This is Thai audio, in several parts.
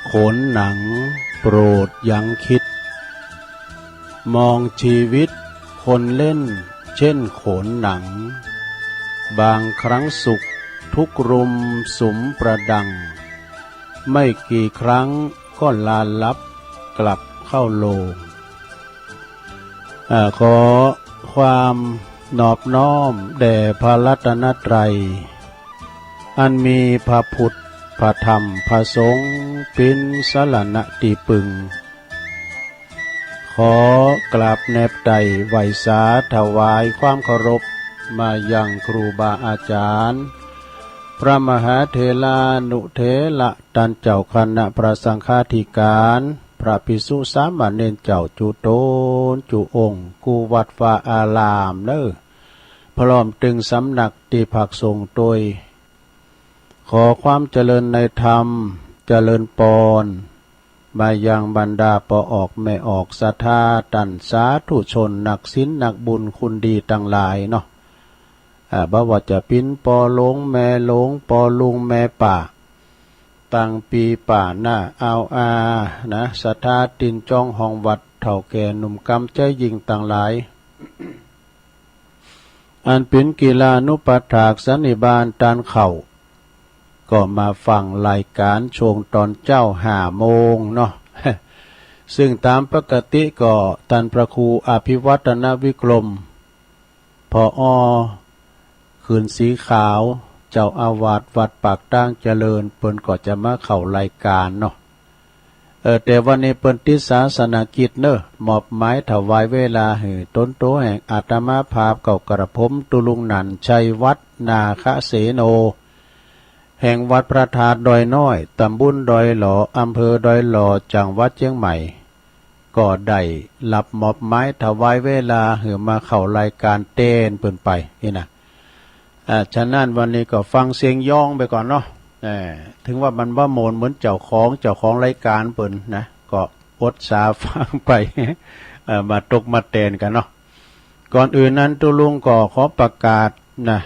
โขนหนังโปรดยังคิดมองชีวิตคนเล่นเช่นโขนหนังบางครั้งสุขทุกรุมสุมประดังไม่กี่ครั้งก็ลาลับกลับเข้าโลงขอความนอบน้อมแด่พระรัตนตรัยอันมีพระพุทธพระธรรมพระสงฆ์เป็นสรณะที่ปึงขอกราบแนบไต่ไหวสาถวายความเคารพมายังครูบาอาจารย์พระมหาเถรานุเถระท่านเจ้าคณะพระสังฆาธิการพระภิกษุสามเณรเจ้าจุโตนจุองค์กูวัดฟ้าอารามเน้อพร้อมตึงสำนักที่ผักทรงโดยขอความเจริญในธรรมเจริญปอนมายังบรรดาปอออกแม่ออกศรัทธาตันสาธุชนนักศีลนักบุญคุณดีทั้งหลายเนาะบ่ว่าจะปิ้นปอหลงแม่หลงปอลุงแม่ป่าตั้งปีป่าหน้าเอานะศรัทธาตินจ้องห้องวัดเถ่าแก่หนุ่มกำใจยิงต่างหลายอันเป็นกีฬานุปถากสันนิบาตตานเข่าก็มาฟังรายการช่วงตอนเจ้า5 โมงเนาะ ซึ่งตามปกติก็ท่านพระครูอภิวัตนวิกรมพอคืนสีขาวเจ้าอาวาสวัดปากตั้งเจริญเปิ้นก็จะมาเข้ารายการเนาะแต่วันนี้เปิ้นติดศาสนกิจเนอะมอบหมายถวายเวลาให้ต้นโตแห่งอาตมาภาพเก่ากระผมตุลุงนันชัยวัฒนาคเสโนแห่งวัดพระธาตุดอยน้อยตำบลดอยหล่ออำเภอดอยหล่อจังหวัดเชียงใหม่ก็ได้รับมอบหมายถวายเวลาให้มาเข้ารายการเต้นเปิ้นไปนี่นะฉะนั้นวันนี้ก็ฟังเสียงย่องไปก่อนเนาะถึงว่ามันว่าโมนเหมือนเจ้าของรายการเปิ้นนะก็อดสาฟังไปมาตกมาเต้นกันเนาะก่อนอื่นนั้นตุลุงก็ขอประกาศนะ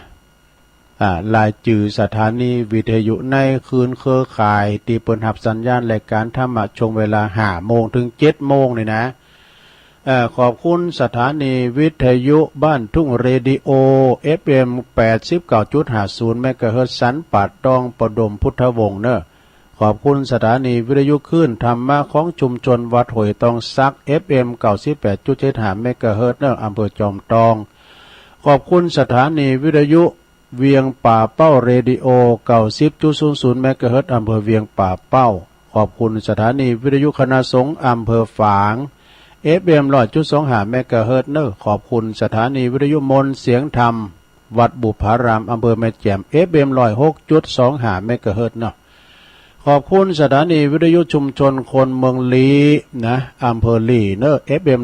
รายชื่อสถานีวิทยุในคืนเครือข่ายที่เปิดหับสัญญาณรายการธรรมะช่วงเวลา5 โมงถึง 7 โมงนี่นะขอบคุณสถานีวิทยุบ้านทุ่งเรดิโอ FM 89.50 เมกะเฮิรตซ์สันป่าตองประดมพุทธวงศ์เนอะขอบคุณสถานีวิทยุคลื่นธรรมะของชุมชนวัดห้วยตองซัก FM 98.75 เมกะเฮิรตซ์เนอะอำเภอจอมทองขอบคุณสถานีวิทยุเวียงป่าเป้าเรดิโอ 90.00 เมกะเฮิรตซ์อำเภอเวียงป่าเป้าขอบคุณสถานีวิทยุคณะสงฆ์อำเภอฝาง FM 100.25 เมกะเฮิรตซ์เนอะขอบคุณสถานีวิทยุมนต์เสียงธรรมวัดบุพารามอำเภอแม่แจ่ม FM 106.25 เมกะเฮิรตซ์เนอะขอบคุณสถานีวิทยุชุมชนคนเมืองลีนะอำเภอลีเนอะ FM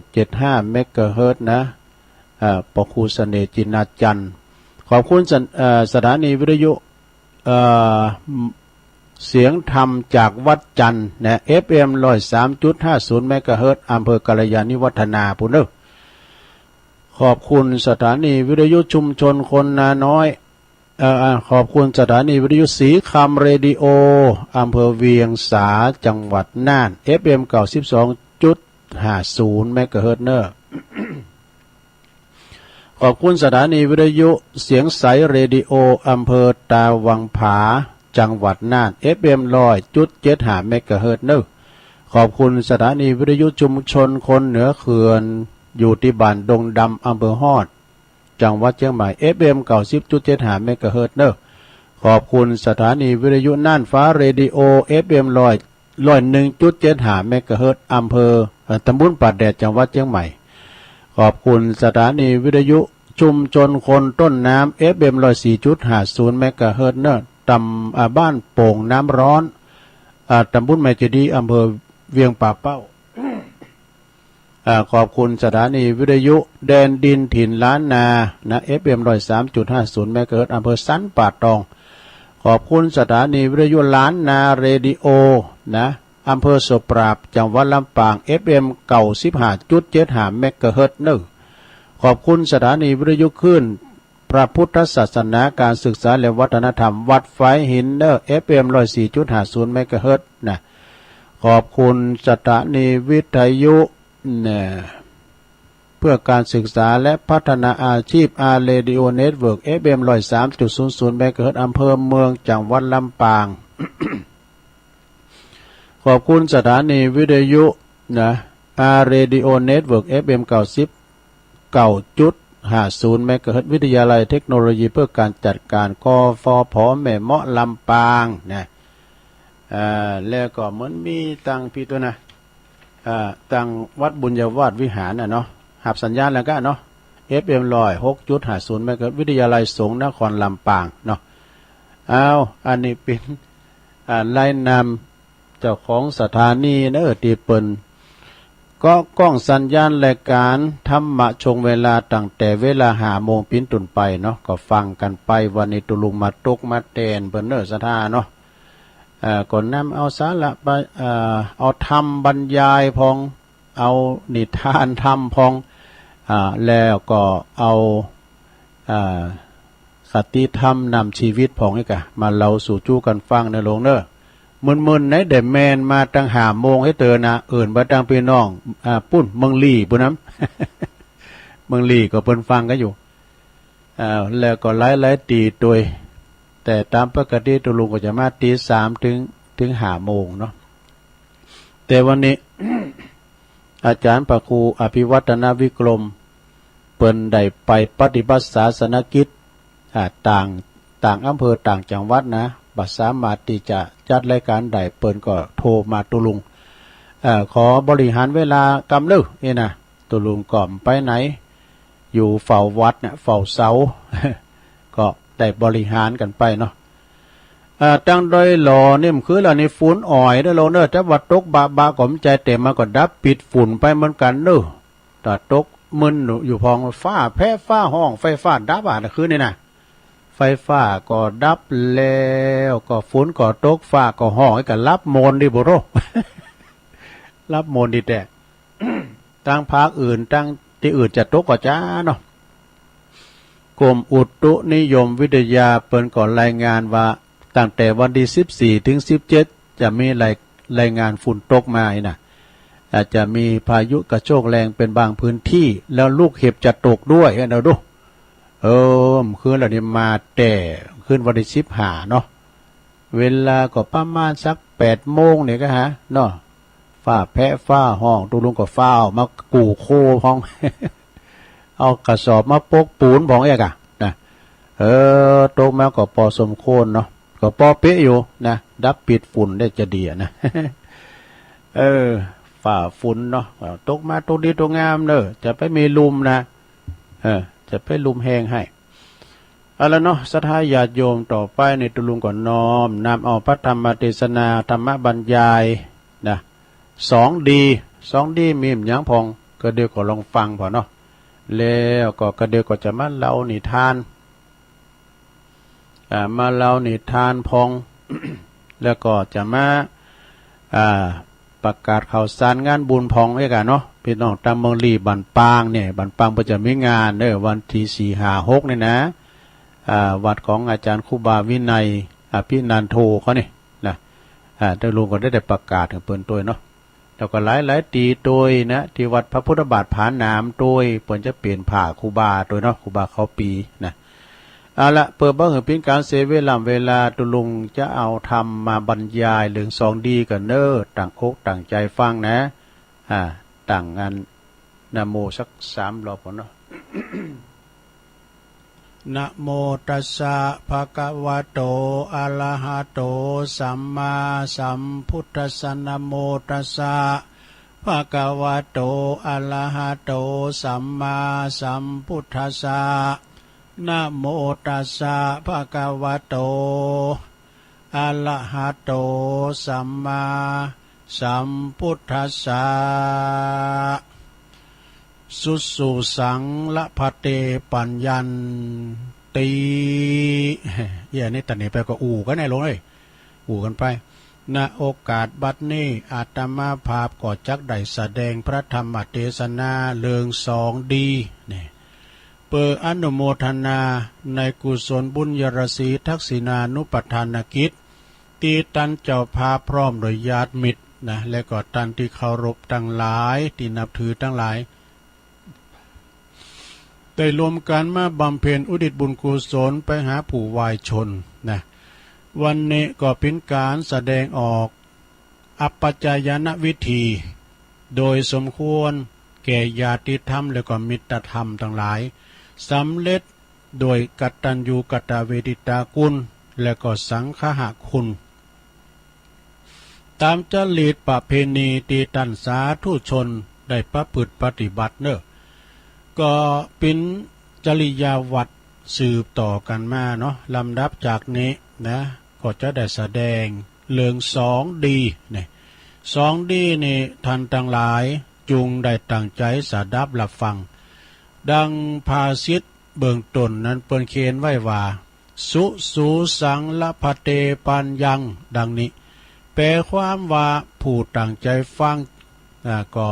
103.75 เมกะเฮิรตซ์นะปครูเสน่ห์จินาจันทร์ขอบคุณสถานีวิทยุเสียงธรรมจากวัดจันทร์นะ FM 103.50 เมกะเฮิรตซ์อำเภอกัลยาณิวัฒนาพุ่นเด้อขอบคุณสถานีวิทยุชุมชนคนนาน้อยขอบคุณสถานีวิทยุสีคำเรดิโออำเภอเวียงสาจังหวัดน่าน FM 92.50 เมกะเฮิรตซ์เนอะขอบคุณสถานีวิทยุเสียงใสเรดิโออำเภอตาวังผาจังหวัดน่าน FM 100.75 เมกะเฮิรตซ์เนอะขอบคุณสถานีวิทยุชุมชนคนเหนือเขื่อนอยู่ที่บ้านดงดำอำเภอฮอดจังหวัดเชียงใหม่ FM 90.75 เมกะเฮิรตซ์เนอะขอบคุณสถานีวิทยุน่านฟ้าเรดิโอ FM 101.75 เมกะเฮิรตซ์อำเภอตำบลป่าแดดจังหวัดเชียงใหม่ขอบคุณสถานีวิทยุชุมชนคนต้นน้ำ FM 104.50 เมกะเฮิรตซ์เนอะบ้านโป่งน้ำร้อนตำบลแม่เจดีย์อำเภอเวียงป่าเป้า ขอบคุณสถานีวิทยุแดนดินถิ่นล้านนานะ FM 103.50 เมกะเฮิรตซ์อำเภอสันป่าตองขอบคุณสถานีวิทยุล้านนาเรดิโอนะอำเภอโสปราบจังหวัดลำปาง FM 95.75 เมกะเฮิรตซ์เนอะขอบคุณสถานีวิทยุคลื่นพ ระพุทธศาสนาการศึกษาและวัฒนธรรมวัดไฟหินเนอร์ FM 104.50 เมกะเฮิรตซ์นะขอบคุณสถานีวิทยุนะเพื่อการศึกษาและพัฒนาอาชีพอาร์เรดิโอเน็ตเวิร์ก FM 103.00 เมกะเฮิรตซ์อำเภอเมืองจังหวัดลำปาง ขอบคุณสถานีวิทยุนะอาร์เรดิโอเน็ตเวิร์ก FM 99.50 เมกะเฮิรตซ์วิทยาลัยเทคโนโลยีเพื่อการจัดการกฟผ.แม่เมาะลำปางนะแล้วก็เหมือนมีตังพี่ตัวนะตังวัดบุญญาวาสวิหารเนาะหับสัญญาณแล้วก็เนาะ FM 106.50 เมกะเฮิรตซ์วิทยาลัยสงฆ์นครลำปางเนาะอันนี้เป็นรายนามเจ้าของสถานีเนอที่เปิ้นก็กล้องสัญญาณรายการธรรมะชงเวลาตั้งแต่เวลา5 โมงปิ้นตุนไปเนาะก็ฟังกันไปวันนี้ตุลุงมาตกมาแตนเปิ้นเนอสถาเนาะก่อนนำเอาสาระไปเอาธรรมบรรยายพองเอานิทานธรรมพองแล้วก็เอาคติธรรมนำชีวิตพองให้กะมาเล่าสู่จู้กันฟังในโรงเนอมึนๆไหนเดแมนมาตั้ง5 โมงให้เตือนนะบ่ตั้งพี่น้องปุ้นเมืองลี่ปุ้นน้ำเมืองลี่ก็เปิ้นฟังกันอยู่แล้วก็หลายๆตีโดยแต่ตามปกติตุลุงก็จะมาตี 3ถึง5 โมงเนาะแต่วันนี้ อาจารย์พระครูอภิวัฒนวิกรมเปิ้นได้ไปปฏิบัติศาสนกิจต่างอำเภอต่างจังหวัดนะบัดสามารถที่จะจัดรายการใดเปิ้นก็โทรมาตุลุงขอบริหารเวลากำลึนี่นะตุลุงก่อมไปไหนอยู่เฝ้าวัดเนี่ยเฝ้าเสา ก็ได้บริหารกันไปเนาะตั้งโดยหล่อนี่มันคือเราในฝุ่นอ่อยเด้อโลเนอแต่ว่าตกบาก็มใจเต็มมาก็ดับปิดฝุ่นไปเหมือนกันเด้อแต่ตกมึนอยู่พองฟ้าแพ้ฟ้าห้องไฟฟ้าดับคือนี่นะไฟฟ้าก็ดับแล้วก็ฝนก็ตกฟ้าก็ห้องให้กันรับโมนดิบุโร รับโมนดิแต่ ตั้งภาคอื่นตั้งที่อื่นจะตกก็จ้าเนาะกรมอุตุนิยมวิทยาเปิ้นก่อนรายงานว่าตั้งแต่วันที่14ถึง17จะมีรายงานฝุ่นตกมานะอาจจะมีพายุกระโชกแรงเป็นบางพื้นที่แล้วลูกเห็บจะตกด้วยเราดูคืนเรานี่มาแต่คืนวันที่15เนาะเวลาก็ประมาณสัก8 โมงเนี่ยก็ฮะเนาะฟ้าแพะฟ้าห้องตุลุงก็ฟ้าวมากู่โคห้อง เอากระสอบมาปกปูนของเอกนะตกมาก็พอสมควรเนาะก็พอเป๊ะอยู่นะดับปิดฝุ่นได้จะดีนะ ฝ่าฝุ่นเนาะตกมาตรงดีตรงงามเนอะจะไปมีลุมนะจะไปลุมแห้งให้เอาละเนาะศรัทธาญาติโยมต่อไปในตุลุงก่อนน้อมนำเอาพระธรรมเทศนาธรรมบรรยายนะ2 ดีมีหยังพองก็เดี๋ยวก็ลองฟังพอเนาะแล้วก็เดี๋ยวก็จะมาเล่านิทานมาเล่านิทานพอง แล้วก็จะมาประกาศข่าวสารงานบุญพองให้กันเนาะพี่น้องตามเมืองลีบันปางเนี่ยบันปางก็จะมีงานวันที่4 5 6นี่นะวัดของอาจารย์ครูบาวินัยพี่นันโทเขานี่นะได้ลุงก็ได้ประกาศถึงเปิ้นตัวเนาะแล้วก็หลายตีโดยนะที่วัดพระพุทธบาทผาหนามโดยเปิ้นจะเปลี่ยนผ่าครูบาโดยเนาะครูบาเขาปีนะเอาละเปิดบ้างเหรอเป็นการเสียเวลาตุลุงจะเอาทำมาบรรยายเรื่อง2 ดีกันเนอต่างอกต่างใจฟังนะต่างงานนะโมสัก3 รอบก่อนเนาะ นะโมตัสสะภะคะวะโตอะระหะโตสัมมาสัมพุทธัสสะนะโมตัสสะภะคะวะโตอะระหะโตสัมมาสัมพุทธัสสะนะโมตัสสะภะคะวะโตอะระหะโตสัมมาสัมพุทธัสสะสุสังละพะเตปัญญันตินี่ตันนี้ไปก็อู่กันแน่ลงเลยอู่กันไปณโอกาสบัดนี้อาตมาภาพก็จักได้แสดงพระธรรมเทศนาเรื่อง2 ดีนี่เป ปิดอนุโมทนาในกุศลบุญยรศีทักษิณานุปทานกิจตีตันเจ้าพาพร้อมโดยญาติมิตรนะและก็ตันที่เคารพทั้งหลายที่นับถือทั้งหลายได้รวมกันมาบำเพ็ญอุทิศบุญกุศลไปหาผู้วายชนนะวันนี้ก็เป็นการแสดงออกอัปปัจจายนวิธีโดยสมควรแก่ญาติธรรมและก็มิตรธรรมทั้งหลายสำเร็จโดยกตัญญูกตเวทิตาคุณและก็สังฆะคุณตามจริตประเพณีที่ท่านสาธุชนได้ประพฤติปฏิบัติเนอะก็เป็นจริยาวัดสืบต่อกันมาเนาะลำดับจากนี้นะก็จะได้แสดงเรื่องสองดีเนี่ยสองดีนี่ท่านทั้งหลายจุงได้ตั้งใจสดับรับฟังดังภาษิตเบื้องต้นนั้นเปิ้นเขียนไว้ว่าสุสูสังละพเตปัญญังดังนี้แปลความว่าผู้ตั้งใจฟังก็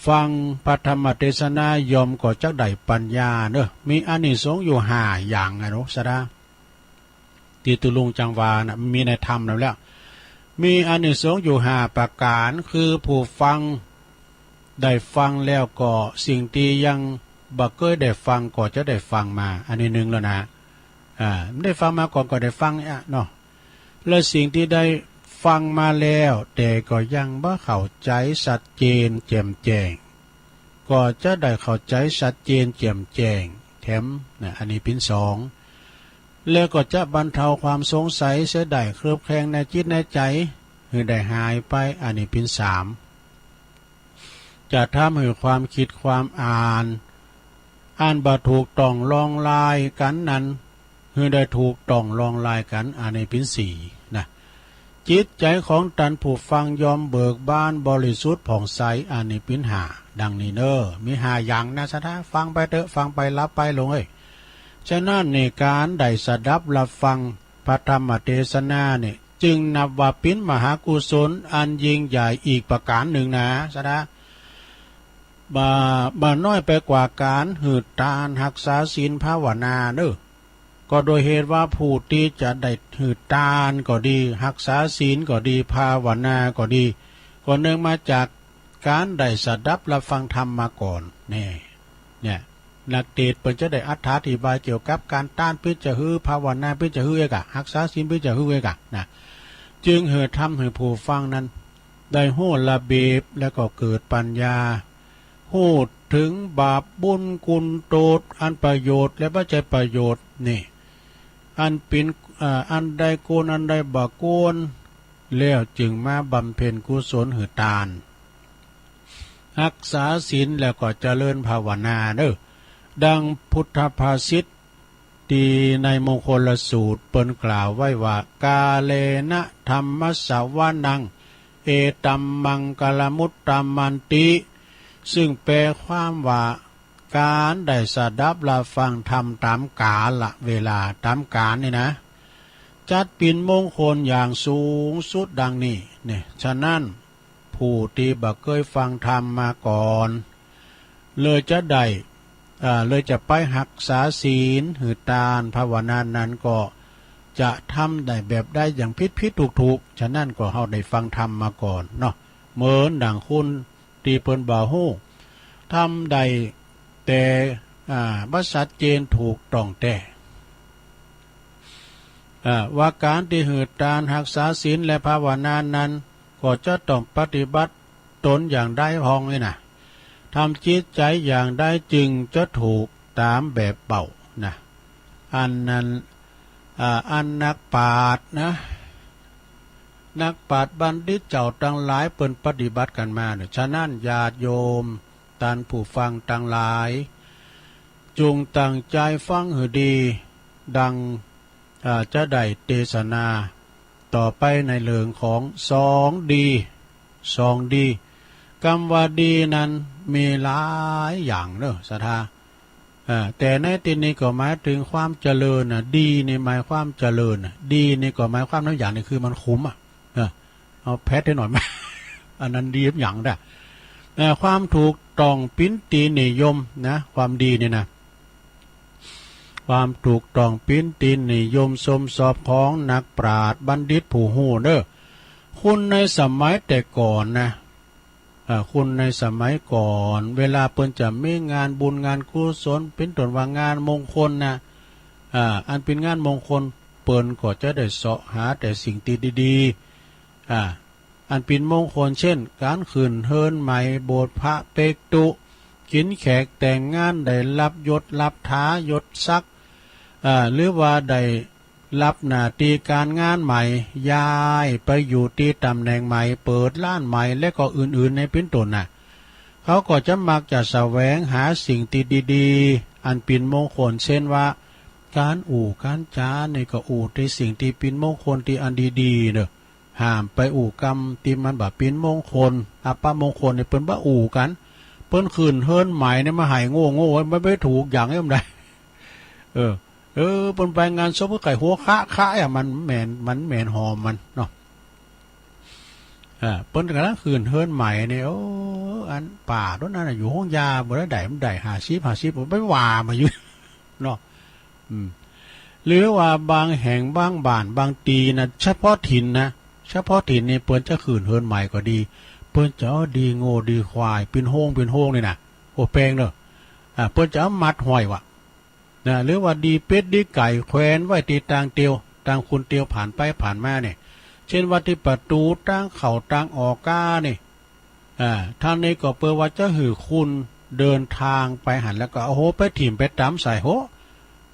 ฟังพระธรรมเทศนายอมก็จะได้ปัญญาเนอะมีอานิสงส์อยู่5อย่างไงเนาะสดาที่ตุลุงจังวานะมีในธรรมแล้วมีอานิสงส์อยู่5ประการคือผู้ฟังได้ฟังแล้วก็สิ่งที่ยังบ่เคยได้ฟังก็จะได้ฟังมาอันนี้หนึ่งแล้วนะไม่ได้ฟังมาก่อนก็ได้ฟังเนาะและสิ่งที่ได้ฟังมาแล้วแต่ก็ยังบ่เข้าใจชัดเจนแจ่มแจ้งก็จะได้เข้าใจชัดเจนแจ่มแจ้งแถมอันนี้เป็น2แล้วก็จะบรรเทาความสงสัยเสียได้เคลือบแคลงในจิตในใจให้ได้หายไปอันนี้เป็น3จะทำให้ความคิดความอ่านบ่ถูกต้องลองลายกันนั้นให้ได้ถูกต้องลองลายกันอันนี้เป็น4นะจิตใจของตันผู้ฟังยอมเบิกบานบริสุทธิ์ผ่องใสอันนี้เป็น5ดังนี้เนอมี5อย่างนะสะท้าฟังไปเถอะฟังไปรับไปลงฉะนั้นในการได้สดับรับฟังพระธรรมเทศนาเนี่ยจึงนับว่าเป็นมหากุศลอันยิ่งใหญ่อีกประการหนึ่งนะสะท้าบ่น้อยไปกว่าการหืดตานรักษาศีลภาวนาเนอก็โดยเหตุว่าผู้ที่จะได้หืดตานก็ดีรักษาศีลก็ดีภาวนาก็ดีก็เนื่องมาจากการได้สดับรับฟังธรรมมาก่อนเนี่ยนักเทศน์เพิ่นจะได้อธิบายเกี่ยวกับการต้านพิจหือภาวนาพิจหือรักษาศีลพิจหือนะจึงเหตุทำให้ผู้ฟังนั้นได้รู้ระเบียบและก็เกิดปัญญาพูดถึงบาปบุญคุณโทษอันประโยชน์และไม่ใช่ประโยชน์นี่อันเป็นอันใดโกนอันใดบ่โกนแล้วจึงมาบำเพ็ญกุศลหือตานรักษาศีลแล้วก็เจริญภาวนาเด้อดังพุทธภาษิตที่ในมงคลสูตรเปิ้นกล่าวไว้ว่ากาเลนะธรรมสวานังเอตัมมังกลมุตตมันติซึ่งแปลความว่าการได้สดับรับฟังธรรมตามกาลเวลาตามกาลนี่นะจัดเป็นมงคลอย่างสูงสุดดังนี้เนี่ยฉะนั้นผู้ที่บ่เคยฟังธรรมมาก่อนเลยจะได้เลยจะไปรักษาศีลหือตานภาวนานั้นก็จะทำได้แบบได้อย่างผิดถูกฉะนั้นก็เฮาได้ฟังธรรมมาก่อนเนาะเหมือนดังคุณที่เปิ้นบ่ฮู้ทำได้แต่บ่ชัดเจนถูกต้องแต่ว่าการที่หือตานรักษาศีลและภาวนานั้นก็จะต้องปฏิบัติตนอย่างได้พองนี่นะทำจิตใจอย่างได้จึงจะถูกตามแบบเป่านะอันนั้นอันนักปราชญ์นะนักปราชญ์บัณฑิตเจ้าทั้งหลายเปิ้นปฏิบัติกันมาเนี่ยฉะนั้นญาติโยมท่านผู้ฟังทั้งหลายจงตั้งใจฟังให้ดีดังจะได้เทศนาต่อไปในเรื่องของ2 ดีคำว่าดีนั้นมีหลายอย่างเนอะศรัทธาแต่ในที่นี้ก็หมายถึงความเจริญดีนี่หมายความเจริญดีนี่ก็หมายความนั้นอย่างนี้คือมันคุ้มเอาแพทให้หน่อยไหม อันนั้นดีอย่างได้แต่ความถูกต้องปิ้นตีนิยมนะความดีเนี่ยนะ ความถูกต้องปิ้นตีนนิยมชมสอบของนักปราชญ์บัณฑิตผู้หูเด้อคุณในสมัยแต่ก่อนนะคุณในสมัยก่อนเวลาเปิ้นจะมีงานบุญงานกุศลเป็นต้นว่างานมงคลนะอันเป็นงานมงคลเปิ้นก็จะได้เสาะหาแต่สิ่งดีๆอันเป็นมงคลเช่นการขึ้นเฮิรนใหม่โบสถ์พระเปกตุกินแขกแต่งงานได้รับยศรับท้ายศศักดิ์หรือว่าได้รับหน้าที่การงานใหม่ย้ายไปอยู่ที่ตำแหน่งใหม่เปิดร้านใหม่และก็อื่นๆในเป็นต้นน่ะเขาก็จะมักจะแสวงหาสิ่งที่ดีๆอันเป็นมงคลเช่นว่าการการจาเนี่ยก็ในสิ่งที่เป็นมงคลที่อันดีๆเนอะห้ามไปกรรมที่มันแบบเป็นมงคลอัปมงคลเนี่ยเปิ้นบ่กันเปิ้นคืนเฮิรนใหม่เนี่ยมาหายโง่ไม่ถูกอย่างนี้มันได้เปิ้นไปงานศพไก่หัวคะมันแม่นหอมมันเนาะเปิ้นกำลังคืนเฮิรนใหม่เนี่ยอันป่าต้นนั้นอยู่ห้องยาบ่ได้มันได้50ผมไม่ว่ามาอยู่เนาะหรือว่าบางแห่งบางบ้านบางตีนะเฉพาะถิ่นนี่เปิ้นจะคืนเฮิรนใหม่ก็ดีเปิ้นจะดีโง่ดีควายเป็นโฮงนี่น่ะโอแปลงเด้อเปิ้นจะมัดห้อยวะนะหรือว่าดีเป็ดดีไก่แขวนไว้ที่ต่างเตียวต่างคุณเตียวผ่านไปผ่านมาเนี่ยเช่นว่าที่ประตูต่างเข้าต่างออกก้านี่ท่านนี้ก็เปิดว่าจะหือคุณเดินทางไปหันแล้วก็ไปถิ่มไปตำใส่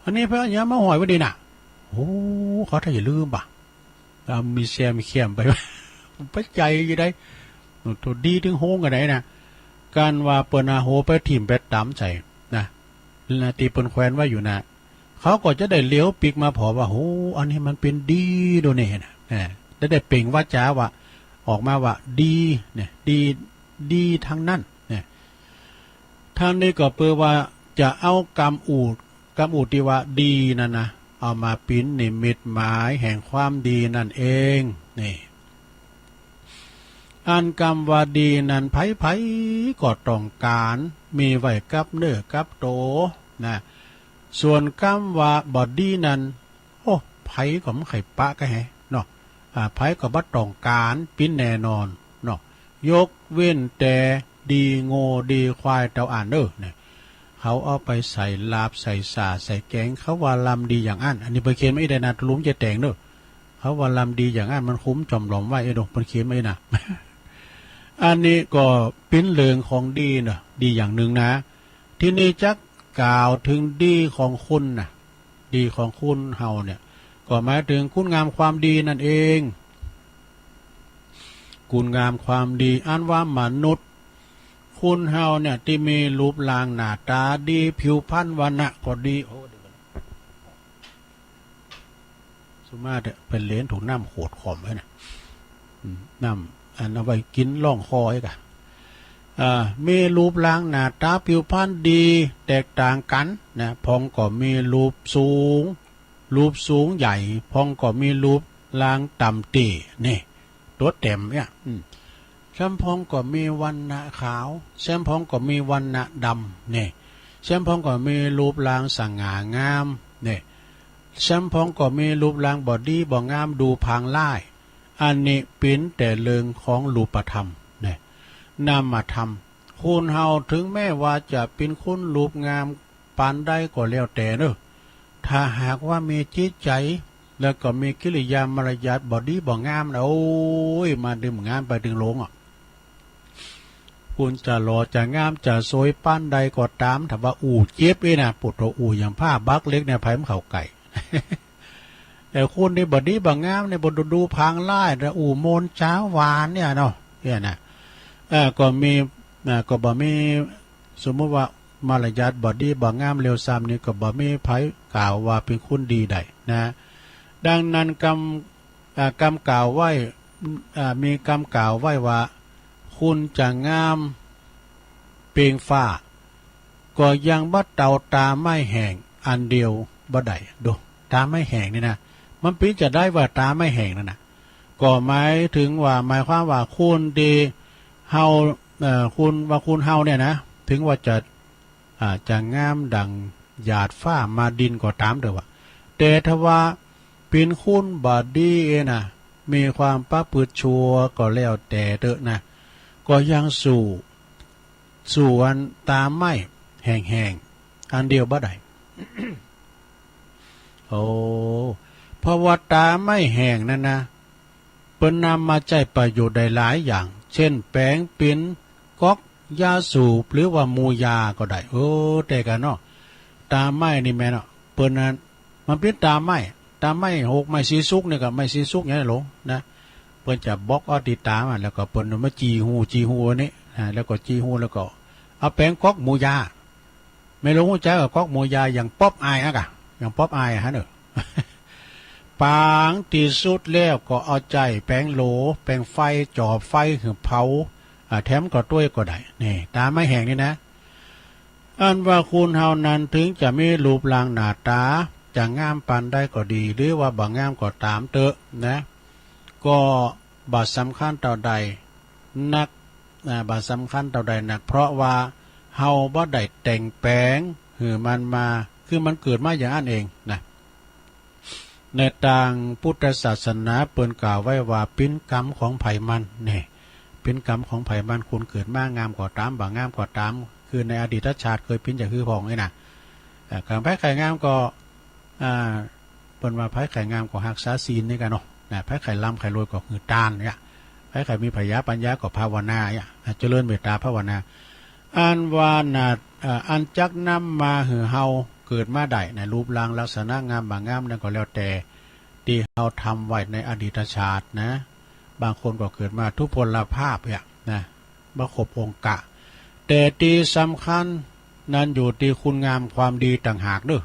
อันนี้พระยามาหอยไว้ดีน่ะเขาถ้าอย่าลืมป่ะมีแซมมีเขียมไปไปใจยังไงตัวดีถึงโฮงกันไหนนะการว่าเปิดไปถิ่มไปตำใส่นะตีเปิ้นแควนไว้อยู่นะเขาก็จะได้เลี้ยวปีกมาพอว่าอันนี้มันเป็นดีโดเน่นะได้เปล่งว่าจ้าว่าออกมาว่าดีเนี่ยดีทั้งนั้นเนี่ยท่านนี้ก็เปิดว่าจะเอากรรมอูดที่ว่าดีนั่นนะเอามาปิ้นนิมิตหมายแห่งความดีนั่นเองนี่อันกรรมว่าดีนั้นไผก็ต้องการมีไว้กับเนื้อกับโตนะส่วนกรรมว่าบอดีนั้นไผก็ไม่ไข่ปะก็แฮเนาะไผก็บ่ต้องการปิ้นแน่นอนเนาะยกเว้นแต่ดีโง่ดีควายเต่าอ่านเนี่ยเขาเอาไปใส่ลาบใส่สาใส่แกงเขาว่าลำดีอย่างอันนี้เพิ่นเขียนไม่ได้นะลุ้มจะแต่งเขาว่าลำดีอย่างอันมันคุ้มจอมหลอมไว้ดอกเพิ่นเขียนไม่นะ อันนี้ก็ปิ้นเลืองของดีนะดีอย่างหนึ่งนะที่นี่จักกล่าวถึงดีของคุณนะดีของคุณเฮาเนี่ยก็หมายถึงคุณงามความดีนั่นเองคุณงามความดีอันว่ามนุษย์คุณเฮาเนี่ยที่มีรูปร่างหน้าตาดีผิวพรรณวรรณะก็ดีสุมาเถอะเป็นเลนถูกน้ำโขดขอมไว้นะน้ำอันเอาไว้กินล่องคอไอ้กะมีรูปร่างหน้าตาผิวพรรณดีแตกต่างกันนะพองก็มีรูปสูงใหญ่พองก็มีรูปร่างต่ำตีนี่ตัวเต็มเนี่ยแซมพองก็มีวันณะขาวแซมพองก็มีวันณะดำเนี่ยแซมพองก็มีรูปร่างสง่างามเนี่ยแซมพองก็มีรูปร่างบอดี้บ่งามดูพางไล่อันนี้เป็นแต่เรื่องของรูปธรรมเนี่ยนามธรรมคุณเฮาถึงแม้ว่าจะเป็นคุณรูปงามปานได้ก็แล้วแต่เนอะถ้าหากว่ามีจิตใจแล้วก็มีกิริยามารยาทบอดี้บ่งามนะมาดึงงามไปดึงลงคุณจะหล่อจะงามจะสวยป้านใดก็ตามถ้าว่าเจ็บนะปวดตัวอย่างผ้าบักเล็กเนี่ยไผ่มันเข่าไก่ แต่คุณในบอดี้บ่งามในบนดูพางไล่แต่โมนเช้าหวานเนี่ยเนาะเนี่ยนะก็มีก็บ่มีสมมติว่ามารยาทบอดี้บ่งามเร็วซ้ำนี่ก็บ่มีไผ่กล่าวว่าเป็นคุณดีใดนะดังนั้นกรรมกล่าวไว้มีกรรมกล่าวไว้ว่าคุณจะงามเปล่งฟ้าก็ยังบ่เต่าตาไม่แห้งอันเดียวบ่ได้ดูตาไม่แห้งนี่นะมันเป็นจะได้ว่าตาไม่แห้งนั่นนะก็หมายถึงว่าหมายความว่าคุณดีเฮาคุณว่าคุณเฮาเนี่ยนะถึงว่าจะงามดัง หยาดฟ้ามาดินก็ตามเด้อว่าแต่ถ้าว่าเป็นคุณบาดีนะมีความประพฤติชั่วก็แล้วแต่เด้อนะก็ยังสู่อันตามไม่แห้งๆอันเดียวบ่ได้ โอ้เพราะว่าตาไม่แห้งนั่นนะเปิ้นนำมาใช้ประโยชน์ได้หลายอย่างเช่นแป้งปิ้นก๊อกยาสูบหรือว่ามูยาก็ได้โอ้แต่กันเนาะตาไม้นี่แม่เนาะเปิ้นนั้นมันเป็นตาไม้หกไม้สีสุกนี่ก็ไม้สีสุกอย่างนี้หลงนะเปิ้นจะบล็อกเอาติดตามันแล้วก็เปิ้นมาจีหูอันนี้แล้วก็จีหูแล้วก็เอาแป้งก๊อกมูยาไม่รู้ใจกับก๊อกมูยาอย่างป๊อปอายอะกะอย่างป๊อปอายฮะเนอะ ปางตีสุดแล้วก็เอาใจแป้งโหลแป้งไฟจ่อไฟคือเผาแถมก็ต้วยก็ได้นี่ตาไม่แห้งนี่นะอันว่าคุณเฮานั้นถึงจะมีรูปร่างหน้าตาจะงามปานได้ก็ดีหรือว่าบ่งามก็ตามเตอะนะก็บาดสำคัญต่อใดนักบาดสำคัญต่อใดนักเพราะว่าเฮาบ่ได้แต่งแปลงคือมันมาคือมันเกิดมาอย่างนั้นเองนะในทางพุทธศาสนาเปิ้นกล่าวไว้ว่าเป็นกรรมของไผมันนี่เป็นกรรมของไผมันคุณเกิดมางามกว่าตามบ่งามกว่าตามคือในอดีตชาติเคยเป็นอย่างคือพองนี่นะการไผไข่งามก็เปิ้นว่าไผไข่งามก็รักษาศีลนี่กันเนาะไผไข่ล้ำไข่รวยก็คือตานเนี่ยไผไข่มีปัญญาก็ภาวนาเนี่ยเจริญเมตตาภาวนาอันว่านาอันจักนำมาหือเฮาเกิดมาได้ในรูปร่างลักษณะงามบ่งามนั่นก็แล้วแต่ที่เฮาทำไว้ในอดีตชาตินะบางคนก็เกิดมาทุพพลภาพเนี่ยนะบ่ครบองค์กะแต่ที่สำคัญนั้นอยู่ที่คุณงามความดีต่างหากเด้อ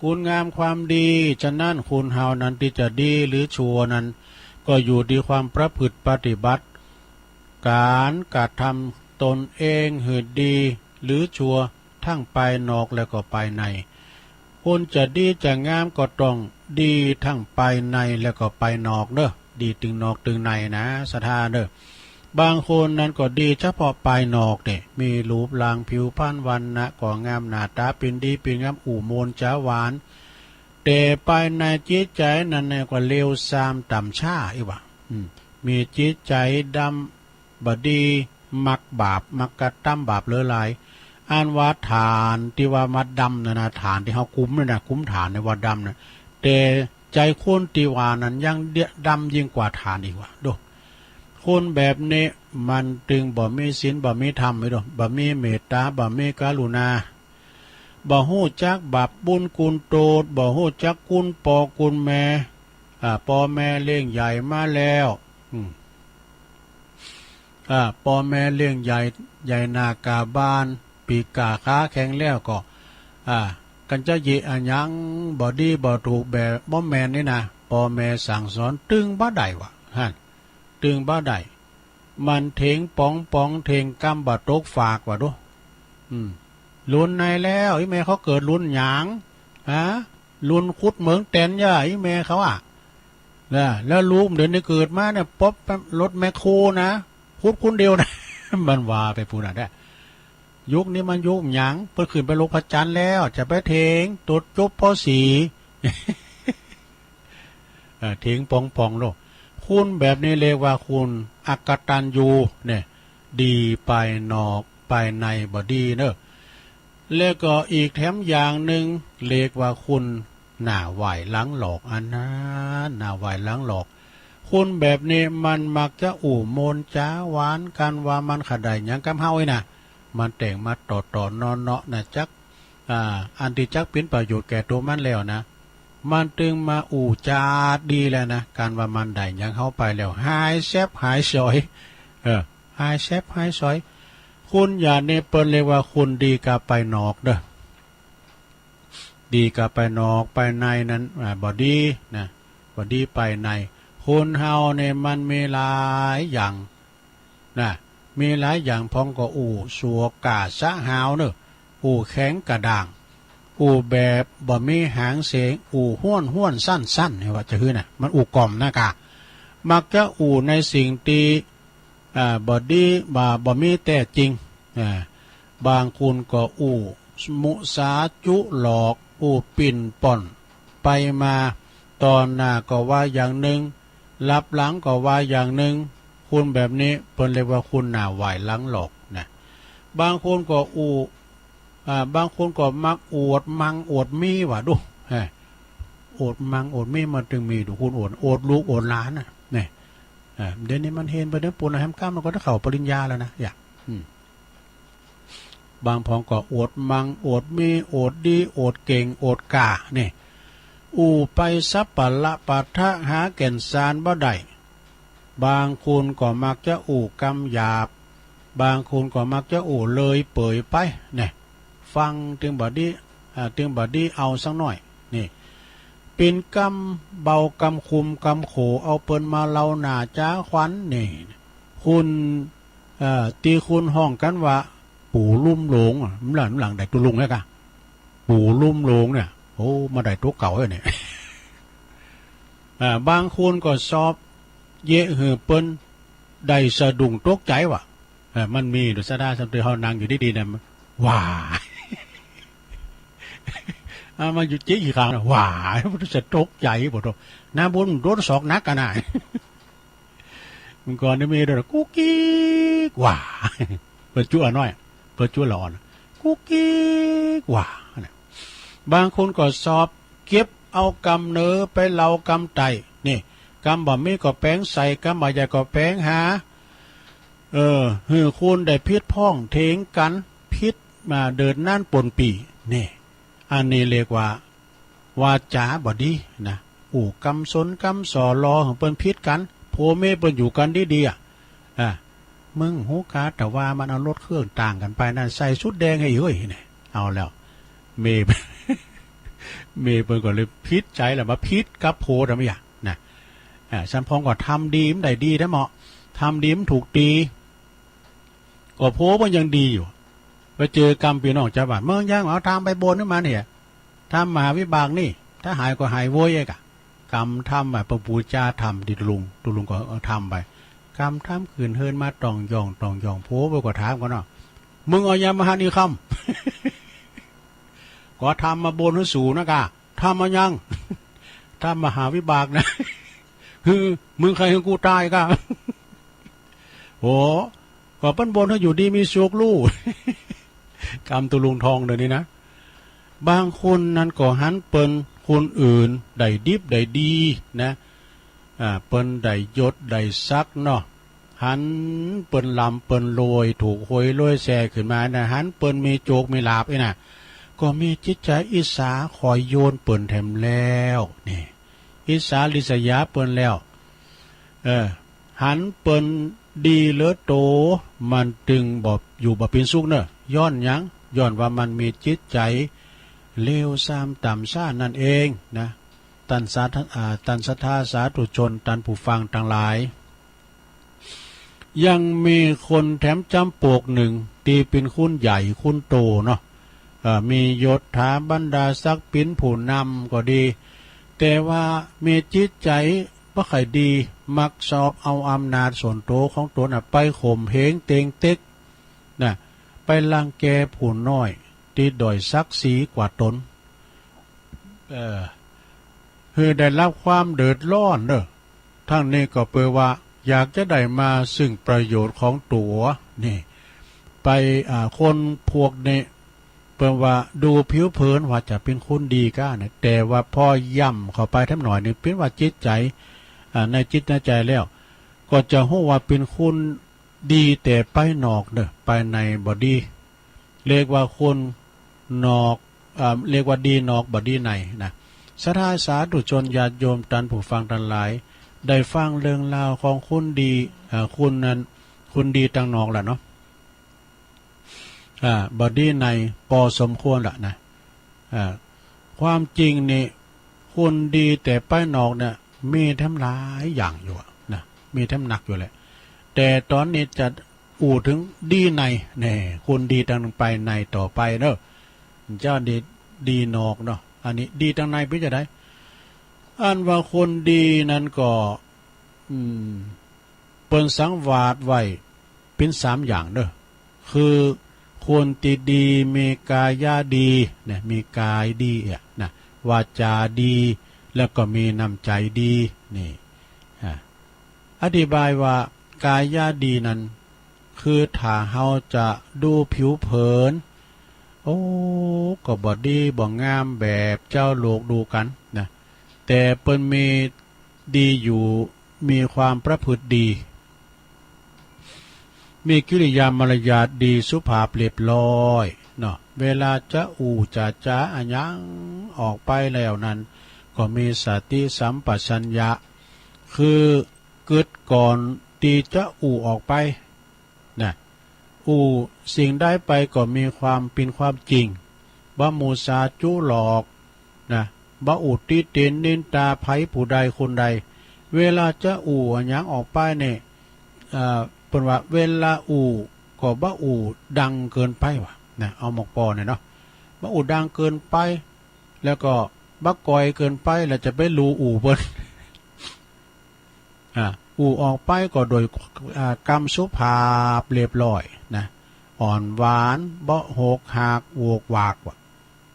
คุณงามความดีฉะนั้นคุณเฮานั้นที่จะดีหรือชั่วนั้นก็อยู่ที่ความประพฤติปฏิบัติการกระทำตนเองหืดดีหรือชั่วทั้งภายนอกแล้วก็ภายในคุณจะดีจะงามก็ต้องดีทั้งภายในแล้วก็ภายนอกเด้อดีถึงนอกถึงในนะศรัทธาเด้อบางคนนั้นก็ดีเฉพาะภายนอกเนี่ยมีรูปร่างผิวพรรณวรรณะก็งามหน้าตาเป็นดีเป็นงามอู่โมนจ้าหวานแต่ภายในจิตใจนั้นเนี่ยก็เลวทรามต่ำช้าอีกว่ามีจิตใจดำบดีมักบาปมักกระทำบาปเลอหลายอันว่าฐานที่ว่ามัดดำนะฐานที่เขาคุ้มเลยนะคุ้มฐานในว่าดำนะแต่ใจคนที่ว่านั้นยังดำยิ่งกว่าฐานอีกว่าดูคนแบบนี้มันตึงบ่มีศีลบ่มีธรรมไม่ดูบ่มีเมตตาบ่มีกรุณาบ่ฮู้จักบาปบุญคุณโตดบ่ฮู้จักคุณพ่อคุณแม่พ่อแม่เลี้ยงใหญ่มาแล้วพ่อแม่เลี้ยงใหญ่นากาบ้านปีกาค้าแข็งแล้วก็กันจะยิอันยังบ่ดีบ่ถูกแบบบ่แมนนี่นะพ่อแม่สั่งสอนตึงบ่ได้วะฮะตึงบ่ได้มันเถงป๋องเถงกำบ่ตกฝากว่าดูลุนในแล้วไอ้แม่เขาเกิดลุนหยางลุนคุดเหมืองแตนย่าไอ้แม่เขาแล้วลูกเดินในเกิดมาเนี่ยป๊อบรถแมคโครนะคุดคนเดียวนะ มันว่าไปพูดได้ยุคนี้มันยุคหยังเพิ่งขึ้นไปโลกพระจันทร์แล้วจะไปเถงตุดจุบพ่อสี เถงปองโลกคุณแบบนี้เรียกว่าคุณอักตันยูเนี่ยดีไปนอกไปในบ่ดีเนอะแล้วก็อีกแถมอย่างหนึ่งเรียกว่าคุณหน้าไหวหลังหลอกอันนั้นหน้าไหวหลังหลอกคุณแบบนี้มันมักจะอู่โมนจ้าหวานกันว่ามันขดายยังกำเฮาไอ้นะมันแต่งมาต่อนอนเนาะนะจักอันที่จักเป็นประโยชน์แก่ตัวมันแล้วนะมันตึงมาอู่จาดีแล้วนะการว่ามันได้ยังเข้าไปแล้วหายแซบหายสอยหายแซบหายสอยคุณอย่าเนเปิลเลยว่าคุณดีกับไปนอกเด้อดีกับไปนอกไปในนั้นบอดี้นะบอดี้ไปในคุณเฮาเนี่ยมันมีหลายอย่างนะมีหลายอย่างพองก็อู่สัวกาสะหาวเนอะอู่แข็งกระด่างอู่แบบบ่มีหางเสียงอู่ห้วนสั้นเนี่ยว่าจะคือน่ะมันอู่กล่อมนะกะมักจะอู่ในสิ่งที่บอดี้บ่มีแต่จริงบางคุณก็อู่ มุสาจุหลอกอูปิ่นป่อนไปมาตอนหน้าก็ว่าอย่างหนึ่งรับหลังก็ว่าอย่างหนึ่งคุณแบบนี้เปิ้นเรียกว่าคุณหน้าไหวหลังหลอกนะบางคนก็บางคนก็มักอวดมังอวดมีว่ะดูอวดมังอวดมีมันจึงมีดูคุณอวดลูกอวดหลานน่ะนี่เดี๋ยวนี้มันเห็นไปเรื่องปูนแฮมก้ามมันก็ถ้าเข้าปริญญาแล้วนะอยากบางพองก็อวดมังอวดมีอวดดีอวดเก่งอวดกานี่ไปซับปะละปะทะหาแก่นสารบ่ได้บางคนก็มักจะกำหยาบบางคนก็มักจะเลยเปื่อยไปเนี่ยฟังถึงบัดนี้เอาสักหน่อยนี่เป็นกำเบากำคุมกำโขเอาเปิ้นมาเล่าหน้าจ้าขวัญนี่คุณตีคุณห้องกันว่าปู่ลุ่มหลงหลังได้ตุลุงเนี่ยกะปู่ลุ่มหลงเนี่ยโอ้มาได้ตัวเก่าเนี่ยบางคนก็สอบเยะหือเปิ้นได้สะดุ้งตกใจว่ะมันมีดุษดาสัมติเฮานางอยู่ดีๆเนี่ยว้ามาอยู่จี้อีกครั้งว้ามันจะตกใจบ่ตัวน้าบุญรถสอกนักกันน่ะมันก่อนนี่มีด้วยกุ๊กกิ๊กว้าเปิดจั่วน้อยเปิดจั่วหลอนกุ๊กกิ๊กว้าบางคนก็สอบเก็บเอากำเนื้อไปเล่ากำไตนี่กำบ่มีก็แป้งใส่กำบ่ใหญ่ก็แป้งหาคุณได้พิษพ้องเทงกันพิษมาเดินนั่นปนปีนี่อันนี้เรียกว่าวาจาบดีนะกำสนกำสอรอของเปิ้นพิษกันโพเมเปิ้นอยู่กันดีมึงหูกาแต่ว่ามันเอารถเครื่องต่างกันไปนั่นใส่ชุดแดงให้เฮ้ยเนี่ยเอาแล้วเมเปิ้นก็เลยพิษใจแหละมาพิษกับโพทำไมนะฉันพองก็ทำดีมได้ดีได้เหมาะทำดีมถูกตีก็โพมันยังดีอยู่ไปเจอกรรมพี่น้องจ้าบ้านเมืองย่างเอาทำไปบนขึ้นมาเนี่ยทำมหาวิบากนี่ถ้าหายก็หายโว้ยกะกรรมทำแบบปูจ้าทำดิตุลุงก็ทำไปกรรมทำขืนเฮินมาตองยองโพไปกว่าถามกันเนาะมึงเอายามาหานี่คำก็ทำมาบนให้สูนะกะทำมายังทำมหาวิบากนะคือมึงใครให้กูตายกะโอ้ก็ปั้นบนให้อยู่ดีมีโชคลู่กรรมตุลุงทองเดี๋ยวนี้นะบางคนนั้นก็หันเปิ้นคนอื่นได้ดิบได้ดีนะเปิ้นได้ยศได้ซักเนาะหันเปิ้นลำเปิ้นรวยถูกหวยรวยแซ่ขึ้นมานะหันเปิ้นมีโจกมีลาบไอ้น่ะก็มีจิตใจอิสาคอยโยนเปิ้นแถมแล้วนี่อิสาลิษยาเปิ้นแล้วหันเปิ้นดีเลือโตมันตึงบอกอยู่บ่เป็นสุขเนอะย้อนยังย้อนว่ามันมีจิตใจเลวซ้ำต่ำซ่านั่นเองนะตันศรัทธาสาธุชนตันผู้ฟังทั้งหลายยังมีคนแถมจำปวกหนึ่งตีเป็นคุณใหญ่คุณโตเนาะมียศถาบรรดาศักดิ์เป็นผู้นำก็ดีแต่ว่ามีจิตใจบ่ค่อยดีมักสอบเอาอำนาจส่วนโตของตนไปข่มเหงเตงเต็กนะไปลังแกผู้น้อยที่ด้อยศักดิ์ศรีกว่าตนคือได้รับความเดือดร้อนเนอะทั้งนี้ก็เปลว่าอยากจะได้มาซึ่งประโยชน์ของตัวนี่ไปคนพวกนี้เปลว่าดูผิวเผินว่าจะเป็นคนดีก้าเนี่ยแต่ว่าพอย่ำเข้าไปทั้งหน่อยนึงเป็นว่าจิตใจในจิตในใจแล้วก็จะรู้ว่าเป็นคนดีแต่ไปนอกเนอะไปในบอดีเรียกว่าคนนอกเรียกว่าดีนอกบอดีในนะศรัทธาสาธุชนญาติโยมตันผู้ฟังทั้งหลายได้ฟังเรื่องราวของคุณดีคุณนั้นคุณดีตั้งนอกแหละเนาะบอดี้ในพอสมควรละนะความจริงนี่คุณดีแต่ป้ายนอกเนี่ยมีแถมหลายอย่างอยู่นะมีแถมหนักอยู่แหละแต่ตอนนี้จะถึงดีในเนี่ยคุณดีตั้งไปในต่อไปเนอะเจ้าดีนอกเนาะอันนี้ดีตั้งในเพื่อจะได้อันว่าคนดีนั้นก็เปิ้นสังวาดไว้เป็น3อย่างเนอะคือค คนติดีมีกายดีเนี่ยมีกายดีนะวาจาดีแล้วก็มีน้ำใจดีนี่อธิบายว่ากายดีนั้นคือถ้าเฮาจะดูผิวเผินโอ้ก็บ่ดีบ่งามแบบเจ้าโลกดูกันนะแต่เปิ้นมีดีอยู่มีความประพฤติดีมีกิริยามารยาทดีสุภาพเรียบร้อยเนาะเวลาจะจะจ้าอันยังออกไปแล้วนั้นก็มีสติสัมปชัญญะคือเกิดก่อนที่จะออกไปนะสิ่งได้ไปก็มีความเป็นความจริงบ่มูสาจุหลอกนะบ่อุติเตนนินตาไผผู้ใดคนใดเวลาจะอันยังออกไปเนี่ยเปิ้นว่าเวลาก็บ่ดังเกินไปว่ะนะเอาหมกปอเนี่ยเนาะบ่ดังเกินไปแล้วก็บ่ก่อยเกินไปแล้วจะไปรู้เพิ่นออกไปก็โดยกรรมสุภาพเรียบร้อยนะอ่อนหวานบ่โหกหักโวกวากว่ะ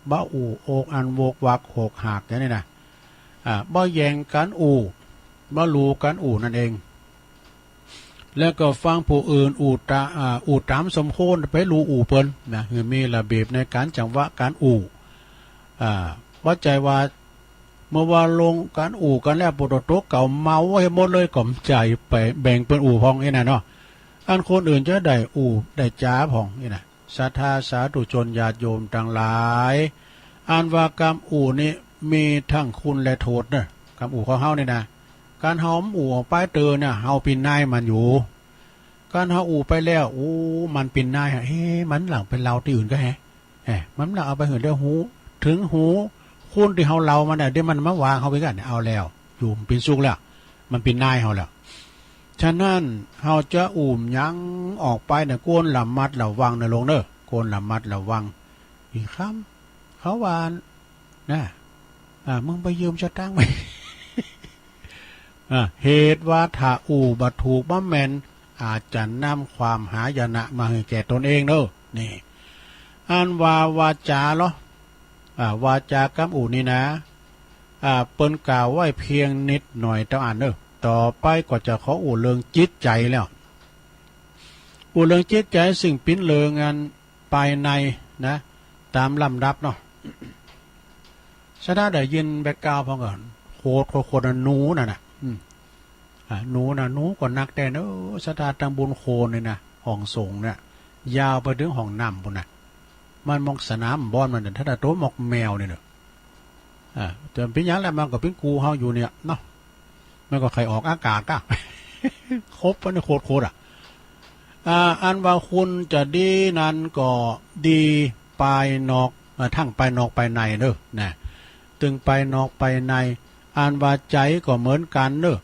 บ่อกอันโวกวากโหกหักอย่างนี้นะบ่แย่งกันบ่รู้กันนั่นเองแล้วก็ฟังผู้อื่นตามสมควรไปรู้เปิ้นนะคือมีระเบียบในการจังหวะการว่าใจว่าเมื่อว่าลงการกันแล้วปุตโตเก่าเมาให้หมดเลยก่อมใจไปแบ่งเป็นพองนี่นะเนาะอันคนอื่นจะได้ได้จ้าพองนี่นะศรัทธาสาธุชนญาติโยมทั้งหลายอันว่ากรรมนี่มีทั้งคุณและโทษนะกรรมของเฮานี่นะการเฮาออกไปเตอเนี่ยเฮาเป็นนายมันอยู่การเฮาไปแล้วมันเป็นนายมันหลังเป็นเราที่อื่นก็มันหลังเอาไปเหินได้หูถึงหูคุณที่เฮาเรามันเดี๋ยวมันมาวางเฮาไปกันเอาแล้วอยู่เป็นสุขแล้วมันเป็นนายเฮาแล้วฉะนั้นเฮาจะยั้งออกไปเนี่ยโกนละมัดระวังนะลงเด้อโกนละมัดระวังอีกคำเขาวานนะมึงไปยืมสตางค์ไปเหตุว่าถ้าบัตถูกบ่แม่นอาจจะนำความหายนะมาให้แก่ตนเองเด้อนี่อันวาจาเหรอวาจากรรมนี่นะเปิ้นกล่าวไว้เพียงนิดหน่อยต้องอ่านเด้อต่อไปก็จะขอเรื่องจิตใจแล้วเรื่องจิตใจสิ่งปิ้นเรื่องงานภายในนะตามลำดับเนาะชนะได้ยินแบกกาวพอก่อนโคตรหนูน่ะนะหนูก็นักแต่เนอะสถานตังบุญโคนเลยนะห้องส่งเนี่ยยาวไปถึงห้องน้ำปุ่นน่ะมันมองสนามบอลมันเนี่ยถ้าโต๊ะมอกแมวเนี่ยเนอะแต่เป็นยังไงมันก็เป็นกูเฮาอยู่เนี่ยเนาะมันก็ใครออกอากาศก็ ครบไปในโคตรอันว่าคุณจะดีนั้นก็ดีปลายนอกทั้งปลายนอกปลายในเนอะนะตึงปลายนอกปลายในอันว่าใจก็เหมือนกันเนอะ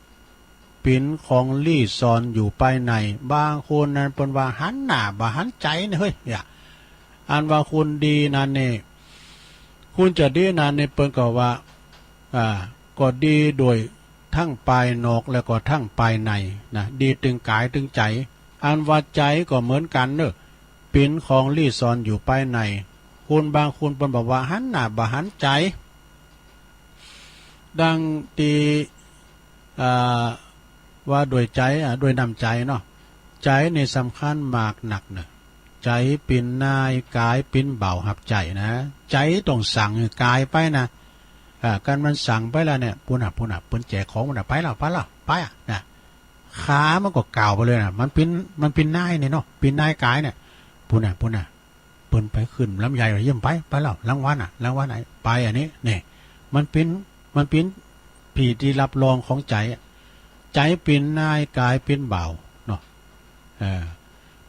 ปิ่นของลี่ซอนอยู่ปลายในบางคนนั้นเป็นว่าหันหน้าบ่หันใจเนี่ยเฮ้ยอันว่าคุณดีนั่นเนี่ยคุณจะดีนั่นเนี่ยเปิ้นก็ว่าก็ดีโดยทั้งปลายนอกแล้วก็ทั้งปลายในนะดีตึงกายตึงใจอันว่าใจก็เหมือนกันเนอะปิ่นของลี่ซอนอยู่ปลายในคุณบางคุณเปิ้นบอกว่าหันหน้าบ่หันใจดังตีว่าโดยใจโดยนำใจเนาะใจในสำคัญมากหนักเนอะใจเป็นนายกายเป็นเบาหับใจนะใจต้องสั่งกายไปนะการมันสั่งไปแล้วเนี่ยปุ่นปุ่นแจกของมันไปแล้วนะขามันก็ก่าวไปเลยนะมันเป็นนายเนี่ยเนาะเป็นนายกายเนี่ยปุ่นเปิ้นไปขึ้นลำใหญ่เยี่ยมไปแล้วรางวัลไหนไปอันนี้เนี่ยมันเป็นผีที่รับรองของใจเป็นนายกายเป็นเบาเนาะ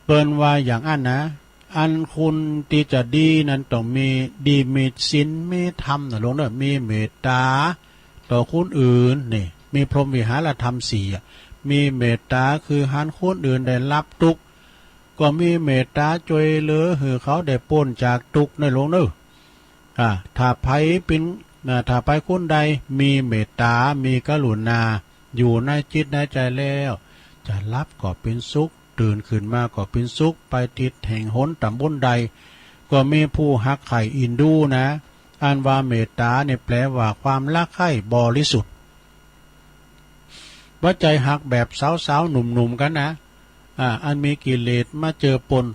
เปิ้นว่าอย่างอันนะอันคุณที่จะดีนั้นต้องมีดีมีศีลมีธรรมนะลงเนอะมีเมตตาต่อคนอื่นนี่มีพรหมวิหารธรรมสี่มีเมตตาคือหันคนอื่นได้รับทุกข์ก็มีเมตตาช่วยเหลือให้เขาได้พ้นจากทุกข์ในลงเนอะถ้าไผเป็นถ้าไปคนใดมีเมตตามีกรุณาอยู่ในจิตในใจแล้วจะรับก็เป็นสุข ตื่นขึ้นมาก็เป็นสุขไปทิศแห่งหนตำบลใดก็มีผู้ฮักไข่อินดูนะอันว่าเมตตาเนี่ยแปลว่าความรักใคร่บริสุทธิ์ว่าใจหักแบบสาวๆหนุ่มๆกันนะอันมีกิเลสมาเจอปน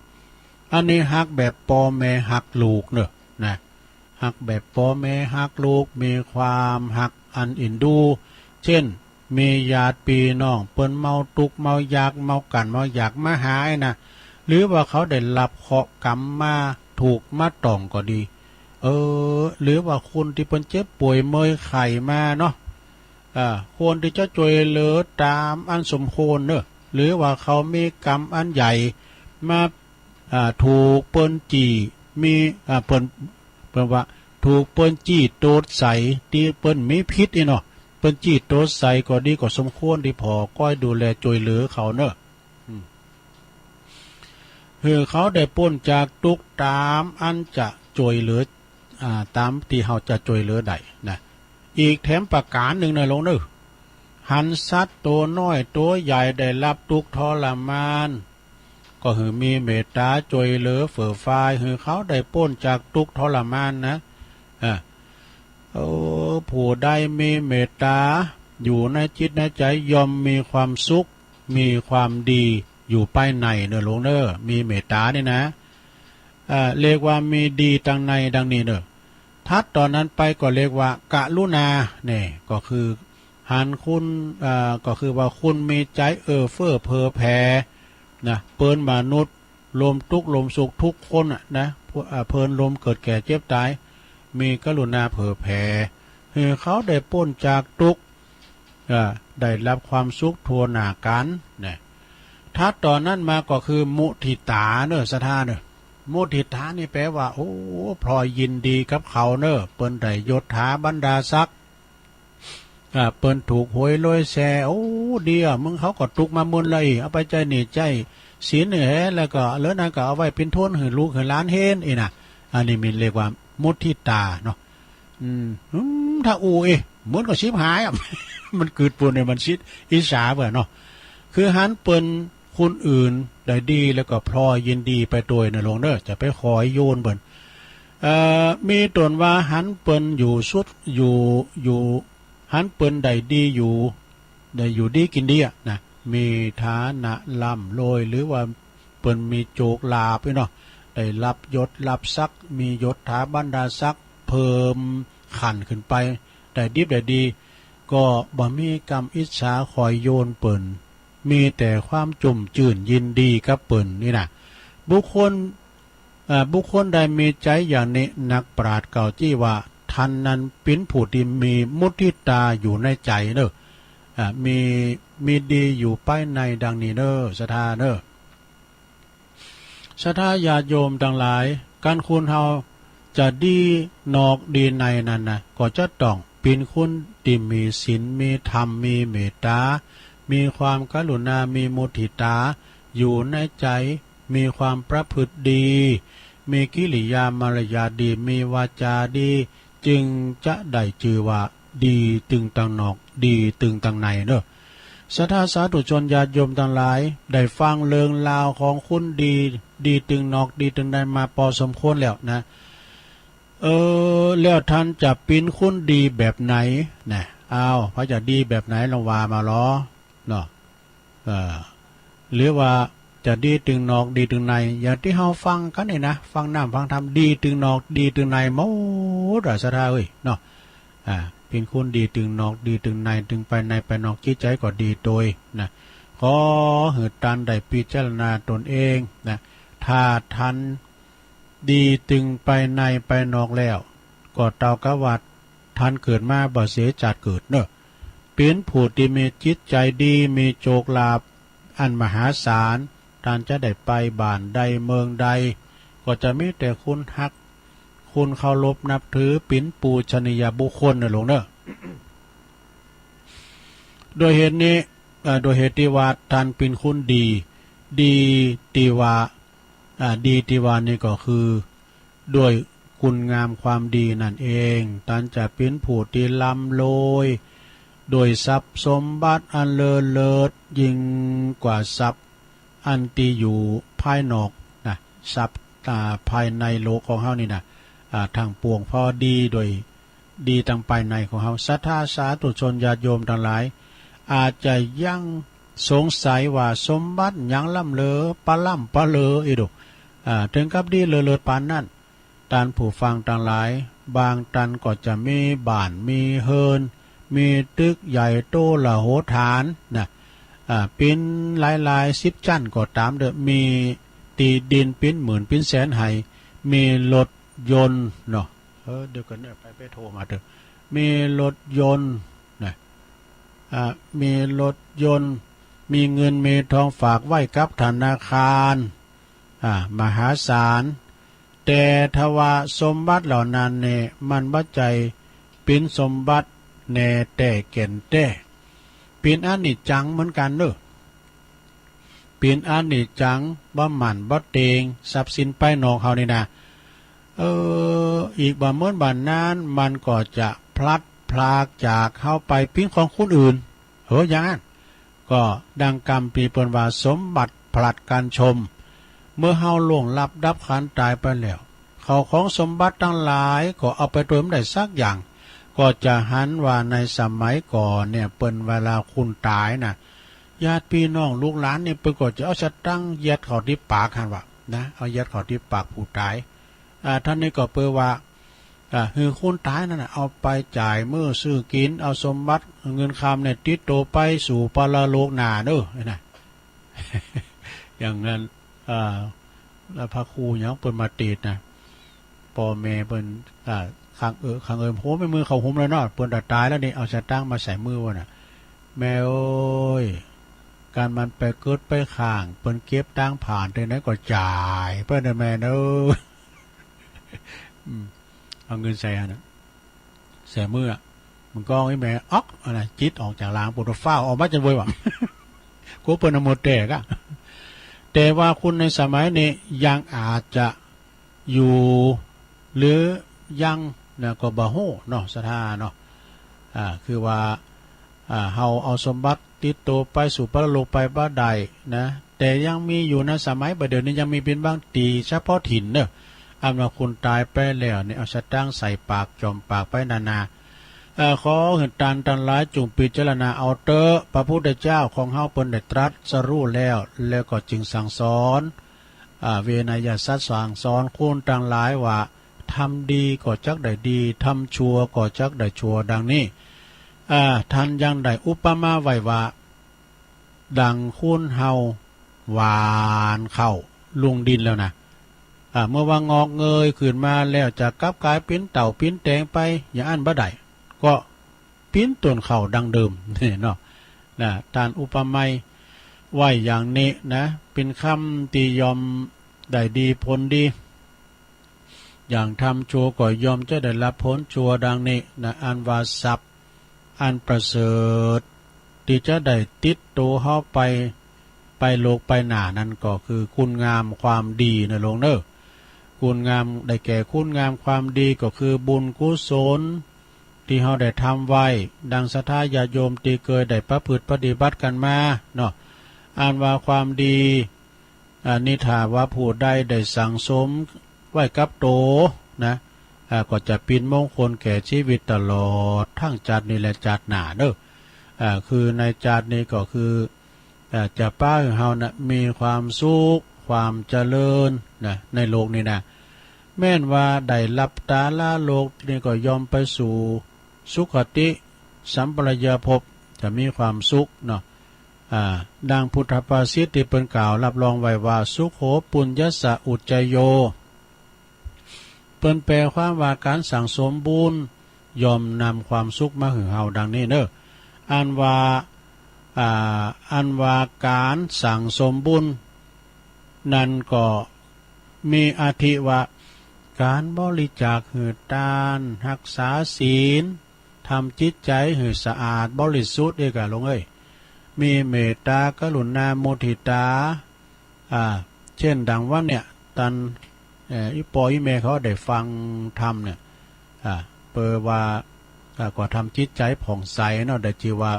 อันนี้หักแบบปอแม่หักลูกเนอะนะหักแบบปอแม่หักลูกมีความหักอันอินดูเช่นมีญาติพี่น้องเปิ้นเมาตุกเมายากเมากันเมาอยากมาหายนะหรือว่าเขาได้รับเคราะห์กรรมมาถูกมาต่องก็ดีหรือว่าคนที่เปิ้นเจ็บป่วยเมยไข่มาเนาะควรที่จะช่วยเหลือตามอันสมควรเนอะหรือว่าเขามีกรรมอันใหญ่มาถูกเปิ้นจี้มีเปิ้นว่าถูกเปิ้นจี้โตดใส่ที่เปิ้นมีพิษเนาะเปิ้นจี้โตดใส่ก็ดีก็สมควรที่พอก้อยดูแลช่วยเหลือเขาเนอะเขาได้พ้นจากทุกข์ตามอันจะช่วยเหลือตามที่เขาจะช่วยเหลือได้นะอีกแถมประการหนึ่งในโลกนึกหันสัตว์ตัวน้อยตัวใหญ่ได้รับทุกข์ทรมานก็คือมีเมตตาช่วยเหลือเฟื่อฟายคือเขาได้พ้นจากทุกข์ทรมานนะผู้ใดมีเมตตาอยู่ในจิตในใจย่อมมีความสุขมีความดีอยู่ภายในเนอะหลวงเนอะมีเมตตาเนี่ยนะเรียกว่ามีดีดังในดังนี้เนอะทัดตอนนั้นไปก็เรียกว่ากรุณาเนี่ยก็คือหันคุณก็คือว่าคุณมีใจเฟื้อเผื่อแผ่นะเปิ้นมนุษย์ลมทุกลมสุขทุกคนนะเพลินลมเกิดแก่เจ็บตายมีกรุณาเผื่อแผ่เขาได้พ้นจากทุกข์ได้รับความสุขทั่วหน้ากันเนี่ยทัดตอนนั้นมาก็คือมุทิตาเนอะสถานเนอะมุทิตานี่แปลว่าโอ้พลอยยินดีกับเขาเนอะเปิ้นได้ยศถาบรรดาศักดิ์เปิ้นถูกหวยลอยแซ่โอ้เดียมึงเขาก็ตุกมามุนเลยเอาไปใจนี่ใจศีลเนี่ยแล้วก็เลิศนั่นก็เอาไว้เป็นทุนให้ลูกให้หลานเห็นนะอันนี้มันเรียกว่ามุทิตาเนาะถ้าเหมือนกับชิบหายมันเกิดปุ่นในมันชิดอิจฉาเบื่อเนาะคือหันเปิ้นคนอื่นได้ดีแล้วก็พลอยยินดีไปตัวในลงเด้อจะไปคอยโยนเบิ่นมีตนว่าหันเปิ้นอยู่สุดอยู่หันเปิ้นได้ดีอยู่ดีกินดีนะมีฐานะล่ำรวยหรือว่าเปิ้นมีโจกลาบเนาะได้รับยศรับศักดิ์มียศถาบรรดาศักดิ์เพิ่มขันขึ้นไปได้ดีได้ดีก็บ่มีกรรมอิจฉาคอยโยนเปิ้นมีแต่ความจุ่มจื่นยินดีกับเปิ้นนี่นะบุคคลใดมีใจอย่างนี้นักปราชญ์เก่าจี้ว่าท่านนั้นเป็นผู้ที่มีมุทิตาอยู่ในใจเนอะมีดีอยู่ภายในดังนี้เนอะศรัทธาเนอะศรัทธาญาติโยมทั้งหลายการคุณเฮาจะดีนอกดีในนั้นนะก็จะต้องเป็นคนที่มีศีลมีธรรมมีเมตตามีความกรุณามีมุทิตาอยู่ในใจมีความประพฤติดีมีกิริยามารยาดีมีวาจาดีจึงจะได้ชื่อว่าดีตึงตังนอกดีตึงตังในเนอะศรัทธาสาธุชนญาติโยมทั้งหลายได้ฟังเรื่องราวของคุณดีตึงนอกดีตึงในมาพอสมควรแล้วนะแล้วท่านจะเป็นคุณดีแบบไหนนะพระจะดีแบบไหนลองว่ามาล้อเนาะหรือว่าจะดีตึงนอกดีตึงในอย่างที่เฮาฟังกันนี่นะฟังน้ำฟังธรรมดีตึงนอกดีตึงในหมดศรัทธาเอ้ยเนาะเป็นคนดีตึงนอกดีตึงในตึงไปในไปนอกจิตใจก็ดีโดยนะขอหืดตันได้พิจารณาตนเองนะถ้าทันดีตึงไปในไปนอกแล้วก็เตากวัดท่านเกิดมาบ่เสียจัดเกิดเนอะเป็นผู้ที่มีจิตใจดีมีโชคลาภอันมหาศาลท่านจะได้ไปบ้านใดเมืองใดก็จะมีแต่คุณฮักคุณเคารพนับถือปิ่นปูชนียบุคคลนะหลวงเนอะ โดยเหตุนี้โดยเหตุที่ว่าท่านเป็นคนดีที่ว่าดีที่ว่านี่ก็คือด้วยคุณงามความดีนั่นเองท่านจะเป็นผู้ที่ร่ำรวยโดยทรัพย์สมบัติอันเลิศยิ่งกว่าทรัพย์ อันตีอยู่ภายนอกนะทรัพย์ภายในโลกของเฮานี่นะทางปวงพอดีโดยดีทางภายในของเฮาศรัทธาสาธุชนญาติโยมทั้งหลายอาจจะยังสงสัยว่าสมบัติยังล่ำเลอปะล่ำปะเลออีดอกถึงกับดีเลอเลิศปานนั้นท่านผู้ฟังทั้งหลายบางตันก็จะมีบ้านมีเฮินมีตึกใหญ่โตละโหฐานนะเป็นหลายๆ10ชั้นก็ตามเด้อมีตีดินเป็นหมื่นเป็นแสนให้มีรถยนต์เนาะเดี๋ยวกันเนี่ยไปโทรมาเถอะมีรถยนต์นะมีรถยนต์มีเงินมีทองฝากไว้กับธนาคารมหาศาลแต่ทว่าสมบัติเหล่านั้นเนี่ยมันบ่ใจเป็นสมบัติแน่แต่เก่นแต่เป็นอนิจจังเหมือนกันเนอะเป็นอนิจจังบ่หมั่นบ่เตงทรัพย์สินไปนอกเฮานี่นะอีกบ่เหมือนบ่นั้นมันก็จะพลัดพรากจากเฮาไปเป็นของคนอื่นอย่างนั้นก็ดังกรรมปีเปิ้นว่าสมบัติผลัดการชมเมื่อเฮาล่วงลับดับขันตายไปแล้วเขาของสมบัติทั้งหลายก็เอาไปตัวไม่ได้สักอย่างก็จะหันว่าในสมัยก่อนเนี่ยเปิ้นเวลาคุณตายนะญาติพี่น้องลูกหลานเนี่ยเปิ้นก็จะเอาสตังค์ยัดเข้าที่ปากหั่นว่านะเอายัดเข้าที่ปากผู้ตายท่านนี้ก็เปิ้นว่าคือคุณตายนั่นน่ะเอาไปจ่ายมื้อซื้อกินเอาสมบัติเงินคำเนี่ยติดตัวไปสู่ปรโลกหน้าเด้อนะ อย่างนั้นแล้วพระครูยังเปิ้นมาติดนะพ่อแม่เปิ้นข้างโหไม่มือเขาหุมแล้วเนาะเปิ้นตายแล้วนี่เอาสตางค์มาใส่มือวะน่ะแม่โอ้ยการมันไปเกิดไปข้างเปิ้นเก็บตังค์ผ่านได้นั้นก็จ่ายเปิ้นแม่เด้อ เอาเงินใส่นะใส่มือมันก็ไอ้แม่อ๊อกอะไรจิตออกจากล้างปวดฟ้าออกมาจนโวยว่า กูเปิ้นหมดแตกอะแต่ว่าคุณในสมัยนี้ยังอาจจะอยู่หรือยังนะก็บ่ฮู้เนาะศรัทธาเนาะคือว่าเฮาเอาสมบัติติดตัวไปสู่ปรโลกไปบ่ได้นะแต่ยังมีอยู่ในสมัยบัดเดี๋ยวนี้ยังมีเป็นบางตีเฉพาะถิ่นเนอะว่าคุณตายไปแล้วเนี่ยเอาสตางค์ใส่ปากจอมปากไปนาขอเห็นตันหลายจุงพิจารณาเอาเตอพระพุทธเจ้าของเฮาเปิ้นได้ตรัสรู้แล้วก็จึงสั่งสอนเวนยสัตว์สั่งสอนคุณต่างหลายว่าทำดีก็จักได้ดีทำชั่วก็จักได้ชั่วดังนี้ท่านยังได้อุปมาไว้ว่าดังคุณเฮาหวานเข้าลุงดินแล้วนะเมื่อว่างอกเงยขึ้นมาแล้วจะกลับกลายเป็นเต่าปิ้นแตงไปอย่างอันบ่ได้ก็ปิ้นต้นเข่าดังเดิมนี่เนาะท่านอุปมาไว้อย่างนี้นะเป็นคำตียอมได้ดีผลดีอย่างทำชั่วก็ยอมจะได้รับผลชั่วดังนี้นะอันว่าทรัพย์อันประเสริฐที่จะได้ติดตัวเข้าไปโลกไปหน้านั้นก็คือคุณงามความดีนะลงเนอคุณงามได้แก่คุณงามความดีก็คือบุญกุศลที่เราได้ทำไว้ดังศรัทธาญาโยมที่เคยได้ประพฤติปฏิบัติกันมาเนาะอ่านว่าความดีนิทาว่าผู้ใดได้สั่งสมไว้กับโตนะก็จะเป็นมงคลแก่ชีวิตตลอดทั้งจัดนี้และจัดหน้าเด้อคือในจัดนี้ก็คือจะป้าของเฮานะมีความสุขความเจริญนะในโลกนี้นะแม้นว่าได้รับตาลาโลกนี่ก็ยอมไปสู่สุขติสัมปรายภพจะมีความสุขเนาะดังพุทธภาษิตที่เป็นกล่าวรับรองไว้ว่าสุขโขปุญญสะอุจจโยเปิ้นแปลความว่าการสั่งสมบุญยอมนำความสุขมาให้เฮาดังนี้เด้ออันว่าการสั่งสมบุญนั่นก็มีอาทิว่าการบริจาคหือทานรักษาศีลทำจิตใจให้สะอาดบริสุทธิ์เด้อกะลงมีเมตตากรุณาโมทิตาเช่นดังว่าเนี่ยตันอีปออีเมเขาได้ฟังธรรมเนี่ยเปิดว่าก็ทำจิตใจผ่องใสเนาะได้ชื่อว่า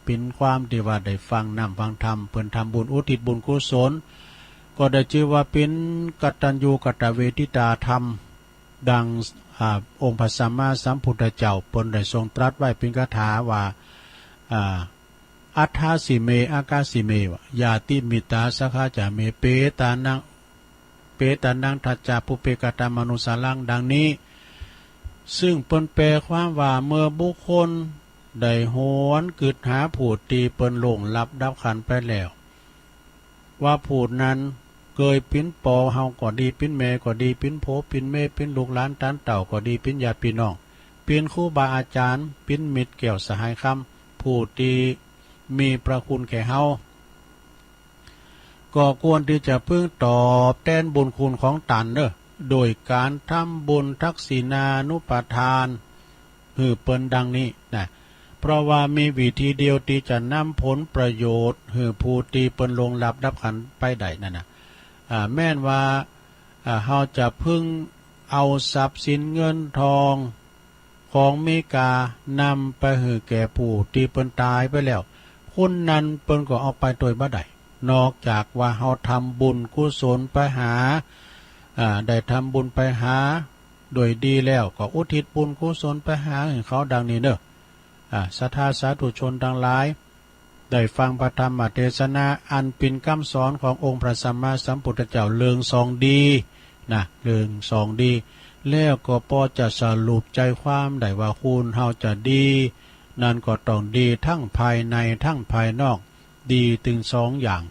เป็นความที่ว่าได้ฟังนำฟังธรรมเพิ่นทำบุญอุทิศบุญกุศลก็ได้ชื่อว่าเป็นกตัญญูกตเวทิตาธรรมดังองค์พระสัมมาสัมพุทธเจ้าเพิ่นได้ทรงตรัสไว้เป็นคาถาว่าอัฏฐาสิเมอากาสิเมวะยาติมิตาสคาจาเมเปตานังทัจจาปุเปกตามนุสาลังดังนี้ซึ่งเปิ้นแปลความว่าเมื่อบุคคลได้โหนกึดหาผู้ตีเปิ้นหลงลับดับขันไปแล้วว่าผู้นั้นเกยปิ้นปอเฮาก็ดีปิ้นแม่ก็ดีปิ้นโผปิ้นแม่ปิ้นลูกหลานตานเต่าก็ดีปิ้นญาติพี่น้องปิ้นครูบาอาจารย์ปิ้นมิตรเกี่ยวสหายคำผู้ตีมีพระคุณแก่เฮาก็ควรที่จะพึ่งตอบแทนบุญคุณของตันโดยการทำบุญทักษิณานุปทานคือเปิ้นดังนี้นะเพราะว่ามีวิธีเดียวที่จะนำผลประโยชน์คือผู้ที่เปิ้นลงรับดับขันไปได้นั่นนะแม่นว่าเฮาจะพึ่งเอาทรัพย์สินเงินทองของมีกานำไปให้แก่ผู้ที่เปิ้นตายไปแล้วคนนั้นเปิ้นก็เอาไปโดยบ่ได้นอกจากว่าเฮาทำบุญกุศลไปหาได้ทำบุญไปหาโดยดีแล้วก็อุทิศบุญกุศลไปหาให้เขาดังนี้ศรัทธาสาธุชนทั้งหลายได้ฟังพระธรรมเทศนาอันเป็นคำสอนขององค์พระสัมมาสัมพุทธเจ้าเลืองสองดีเลืองสองดีแล้วก็พอจะสรุปใจความได้ว่าคุณเฮาจะดีนั่นก็ต้องดีทั้งภายในทั้งภายนอกดีถึงสองอย่าง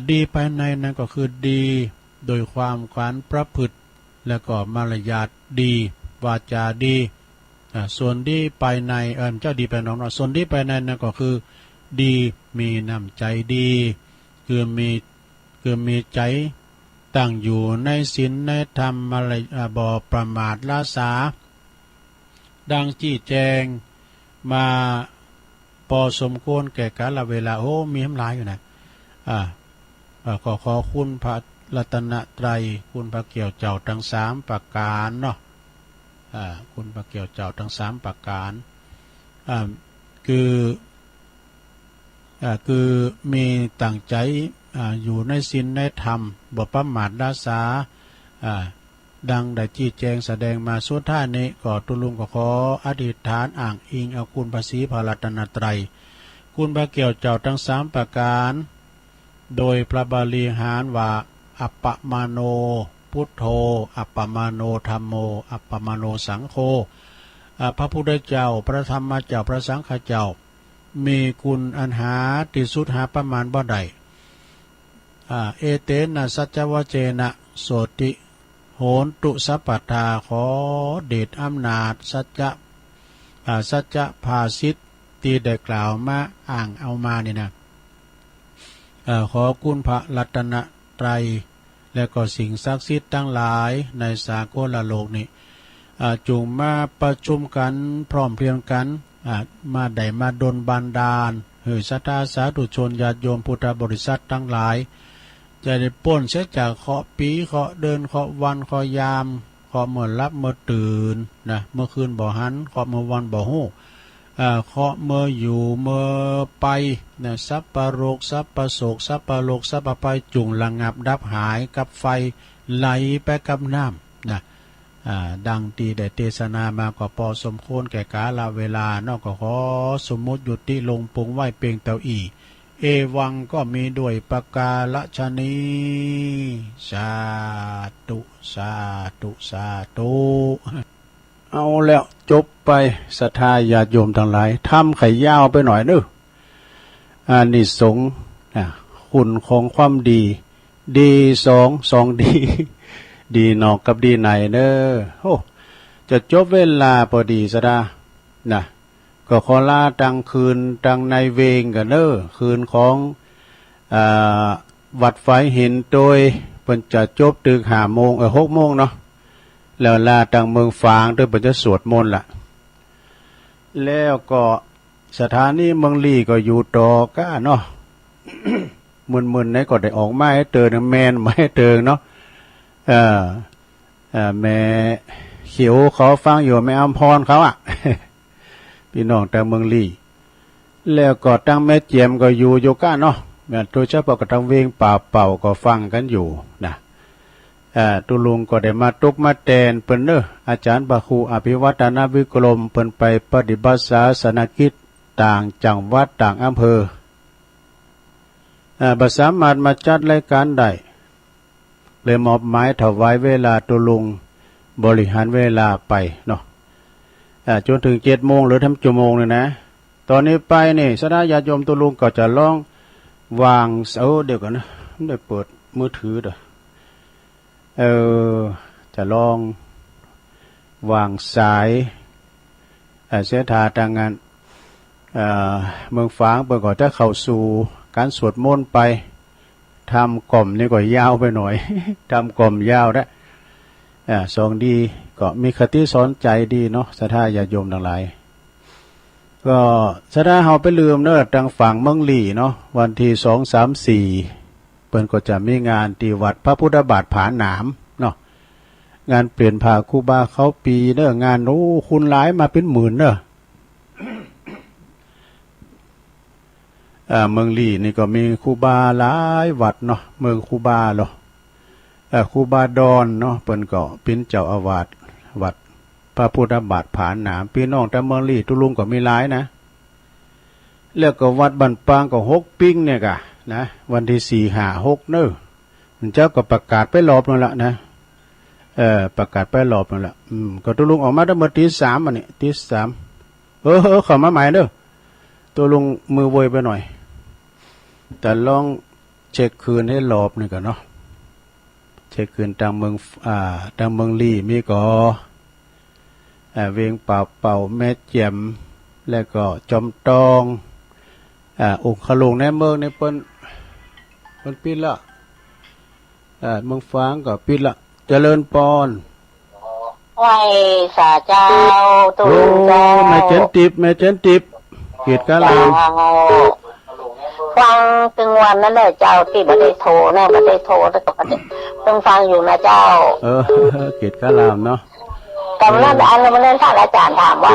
ดีภายในนั่นก็คือดีโดยความขวัญประพฤติแล้วก็มารยาทดีวาจาดีส่วนดีภายในเจ้าดีภายนอกส่วนดีภายในนั่นก็คือดีมีน้ำใจดีคือมีใจตั้งอยู่ในศีลในธรรมอะไรบ่ประมาทละสาดังจี้แจงมาพอสมควรแก่กาลเวลามีน้ำลายอยู่นะขอคุณพระรัตนตรัยคุณพระเกี่ยวเจ้าทั้งสามประการเนาะคุณพระเกี่ยวเจ้าทั้งสามประการคือมีตั้งใจอยู่ในศีลในธรรมบ่ประมาทละสาดังได้จี้แจงแสดงมาสุดท้ายนี้ก็ตุลุงก็ขออธิษฐานอ่างอิงเอาคุณพระศรีพระรัตนตรัยคุณพระเกี่ยวเจ้าทั้งสามประการโดยพระบาลีหารว่าอัปปมาโนพุทโธอัปปมาโนธัมโมอัปปมาโนสังโฆพระพุทธเจ้าพระธรรมเจ้าพระสังฆเจ้ามีคุณอันหาที่สุดหาประมาณบ่ได้เอเตนะสัจวเจนะโสติโหนตุสัพพทาขอเดชอำนาจสัจภาสิทธิ์ที่ได้กล่าวมาอ่างเอามานี่นะขอคุณพระรัตนตรัยและก็สิ่งศักดิ์สิทธิ์ทั้งหลายในสากลโลกนี้จงมาประชุมกันพร้อมเพรียงกันมาได้มาดลบันดาลให้ศรัทธาสาธุชนญาติโยมพุทธบริษัททั้งหลายจะได้พ้นเสียจากเคาะปีเคาะเดินเคาะวันเคาะยามเคาะเมื่อรับเมื่อตื่นเมื่อคืนบ่หันเคาะเมื่อวันบ่ฮู้เคาะเมื่ออยู่เมื่อไปสัพพะโรคสัพพะโศกสัพพะโลกสัพพะภัยจุงระงับดับหายกับไฟไหลไปกับน้ำดังตีได้เทศนามาก็พอสมควรแก่กาลเวลานอกก็ขอสมมุติหยุดที่ลงปุงไหวเพียงเต่าอีเอวังก็มีด้วยประกาศชนีสาธุสาธุสาธุเอาแล้วจบไปศรัทธาญาติโยมทั้งหลายทำไข่ยาวไปหน่อยเด้ออานิสงส์คุณของความดีดีสองดี ดีนอกกับดีในเด้อจะจบเวลาพอดีซะดาก็ขอลาตังคืนตังในเวงกันเด้อคืนของวัดไฟเห็นโดยเพิ่นจะจบตึก5 โมง6 โมงเนาะแล้วลาตังเมืองฝางโดยเพิ่นจะสวดมนต์ล่ะแล้วก็สถานีเมืองลี่ก็อยู่ต่อก้าเนาะ มึนๆไหนก็ได้ออกมาให้เตือนแมนมาให้เตือนเนาะแม่เขียวเขาฟังอยู่แม่อำพรเขาพี่น้องแต่เมืองลี่ แล้วก็ตั้งแม่เจียมก็อยู่โยก้าเนาะโดยเฉพาะก็ตั้งเวงป่าเป่าก็ฟังกันอยู่นะตุลุงก็ได้มาตุกมาแตนเปิ้นเนออาจารย์บาครูอภิวัฒนวิกรมเปิ้นไปปฏิบัติศาสนกิจต่างจังหวัดต่างอำเภอบ่สามารถมาจัดรายการได้เลยมอบหมายถวายเวลาตุลุงบริหารเวลาไปเนาะจนถึง7:00 นหรือทำชั่วโมงเลยนะตอนนี้ไปนี่สดาญาติโยมตุลุงก็จะลองวางเดี๋ยวกันนะไม่ได้เปิดมือถือเด้อจะลองวางสายเสถาทางงานเมืองฝางเปิดก่อนจะเข้าสู่การสวดมนต์ไปทำกล่อมนี่ก็ยาวไปหน่อย ทำกล่อมยาวนะสองดีก็มีคติสอนใจดีเนาะสถาญาติโยมทั้งหลายก็สถาเฮาไปลืมเนอะทางฝั่งเมืองลี่เนาะวันที่2, 3, 4เปิ้นก็จะมีงานที่วัดพระพุทธบาทผาหนามเนาะงานเปลี่ยนผ้าครูบาเขาปีเนอะงานคุณหลายมาเป็นหมื่นเนอะ เมืองลี่นี่ก็มีครูบาหลายวัดเนาะเมืองครูบาเหรอครูบาดอนเนาะเปิ้นก็เป็นเจ้าอาวาสวัดพระพุทธบาทผาหนามพี่น้องแต่เมืองลี่ตุลุงก็มีหลายนะแล้วก็วัดบันปางก็6 ปิ้งเนี่ยกะนะวันที่4, 5, 6เนอะเจ้าก็ประกาศไปรอบนั่นละนะประกาศไปรอบนั่นละก็ตุลุงออกมาตั้งแต่ตี 3อันนี้ตี 3เข้ามาใหม่เด้อตุลุงมือโวยไปหน่อยแต่ลองเช็คคืนให้รอบนี่กันเนาะเช็คคืนทางเมืองลี่มีก็เวียงป่าเป่าแม่เจียมแล้วก็จอมตององค์ขลุงในเมืองในเปิ้นปิดละเมืองฟางก็ปิดละเจริญปอนไหวสาเจ้าตูเจ้าแม่เจนติบเกียรติกาลามฟังตึงวันนั้นเลยเจ้าที่บัได้โทรนะบัได้โทรแล้วก็ต้องฟังอยู่นะเจ้าเกียรติกาลามเนาะกำลังอันนั้นมันเล่นท่านอาจารย์ถามว่า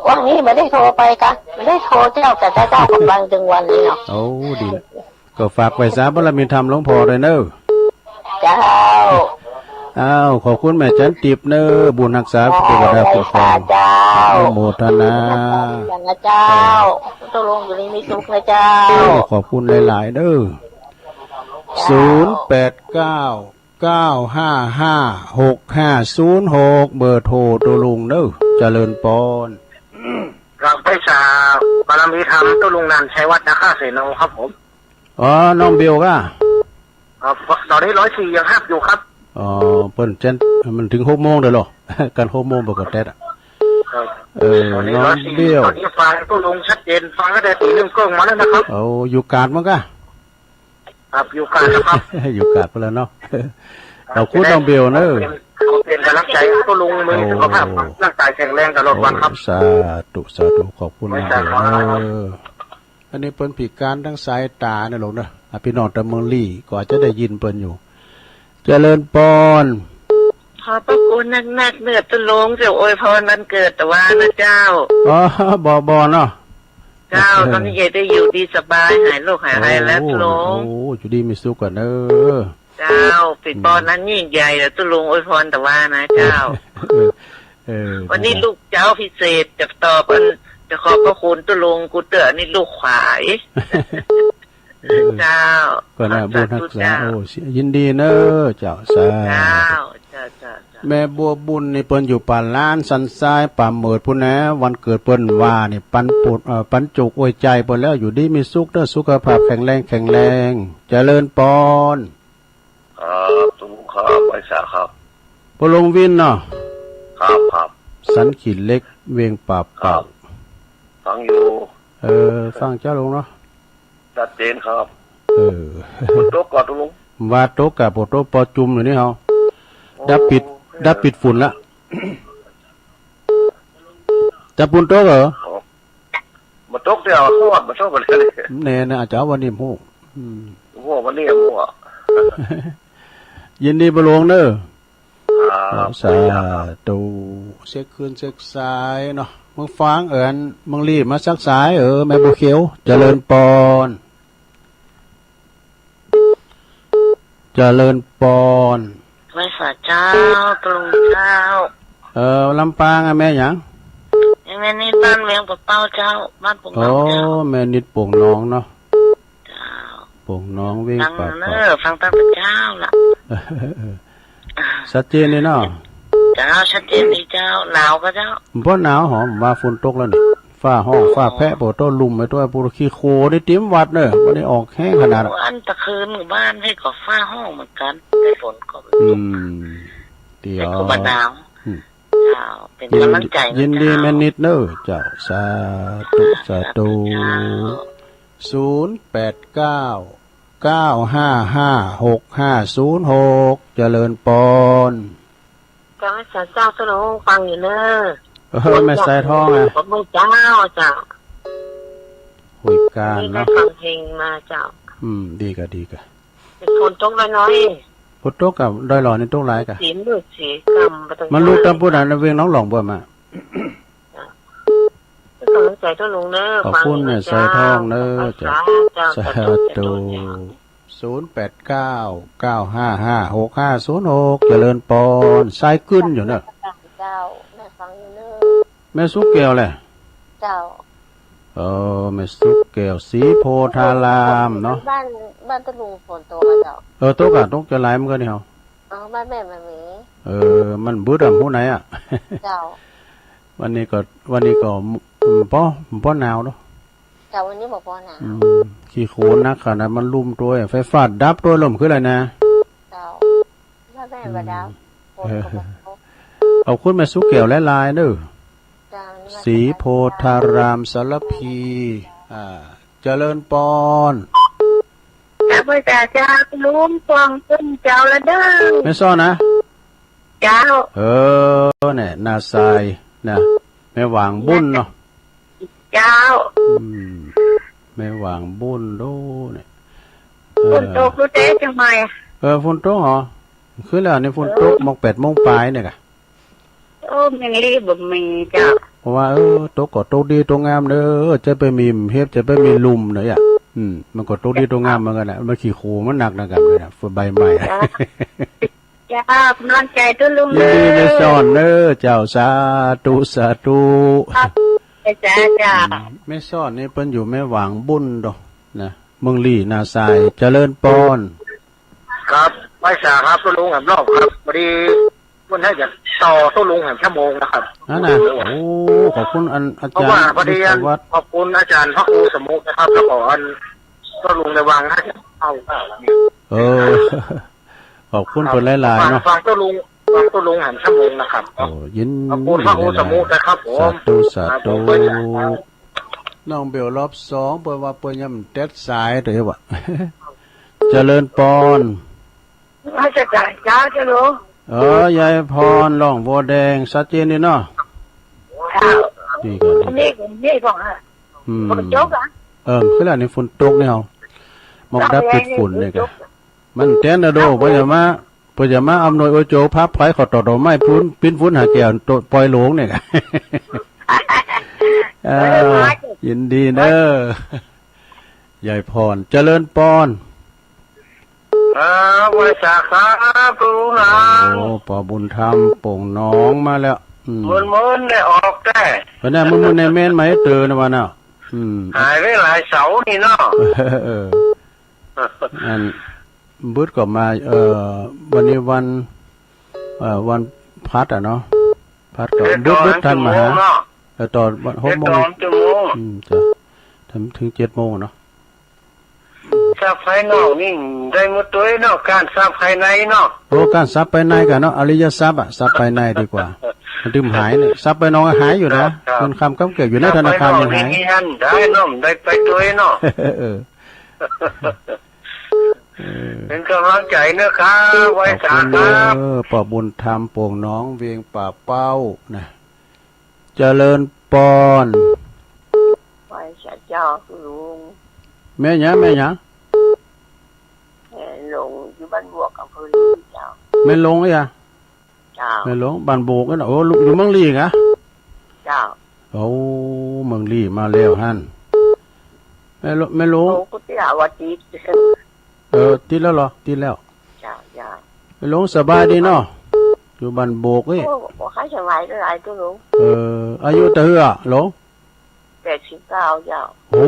วันนี้ไม่ได้โทรไปกันไม่ได้โทรเจ้าแต่เจ้ากำลังตึงวันนี้เนาะดีก็ฝากไว้ซะบารมีธรรมหลวงพ่อเลยเนอะเจ้าขอบคุณแม่จันติบเนอะบุญรักษาเทวดาปกครองโมทนาเจ้าตัวลงอยู่นี่มีสุขนะเจ้าขอบคุณหลายๆเด้อ0899556506เบอร์โทรตัวลุงเด้อเจริญปอนเราไปสาบารมีธรรมตัวลุงนันชัยวัฒน์นาคาเสนาครับผมน้องเบลก็ตอนนี้104ยังฮับอยู่ครับเปิ้นเจนมันถึง6 โมงเด้อหรอกัน6 โมงปกติอ่ะน้องเบลตอนนี้ฟังตัวลุงชัดเจนฟังก็ได้ตี1 เครื่องมาแล้วนะครับอยู่กาดมั้งก็ครับอยู่กาดนะครับอยู่กาดไปแล้วเนาะเราพูดน้องเบลเนอะเป็นกำลังใจตัวลุงมือสุขภาพร่างกายแข็งแรงตลอดวันครับสาธุขอบคุณน้องเบลอันนี้เปิ้นพิการทั้งสายตาเนี่ยหรอกเนอะพี่น้องตะเมืองลี่ก็อาจจะได้ยินเปิ้นอยู่เจริญปอนขอบพระคุณนักเนื้อตุลงเจ้าอวยพรวันเกิดแต่ว่านะเจ้าบอเนาะเจ้าตอนนี้ยายได้อยู่ดีสบายหายโรคหายอะไรแล้วตุลงอยู่ดีมีสุขกันเนอะเจ้าปิดปอนนั้นยิ่งใหญ่แต่ตุลงอวยพรแต่ว่านะเจ้าวันนี้ลูกเจ้าพิเศษจะตอบจะขอบพระคุณตุลงกูเต๋อนี่ลูกขวายเจ้าก็น่าบุญรักษายินดีเนอะเจ้าสาแม่บัวบุญนี่เปิ้นอยู่ป่าล้านสันทรายป่าเหมิดพุ่นนะวันเกิดเปิ้นว่านี่ปันจุกอวยใจเปิ้นแล้วอยู่ดีมีสุขเด้อสุขภาพแข็งแรงเจริญปอนตุ้มครับไว้สาครับพลงวินเนาะครับสันขีดเล็กเวียงป่าเป่าฟังอยู่ฟังเจ้าลงเนาะชัดเจนครับโต๊ะกอดลุงว่าโต๊ะกับโต๊ะปอจุ่มอยู่นี่เฮาดับปิดฝุ่นละจะปุ่นโต๊ะเหรอมาโต๊ะเดียวหัวมาโต๊ะกันเลยเนี่ยนะอาจารย์วันนี้หูหัววันนี้หัวยินดีประหลวงเนอะ สาธุเช็คคืนเช็คสายเนาะมึงฟังมึงรีบมาสักสายแม่บัวเขียวเจริญปอนเจริญปอนไว้สาเจ้าตรงเจ้าลำปางอะแม่หยังแม่นิดบ้านเมืองปะเป้าเจ้าบ้านปงน้องเจ้าแม่นิดปงน้องเนาะเจ้าปงน้องวิ่งปะเป้าฟังตั้งแต่เจ้าล่ะชัดเจนเลยเนาะเจ้าชัดเจนดีเจ้าหนาวก็เจ้าเพราะหนาวหอมว่าฝนตกแล้วนี่ฟ้าห้องฟ้าแพะโปต้นลุมไปตัวปูขี้โคได้เต็มวัดเนอะไม่ได้ออกแห้งขนาดอันตะคืนหมู่บ้านให้ก่อฟ้าห้องเหมือนกันฝนก็เดี๋ยวก็หนาวเจ้าเป็นกำลังใจยินดีแม่นิดเนอะเจ้าสาธุสาธุ089955650เจริญปอนเจ้าสาเจ้าตลงฟังอยู่เนอะแม่สายทองอ่ะผมเจ้าหุยการเนาะฟังเพลงมาเจ้าดีกะฝนตกน้อยฝนตกกับดอยหล่อนี่ตกหลายกะสีมืดสีกำมันรู้ตามผู้นั้นเวียงน้องหลงบ่มากำลังใจตลงเนอะขอบคุณแม่สายทองเนอะเจ้าสาธุ0899556506เจริญปอนสายขึ้นอยู่เนอะเจ้าแม่ฟังอยู่เนอะแม่สุกแก้วแหละเจ้าแม่สุกแก้วสีโพธารามเนาะบ้านตะลุงฝนตกเจ้าตกอะตกจะหลายมันก็นี่เฮาบ้านแม่มันมีมันบึ้ดผู้ไหนอ่ะเจ้าวันนี้ก็ป้อหนาวเนาะเจ้าวันนี้บอกป้อหนาวขี้โคลนนักขนาดมันลุ่มตัวไฟฟ้าดับตัวลมคืออะไรนะเจ้าบ้านแม่บ่ดับเอาคุณแม่สุกแก้วและลายเด้อสีโพธารามสารพีเจริญปอนพระเจ้าลุ้มฟองขึ้นเจ้าละเด้อไม่ซ่อนนะเจ้าเนี่ยนาทรายนะแม่หวางบุญเนาะเจ้าแม่หวางบุญดูเนี่ยฝนตกรู้เจ๊จังไหมฝนตกเหรอคือแล้วนี่ฝนตกมอง8 โมงปลายเนี่ยกะยังรีบบ่มีเจ้าเพราะว่าตกก็ตกดีตกงามเด้อจะไปมีเฮ็ดจะไปมีลุมเนาะมันก็ตกดีตกงามเหมือนกันแหละมันขี้โคมันหนักนะครับเลยนะใบไม้จ้ากำลังใจตัวลุงยินดีในสอนเด้อเจ้าสาธุสาธุจ้าไม่สอนนี่เพิ่นอยู่แม่หวังบุญดอกนะเมืองลี่นาทรายเจริญปอนครับไม่สาครับตัวลุงแหมรอบครับพอดีวันนี้จะต่อตัวลุงแหมชั่วโมงนะครับนั่นน่ะขอบคุณอาจารย์พอดีขอบคุณอาจารย์พระครูสมุขนะครับแล้วขอตัวลุงในวังให้เอาขอบคุณคนหลายๆเนาะฟังตัวลุงแหมชั่วโมงนะครับยินขอบคุณพระครูสมุขนะครับผมสาธุน้องเบลรอบ2เปิดว่าเปิดย่ำเต็ดสายเด้อวะเจริญปอนอาจารย์จ้าเจ้าลุงยายพรล่องบัวแดงชัดเจนดีเนาะดีกันนี่บอกฮะฝนตกอ่ะคือแล้วนี่ฝนตกเนี่ยเอาหมอกดับปิดฝุ่นเนี่ยกันมันแตนนะโดเพื่อจะมาอำนวยโอโจพับไผ่ขอต่อดอกไม้พุ่นปิ้นฝุ่นหาแก้วปล่อยหลงเนี่ยกันยินดีเด้อยายพรเจริญปอนวันสาขาปูหางปอบุญธรรมโป่งน้องมาแล้วมุนได้ออกได้เพราะนั้นมุนในเม่นไหมเตือนวันน่ะหายไปหลายเสานี่เนาะอันบุตรก็มาวันนี้วันพัดอ่ะเนาะพัดก็บุตรทันมาหาตอน6 โมงจะถึง7 โมงเนาะซับภายนอกนี่ได้หมดตัวเนาะการซับภายในเนาะการซับภายในกันเนาะอริยทรัพย์ซับภายในดีกว่ามันดื่มหายเนี่ยซับไปน้องหายอยู่นะเงินคำกำเก็บอยู่ในธนาคารยังหายได้เนาะได้ไปตัวเนาะเป็นกำลังใจเนอะครับไว้สาครับปอบุญธรรมโป่งน้องเวียงป่าเป้านะเจริญปอนไว้สาเจ้าลุงแม่หยังลงอยู่บ้านบวกกับเพื่อนเจ้าไม่ลงเลยอ่ะเ เจ้าแม่หลวงบ้านโบกนั่นน่ะโอ้อยู่เมืองลีกะเจ้าโอ้เมืองลีมาแล้วหั่นแม่หลวงโอ้กุฏิอาวัดติดติดแล้วเหรอติดแล้วเจ้าเจ้าแม่หลวงสบายดีเนาะอยู่บ้านโบกเอ้ยโอ้บ่ค่อยสบายเท่าไหร่ตุลุงอายุตะเฮือหลวง89เจ้าโอ้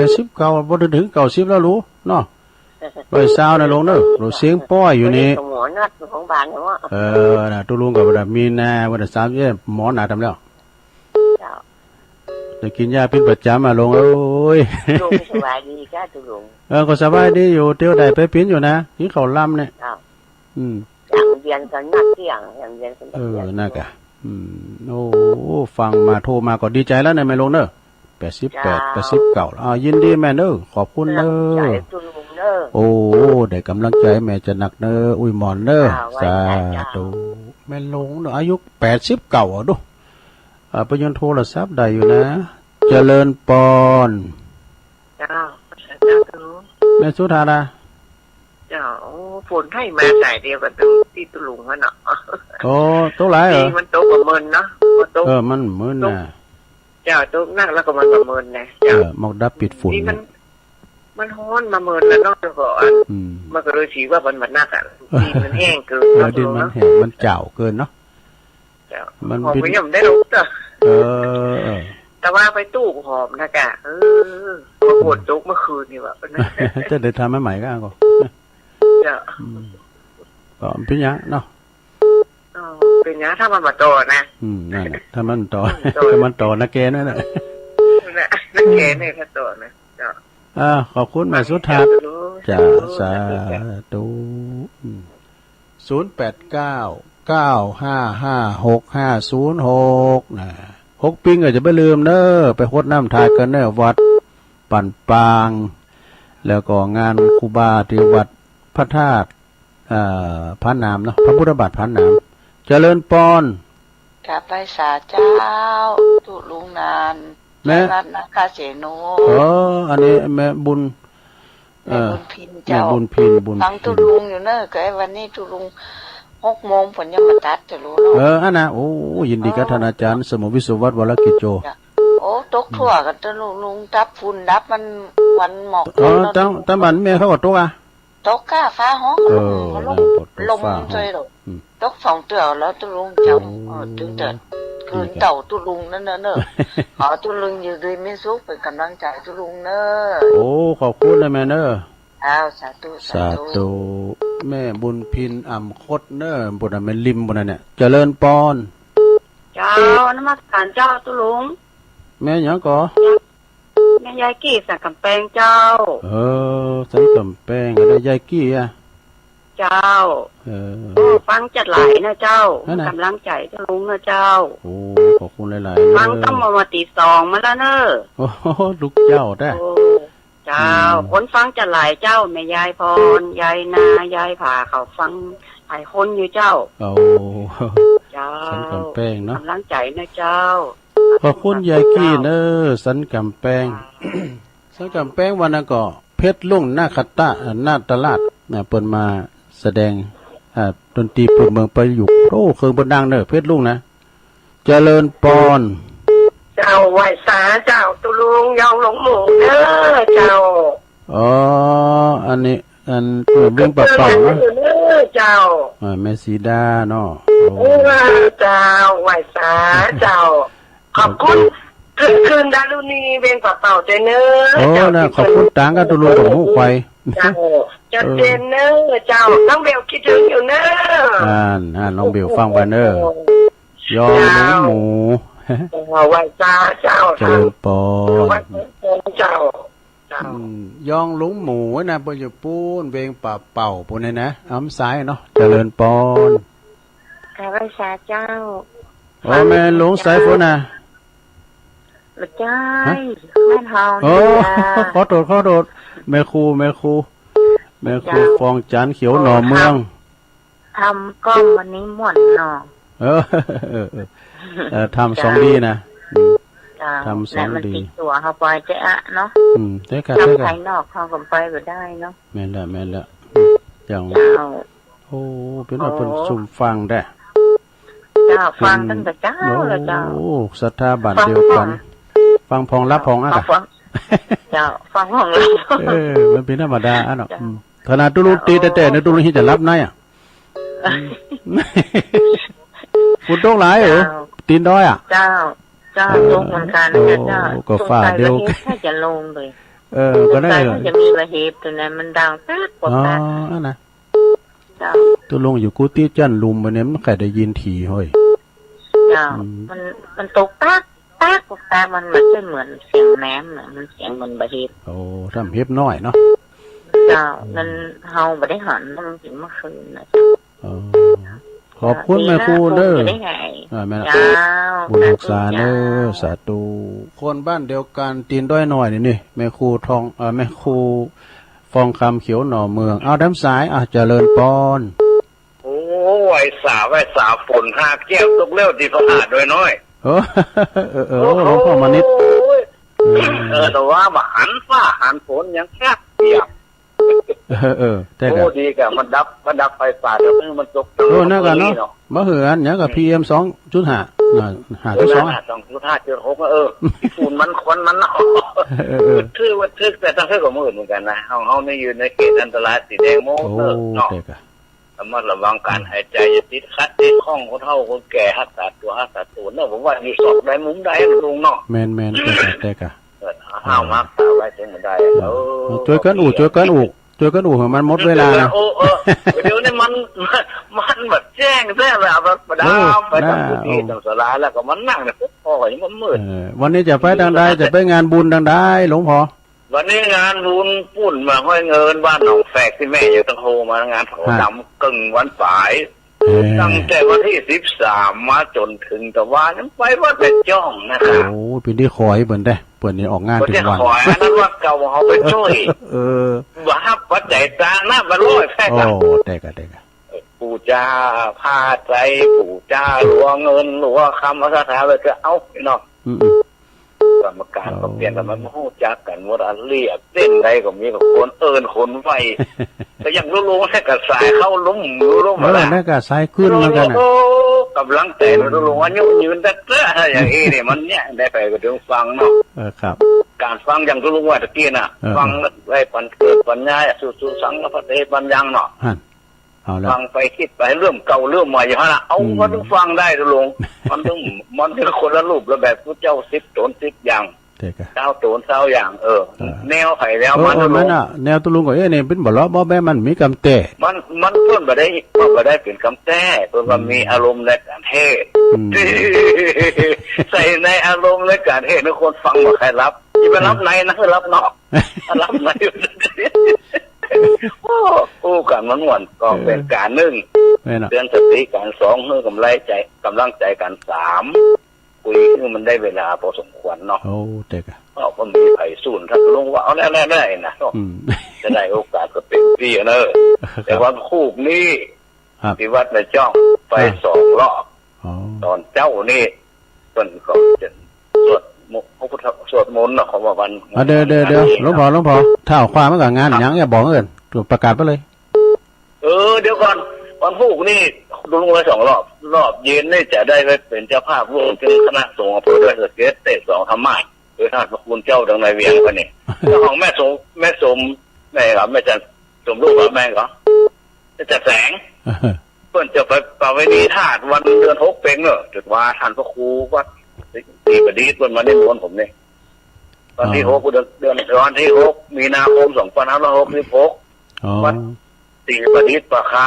89บ่ถึง90แล้วรู้เนาะไปซาวนะหลวงเด้อรู้เสียงป้อยอยู่นี่หมอนัดของบ้านเนาะน่ะตุลุงก็บ่ได้มีนาบ่ได้30หมอหน้าทำแล้วเจ้าได้กินยาเป็นประจำหลวงเอ้ยลุงสบายดีจ้าตุลุงก็สบายดีอยู่เที่ยวใดไปปิ้นอยู่นะกินข้าวลำเนี่ยอย่างเย็นกันนักเที่ยงอย่างเย็นกันน่ะกะโอ้ฟังมาโทรมาก็ดีใจแล้วเนี่ยแม่หลวงเด้อ88 89ยินดีแม่เด้อขอบคุณเด้อโอ้ได้กำลังใจแม่จะหนักเด้ออุ้ยหมอนเด้อสาธุแม่หลวงเด้ออายุ89อ่ะดูไปยนโทรศัพท์ได้อยู่นะเจริญปอนเจ้าแม่สุธาดาเจ้าฝนให้มาใส่เดียวกันที่ตุลุงมันเนาะโอ้ตกหลายเหรอมันตกประเมินเนาะมันมื้อน่ะเจ้าตกนักแล้วก็มันประเมินนะหมอกดับปิดฝุ่นมันฮ้อนมาเมินแล้วเนาะก่อนมันก็เลยสีว่ามันนักอ่ะดินมันแห้งเกินดินมันแห้งมันเจ้าเกินเนาะมันเป็นหอมได้รู้จ้ะแต่ว่าไปตู้หอมนะกะมาปวดจุกเมื่อคืนนี่ว่ะจะได้ทำใหม่ๆก็ก็เป็นยังเนาะเป็นยังถ้ามันมาโตนะนั่นถ้ามันโตนักเกนั่นแหละนักเกเนี่ยถ้าโตนะขอบคุณแม่สุทัศน์จ้าสาธุ0899555656นะ6ปิ้งก็จะไม่ลืมเด้อไปโคดน้ำทายกันเด้อวัดปั่นปางแล้วก็งานครูบาที่วัดพระธาตุพระนามเนาะพระพุทธบาทพระนามเจริญปอนกลับไปสาเจ้าตุลุงนานแม่รัตนคาเสโนอันนี้แม่บุญบุญพินเจ้าบุญพินฟังตุลุงอยู่เนอะก็วันนี้ตุลุง6 โมงฝนยังมาตัดจะรู้เนาะอันน่ะโอ้ยินดีกับท่านอาจารย์สมวิศวัตรวรกิจโจโอ้ตกทั่วกันตะลุงดับฝุ่นดับมันวันหมอกตั้งบ้านแม่เขาก็ตกอ่ะตกก้าฟ้าฮ้องลมใจหรอกตก2 เตือแล้วตุลุงเจ้าถึงเตือนคืนเต่าตุลุงนั่นเนอะขอตุลุงอยู่ดีไม่สุขเป็นกำลังใจตุลุงเนอะโอ้ขอบคุณนะแม่เนอะสาธุแม่บุญพินอ่ำคดเนอะบุญแม่ริมบุญเนี่ยเจริญปอนเจ้านมัสการเจ้าตุลุงแม่หยังก่อแม่ยายกี้สังกำแพงเจ้าสังกำแพงอะไรยายกี้อ่ะเจ้าฟังจัดหลายนะเจ้ากำลังใจตุลุงนะเจ้าโอ้ขอบคุณหลายๆฟังต้องมาตี2มาแล้วเนอะโอ้ลูกเจ้าได้เจ้าคนฟังจะหลายเจ้าแม่ยายพรยายนายายผ่าเขาฟังหลายคนอยู่เจ้าเจ้าสันกำแพงเนาะกำลังใจนะเจ้าขอบคุณยายกี้เนอะสันกำแพงสันกำแพงวันนั้นก็เพชรลุ่งหน้าคัตตะหน้าตลาดเนี่ยเปิดมาแสดงดนตรีพื้นเมืองประยุกต์โอ้เครื่องบนดังเนอะเพชรลุ่งนะเจริญปอนเจ้าไหวสาเจ้าตุลุงยองหลงหมูเด้อเจ้าอันนี้เรื่องป่าๆนะเจ้าแม่สีดาเนาะเจ้าไหวสาเจ้าขอบคุณคืนดารุณีเบ่งป่าๆเจเนอเจ้าขอบคุณต่างกันตุลุงกับหูควายเจ้าเจนเนอเจ้าน้องเบลคิดถึงอยู่เนอน้องเบลฟังไปเนอยอหมูไหวจ้าเจ้าเจริญปอนเจ้าย่องลุงหมูนะปอยู่ปูนเวงป่าเป่าปูนนี่นะอ้ำซ้ายเนาะเจริญปอนไหวจ้าเจ้าแม่ลุงสายฝนนะละจ้าแม่เฮาขอโทษแม่ครูฟองจันเขียวหน่อเมืองทำก้องวันนี้หมดหน่อทำ2 ดีนะทำ2 ดีตัวเขาไปเจ๊ะเนาะได้ค่ะทำภายนอกเขาก็ไปก็ได้เนาะแม่นละอย่างโอ้เป็นว่าเป็นซุ่มฟังได้ เจ้าฟังตั้งแต่เจ้าแล้วเจ้าโอ้สถาบันเดียวกันฟังพองรับพองอ่ะเจ้าฟังของเรามันเป็นธรรมดาอ่ะเนาะขนาดตุลุตีแต่ในตุลุที่จะรับนายอ่ะฝุ่นตกหลายเหรอตีนด้อยอ่ะเจ้าตกเหมือนกันนะเจ้าก็ฝ่าเดียวถ้าจะลงเลยก็ได้ถ้าจะมีระเหตุตัวนั้นมันดังแป๊กกว่าแป๊กนะตุลงอยู่กูตี้จันลุมมันเนี่ยมันใครได้ยินถี่เฮ้ยเจ้ามันตกแป๊กกว่าแป๊กมันไม่ใช่เหมือนเสียงแหนมนะมันเสียงมันระเหตุโอ้ทำเฮ็บน้อยเนาะเจ้านั้นเฮาไม่ได้หันมันถึงเมื่อคืนนะขอบคุณแม่ครูเด้อแม่บุญรักษาเด้อสาธุคนบ้านเดียวกันตีนด้อยหน่อยนี่แม่ครูทองแม่ครูฟองคำเขียวหน่อเมืองเอาด้านซ้ายเจริญปอนโอ้ไอ้สาวฝนหาแก้วตกเลี้ยวที่พระหาดด้วยน้อยหลวงพ่อมานิดแต่ว่าหันฟ้าหันฝนยังแคบเปียกแต่ก็ดีกับมันดับไฟป่าแล้วมันตกน่ากันเนาะมะเหือนเนี่ยกับ PM2.5 2.5 2.6ฝุ่นมันควันมันเนาะทึกแต่ตั้งแต่กับมือเหมือนกันนะเฮาไม่อยู่ในเขตอันตรายสีแดงโม่เนาะระมัดระวังการหายใจอย่าติดคัดติดข้องคนเฒ่าคนแก่รักษาตัวเนาะผมว่าอยู่ศอกได้มุมได้ลุงเนาะแม่นแต่กะห้าวมากไว้ถึงมันได้ช่วยกันอู่มันหมดเวลาเดี๋ยวนี้มันแบบแจ้งแบบประดามไปทำพิธีทำสลาแล้วก็มันนั่งเนี่ยปุ๊บพออย่างมันมืดวันนี้จะไปทางใดจะไปงานบุญทางใดหลวงพ่อวันนี้งานบุญปุ่นมาห้อยเงินบ้านหนองแฝกที่แม่อยู่ตะโฮมางานเผาดำกึ่งวันฝ่ายตั้งแต่วันที่13มาจนถึงแต่ว่านั้นไปว่าแต่จ้องนะครับโอ้เป็นที่คอยเหมือนได้เปิดนี่ออกงานถึงวันคอยนั้นว่าเก่าเขาไปช่วยว่าปัจจัยตาหน้าบรรลุแค่กันโอ้แต่กะปู่จ้าพาใจปู่จ้าหลวงเงินหลวงคำภาษาไทยเลยก็เอาเนาะกรรมการก็เปลี่ยนกันมันพูดจักกันว่าเรียกเต้นใดก็มีกับคนคนไฟแต่ยังรู้แค่กระสายเข้าล้มอะไรแค่กระสายขึ้นเหมือนกันกำลังแต่รู้ว่ายืนแต่อย่างนี้เนี่ยมันเนี่ยได้ไปก็ต้องฟังเนาะครับการฟังอย่างรู้ว่าตะกี้น่ะฟังไว้ปันเกิดปัญญาสู่สังพระเทปัญญังเนาะฟังไปคิดไปเรื่องเก่าเรื่องใหม่อย่างนั้นเอาก็ต้องฟังได้ลุงมันต้องคนละรูปแล้วแบบพระเจ้า10 ตน 10 อย่าง9 ตน 9 อย่างแนวไผ่แล้วมันน่ะแนวตุลุงก็เนี่ยเป็นบ่ล้อบ่แม่มันมีกำแต้มันเพิ่นบ่ได้เป็นกำแต้เพิ่นว่ามีอารมณ์ในการเทศใส่ในอารมณ์ในการเทศทุกคนฟังบ่ใครรับอย่าไปรับในนะรับนอกรับในโอ้การมันหวนก็เป็นการ1เตือนสติการ2ให้กำลังใจการ3คุยคือมันได้เวลาพอสมควรเนาะโอ้เด็กก็มีไผ่สูนถ้าลงว่าเอาได้นะจะได้โอกาสก็เป็นปีเนอะแต่วันคู่นี้ที่วัดในจ้องไป2 รอบตอนเจ้านี่เป็นก็จะสวดมนต์นะของวันเดี๋ยวหลวงพ่อถ้าเอาความเมื่อกับงานยังอย่าบอกถูกประกาศไปเลยเดี๋ยวก่อนวันพุธนี่ดูลงไป2 รอบเย็นนี่จะได้ไปเป็นเจ้าภาพร่วมเป็นคณะสงฆ์อำเภอด้วยเกศเตะ2ธรรมะโดยท่านพระคุณเจ้าดังในเวียงคนนี้เจ้าของแม่สมแม่ครับแม่จันสมลูกกับแม่ก็จะแสงเพื่อนจะไปประเวณีธาตุวันเดือน6เป็นเนอะจุดว่าท่านพระครูวัดตีประดิษฐ์วันมาได้มวนผมเนี่ยตอนที่6เดือนวันที่6 มีนาคม 2566วัดตีประดิษฐ์ประคา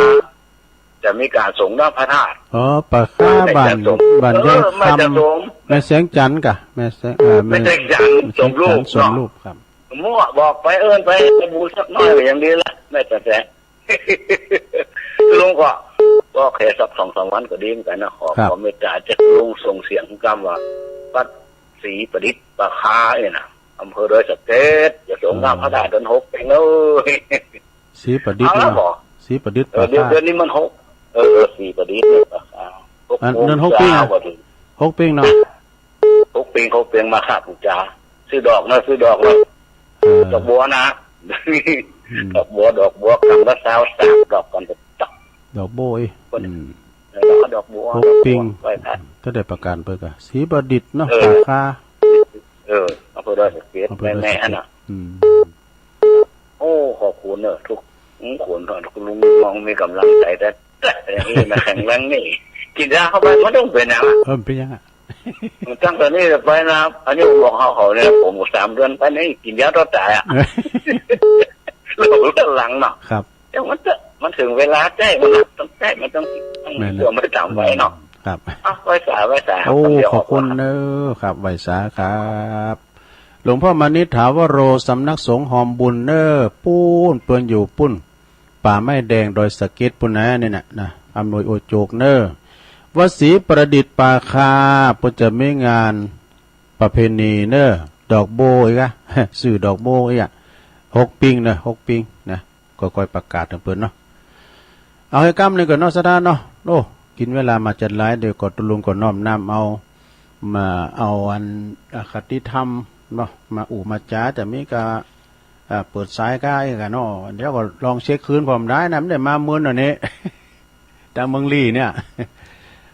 จะมีการส่งน้ำพระธาตุประคาบ้านยังคำแม่แสงจันทร์กะแม่แสงจันทร์สมรูปครับมั่วบอกไปไปบูสักน้อยอย่างดีละแม่แต่แสงลุงก็แค่สัก2-3 วันก็ดีเหมือนกันนะขอเมตตาจะลุงส่งเสียงกำว่าวัดศรีประดิษฐ์ประคาเนี่ยนะอำเภอโดยสะเก็ดจะส่งน้ำพระธาตุเดือน6เป็นเลยศรีประดิษฐ์ศรีประดิษฐ์ประคาเดือนนี้มัน6ศรีประดิษฐ์ประคาเดือน6 ปีนะ6 ปีเนาะ6 ปีมาขาดปูจาซื้อดอกนะดอกบัวนะดอกบัวคำละ20 3 ดอกกันจะตักดอกโบย ดอกบัว หกปิง ไว้พัด ก็ได้ประกันเปิดกะสีประดิษฐ์เนาะ เออ สาขา อำเภอดอยสะเก็ดแม่อันน่ะ อืม โอ้ขอบคุณเนอะทุกคนทุกลุงมองมีกำลังใจแต่นี่มาแข็งแรงนี่กินยาเข้าไปมันต้องเป็นนะ เป็นยังไง ตั้งแต่นี้ไปนะอันนี้ผมบอกเขาเนี่ยผม3 เดือนไปนี่กินยาต่อตายอ่ะหลงเรื่องหลังเนาะ ครับ แต่มันถึงเวลาแจ้งมันต้องแจ้งมันต้องเดี๋ยวไม่จำไว้เนาะ ครับ ไว้สา โอ้ขอบคุณเนอะครับไวสาครับหลวงพ่อมานิษฐาวโรสำนักสงฆ์หอมบุญเนอปุ้นเปื้อนอยู่ปุ้นป่าไม้แดงโดยสะเก็ดปุ้นนะนี่นะอำนวยโอโจกเนอวัดศรีประดิษฐ์ป่าคาปุจะไม่งานประเพณีเนอดอกโบอีกอะ สื่อดอกโบอีกอะ6 ปิงนะ6 ปิงนะก็ค่อยประกาศเพิ่นเนาะเอาให้กำเลยก่อนเนาะสถานเนาะโอ้กินเวลามาจัดหลายเดี๋ยวกดตุลุงกดน้อมน้ำเอาอันอคติธรรมเนาะมามาจ้าจะมีก็เปิดสายก้ากันเนาะเดี๋ยวก็ลองเช็คคืนผมได้นะไม่ได้มาเมื่อหน่อยนี้ แต่เมืองลี่เนี่ย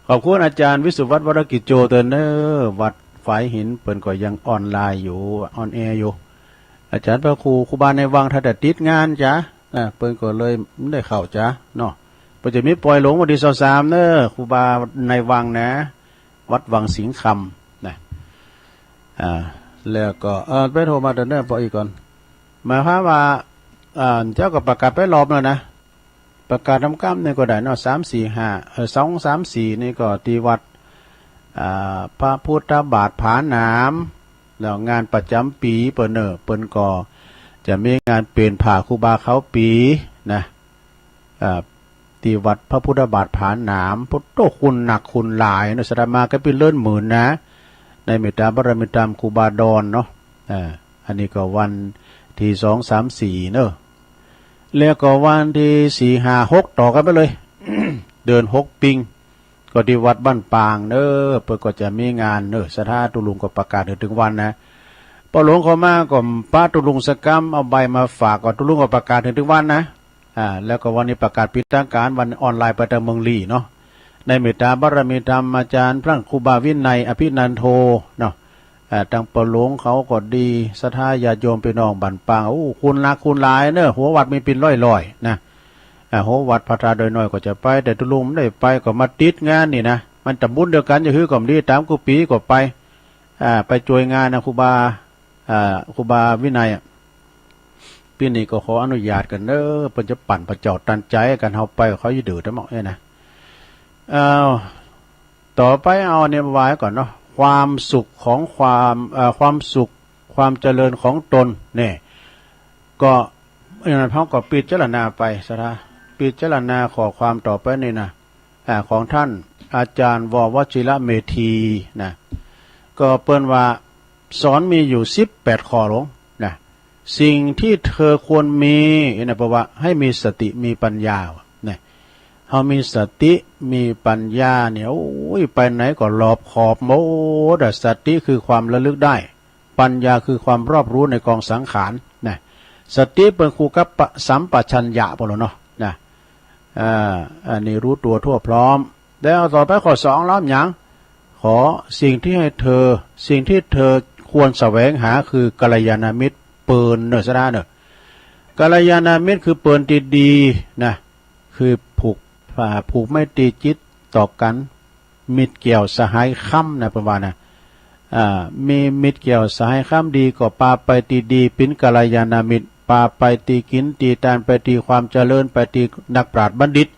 ขอบคุณอาจารย์วิสุทธิ์วัดวรกิจโจเตอร์เนอร์วัดฝายหินเปิ่นก็ยังออนไลน์อยู่ออนแอร์อยู่อาจารย์พระครูบาในวังถ้าแต่ติดงานจ้ะเปิ่นก็เลยไม่ได้เข้าจ้ะเนาะเปิ่นจะมีปล่อยหลงวันที่23เนอครูบาในวังนะวัดวังสิงห์คำนะแล้วก็ไปโทรมาเดินเนอร์พออีกก่อนหมายความว่าเจ้าก็ประกาศไปรอบแล้วนะประกาศทำกรรมนี่ก็ได้เนาะ3 4 5 2 3 4นี่ก็ที่วัดพระพุทธบาทผาหนามแล้วงานประจำปีเปิ้นก็จะมีงานเปลี่ยนผ่าครูบาเขาปีนะที่วัดพระพุทธบาทผาหนามพุทธคุณหนักคุณหลายเนาะสดามาก็เป็นเลื่อนหมื่นนะในเมตตาบารมีตามครูบาดอนเนาะอันนี้ก็วันที่2 3 4เนาะแล้วก็วันที่4 5 6ต่อกันไปเลย เดิน6 ปิงก็ที่วัดบ้านปางเนอเปิดก็จะมีงานเนอสถาตุลุงก็ประกาศถึงวันนะพอหลวงเขามาก็ป้าตุลุงสกรรมเอาใบมาฝากก็ตุลุงก็ประกาศถึงวันนะแล้วก็วันนี้ประกาศปิดทางการวันออนไลน์ไปทางเมืองลี่เนาะในเมตตาบารมีธรรมอาจารย์พระครูบาวินัยอภินันโทเนาะทางปหลวงเขาก็ดีศรัทธาญาติโยมพี่น้องบ้านปางโอ้คุณรักคุณหลายเนอะหัววัดมีเป็นร้อยๆนะหัววัดพระธาตุโดยน้อยก็จะไปแต่ตุลุงไม่ได้ไปก็มาติดงานนี่นะมันตำบุญเดียวกันจะฮื้อก่อมดีตามกูปีก็ไปช่วยงานนะครูบาวินัยปีนี้ก็ขออนุญาตกันเนอะเพิ่นจะปั่นประจอดตันใจกันเฮาไปเขาอยู่ดื้อทั้งหมดเนี่ยนะต่อไปเอาเนี่ยไว้ก่อนเนาะความสุขของความสุขความเจริญของตนเนี่ยก็อย่างนั้นเขาก็ปิดเจรณาไปซะนะปิดเจรณาขอความต่อไปนี่นะของท่านอาจารย์ววชิระเมธีนะก็เปิ้นว่าสอนมีอยู่18ข้อหลวงนะสิ่งที่เธอควรมีนะเพราะว่าให้มีสติมีปัญญาเนี่ยเฮามีสติมีปัญญาเนี่ยโอ้ยไปไหนก็รอบขอบหมดสติคือความระลึกได้ปัญญาคือความรอบรู้ในกองสังขารนะสติเป็นคู่กับสัมปชัญญะพอแล้วเนาะนะอันนี้รู้ตัวทั่วพร้อมแล้วต่อไปข้อ2ล้อมหยังขอสิ่งที่เธอควรแสวงหาคือกัลยาณมิตรเปิ่นเนอะซะเนอะกัลยาณมิตรคือเปิ่นดีๆนะคือผูกไม่ตีจิตต่อกันมิตรเกี่ยวสหายค่ำนะประมาณนะมีมิตรเกี่ยวสหายค่ำดีก็ปาไปตีดีปิ้นกัลยาณมิตรปาไปตีกินตีตานไปตีความเจริญไปตีนักปราชญ์บัณฑิต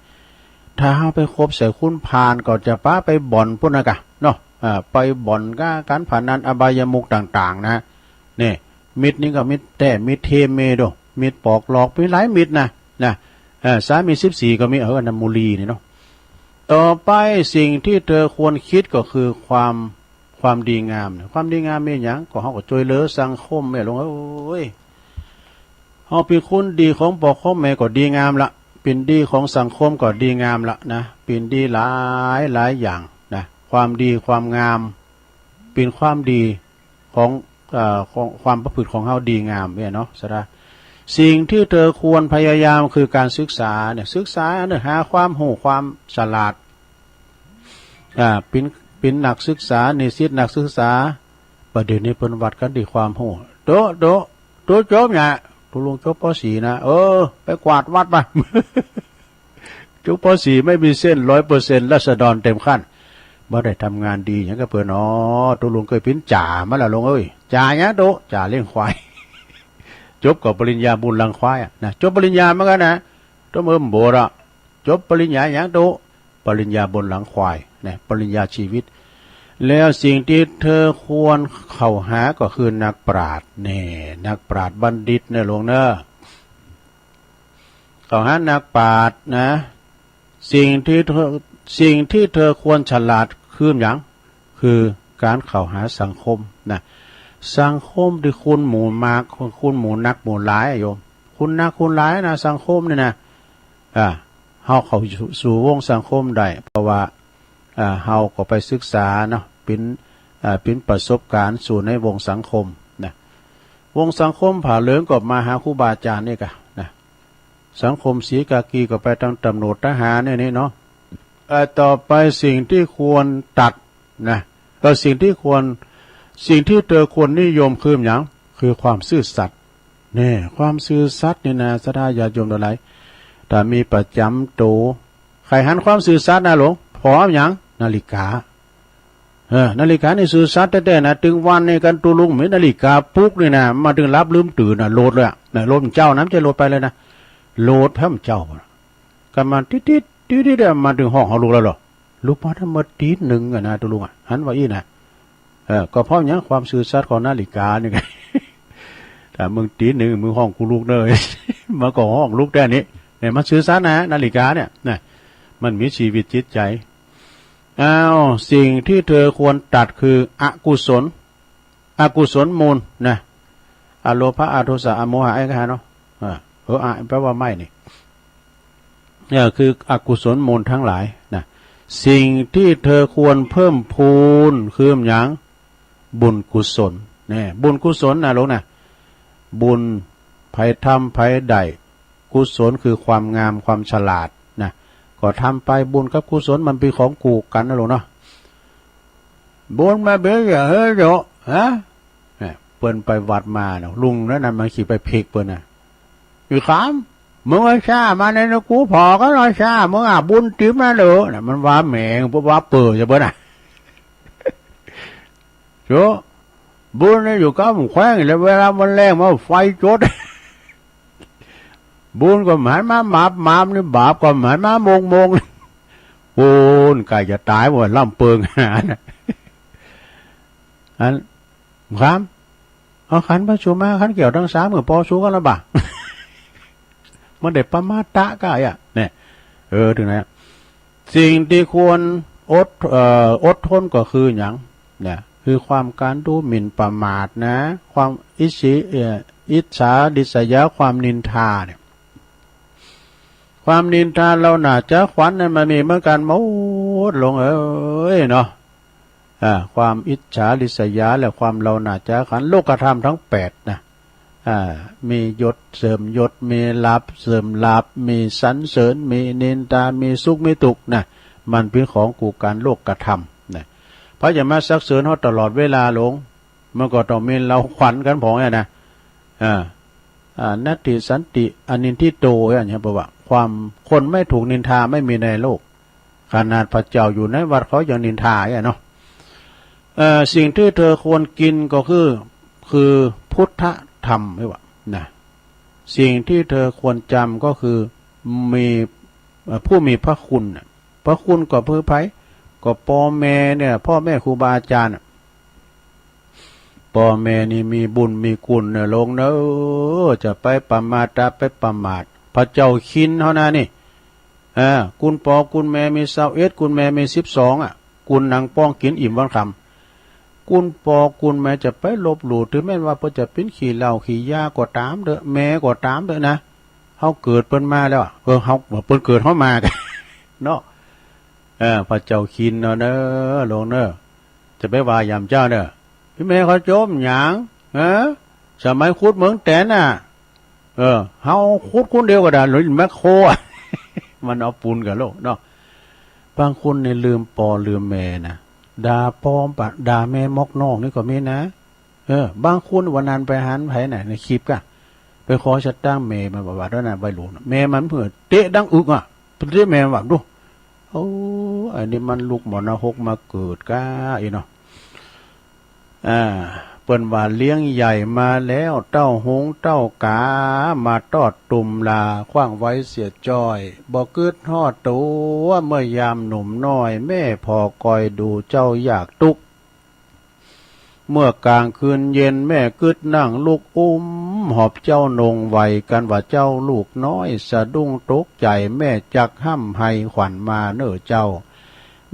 ถ้าเฮาไปคบใส่คุณพานก็จะป้าไปบ่อนพุ่นนะกะเนาะไปบ่อนการพนันอบายมุกต่างๆนะนี่มิตรนี้ก็มิตรแต่มิตรเทเมโดมิตรปอกหลอกมีหลายมิตรนะสามี14ก็มีอนามมูลีนี่เนาะต่อไปสิ่งที่เธอควรคิดก็คือความดีงามความดีงามมีหยังก็เฮาก็ช่วยเหลือสังคมแม่ลงโอ้ยเฮาเป็นคนดีของพ่อของแม่ก็ดีงามละเป็นดีของสังคมก็ดีงามละนะเป็นดีหลายอย่างนะความดีความงามเป็นความดีของความประพฤติของเฮาดีงามเนี่ยเนาะสระสิ่งที่เธอควรพยายามคือการศึกษาเนี่ยศึกษาเนี่ยหาความรู้ความฉลาด เป็นนักศึกษานิสิตนักศึกษาประเดี๋ยวนี้เพิ่นวัดกันด้วยความโหโตจบเนี่ยตุลุงจบป .4 นะไปกวาดวัดมา จบป .4 ไม่มีเส้น 100% ราษฎรเต็มขั้นบ่ได้ทำงานดีหยังก็เพิ่นตุลุงเคยเป็นจ่ามาแล้วลุงเอ้ยจ่าหยังจ่าเลี้ยงควาย จบกับปริญญาบุญลังควายนะจบปริญญาเหมือนกันนะต้องโบราจบปริญญาหยังปริญญาบนหลังควายนะปริญญาชีวิตแล้วสิ่งที่เธอควรเข้าหาก็คือนักปราชญ์นี่นักปราชญ์บัณฑิตเนี่ยหลวงเนอะเข้าหานักปราชญ์นะสิ่งที่เธอควรฉลาดคืออย่างคือการเข้าหาสังคมนะสังคมที่คุณหมู่มากคุณหมู่นักหมู่หลายโยมคุณนักคุณหลายนะสังคมนี่นะเฮาเข้าสู่วงสังคมได้เพราะว่าเฮาก็ไปศึกษาเนาะเป็นประสบการณ์สู่ในวงสังคมนะวงสังคมผ่าเหลืองก็มาหาครูบาอาจารย์นี่กะนะสังคมศรีกากีก็ไปทางตำรวจทหารนี่เนาะต่อไปสิ่งที่ควรตัดนะก็สิ่งที่เธอควรนิยมคืออย่างคือความซื่อสัตย์นี่ความซื่อสัตย์นี่นะศรัทธาญาติโยมทั้งหลายถ้ามีประจำตัวใครหันความซื่อสัตย์นะหลวงพออย่างนาฬิกานาฬิกานี่ซื่อสัตย์แต่นะถึงวันนี้กันตุลุงเหมือนนาฬิกาปุ๊กนี่นะมาถึงรับลืมตื่นนะโหลดเลยนะโหลดเจ้าน้ำจะโหลดไปเลยนะโหลดเพิ่มเจ้ากันมาติดมาถึงห้องของลูกแล้วหรอลูกมาทั้งหมดตีหนึ่งนะตุลุงหันว่าอีนะก็เพราะอย่างความซื่อสัตย์ของนาฬิกานี่ไงแต่มึงตีหนึ่งมึงห้องกูลูกเลยมาก่อห้องลูกได้นี้เนี่ยมันซื่อสัตย์นะนาฬิกาเนี่ยนะมันมีชีวิตจิตใจสิ่งที่เธอควรตัดคืออกุศลมูลนะอโลภะอโทสะอโมหะไอ้กันเนาะแปลว่าไม่นี่เนี่ยคืออกุศลมูลทั้งหลายนะสิ่งที่เธอควรเพิ่มพูนคืออย่างบุญกุศลเนี่ยบุญกุศลนะลูกนะบุญไผ่ทำไผ่ใดกุศลคือความงามความฉลาดนะก็ทำไปบุญกับกุศลมันเป็นของกูกันนะลูกเนาะบุญมาเบี้ยเฮ้ยโยเนี่ยเปิ้นไปวัดมาเนาะลุงนั่นน่ะมันขี่ไปเพกเปิ้นน่ะอยู่ขามมึงว่าชามาในนกูพอก็รอชามึงบุญติ๋มนะเหรอน่ะมันว่าแหม่งพวกว่าเปิดจะเปิ้นน่ะโจบุญนี่อยู่กับมึงแขวงแล้วเวลามันแรงมาไฟจดบุญก็หมายมาหมานี่บาปก็หมายมามงบุญไก่จะตายหมดล่ำเปิงหาน่ะอันครับเอาขันพระชูมาขันเกี่ยวทั้งสามเหมือนปอชูกันละบ่ามันเด็ดประมาตะก็เนี่ยถึงไหนสิ่งที่ควรอดทนก็คืออย่างเนี่ยคือความการดูหมิ่นประมาทนะความอิจฉาดิษยาความนินทาเนี่ยความนินทาเราหนาจะขวัญนั่นมันมีเหมือนกันหมดลงเนาะความอิจฉาริษยาและความเราหนาจะขันโลกธรรมทั้ง8นะมียศเสริมยศมีลาภเสริมลาภมีสรรเสริญมีนินทามีสุขมีทุกข์นะมันเป็นของกูการโลกธรรมนะเพราะอย่ามาซักเสริญเขาตลอดเวลาหลงเมื่อก่อนต้องมีเราขวัญกันผองเนี่ยนะนัตติสันติอนินทิโตอย่างนี้บอกว่าความคนไม่ถูกนินทาไม่มีในโลกขนาดพระเจ้าอยู่ในวัดเขายังนินทาเนาะสิ่งที่เธอควรกินก็คือพุทธธรรมไม่ว่านะสิ่งที่เธอควรจำก็คือมีผู้มีพระคุณพระคุณก็เพื่อไผก็พ่อแม่เนี่ยพ่อแม่ครูบาอาจารย์พ่อแม่นี่มีบุญมีคุณเนี่ยลงเนอะจะไปประมาทไปประมาทพระเจ้าคินเท่านั้นนี่คุณพ่อคุณแม่มี21คุณแม่มี12คุณนางป้องกินอิ่มวันคำคุณพ่อคุณแม่จะไปลบหลู่ถึงแม้ว่าเพิ่นจะเป็นขี้เหล้าขี้ยาก็ตามเด้อแม่ก็ตามเด้อนะเฮาเกิดเพิ่นมาแล้วเฮาเพิ่นเกิดเฮามากันเนาะพระเจ้าคินเนาะเด้อลงเด้อจะไปว่ายามเจ้าเด้อพี่แม่เขาจมหยังสมัยขุดเมืองแตนน่ะเฮาขุดคนเดียวก็ได้หรือแมคโครมันเอาปูนกับโลกเนาะ บางคนเนี่ยลืมปอลืมแม่นะด่าปอมปะด่าแม่มอกนอกนี่ก็มีนะบางคนวันนั้นไปหันไผไหนในคลิปกะไปขอชัดตั้งแม่มาบอกว่าด้วยนะใบหลวงแม่มันเผื่อเตะดังอึกอ่ะเป็นเรียกแม่ว่าดูโอ้อันนี้มันลูกหมอนหกมาเกิดก้าอีเนาะเปิ้นว่าเลี้ยงใหญ่มาแล้วเต้าหงเต้ากามาตอดตุ่มลาขว้างไว้เสียจ้อยบ่กึดฮอดตัวเมื่อยามหนุ่มน้อยแม่พอคอยดูเจ้าอยากตุกเมื่อกลางคืนเย็นแม่กึดนั่งลูกหอบเจ้านงไวกันว่าเจ้าลูกน้อยสะดุ้งตกใจแม่จักห้ำให้ขวัญมาเน้อเจ้า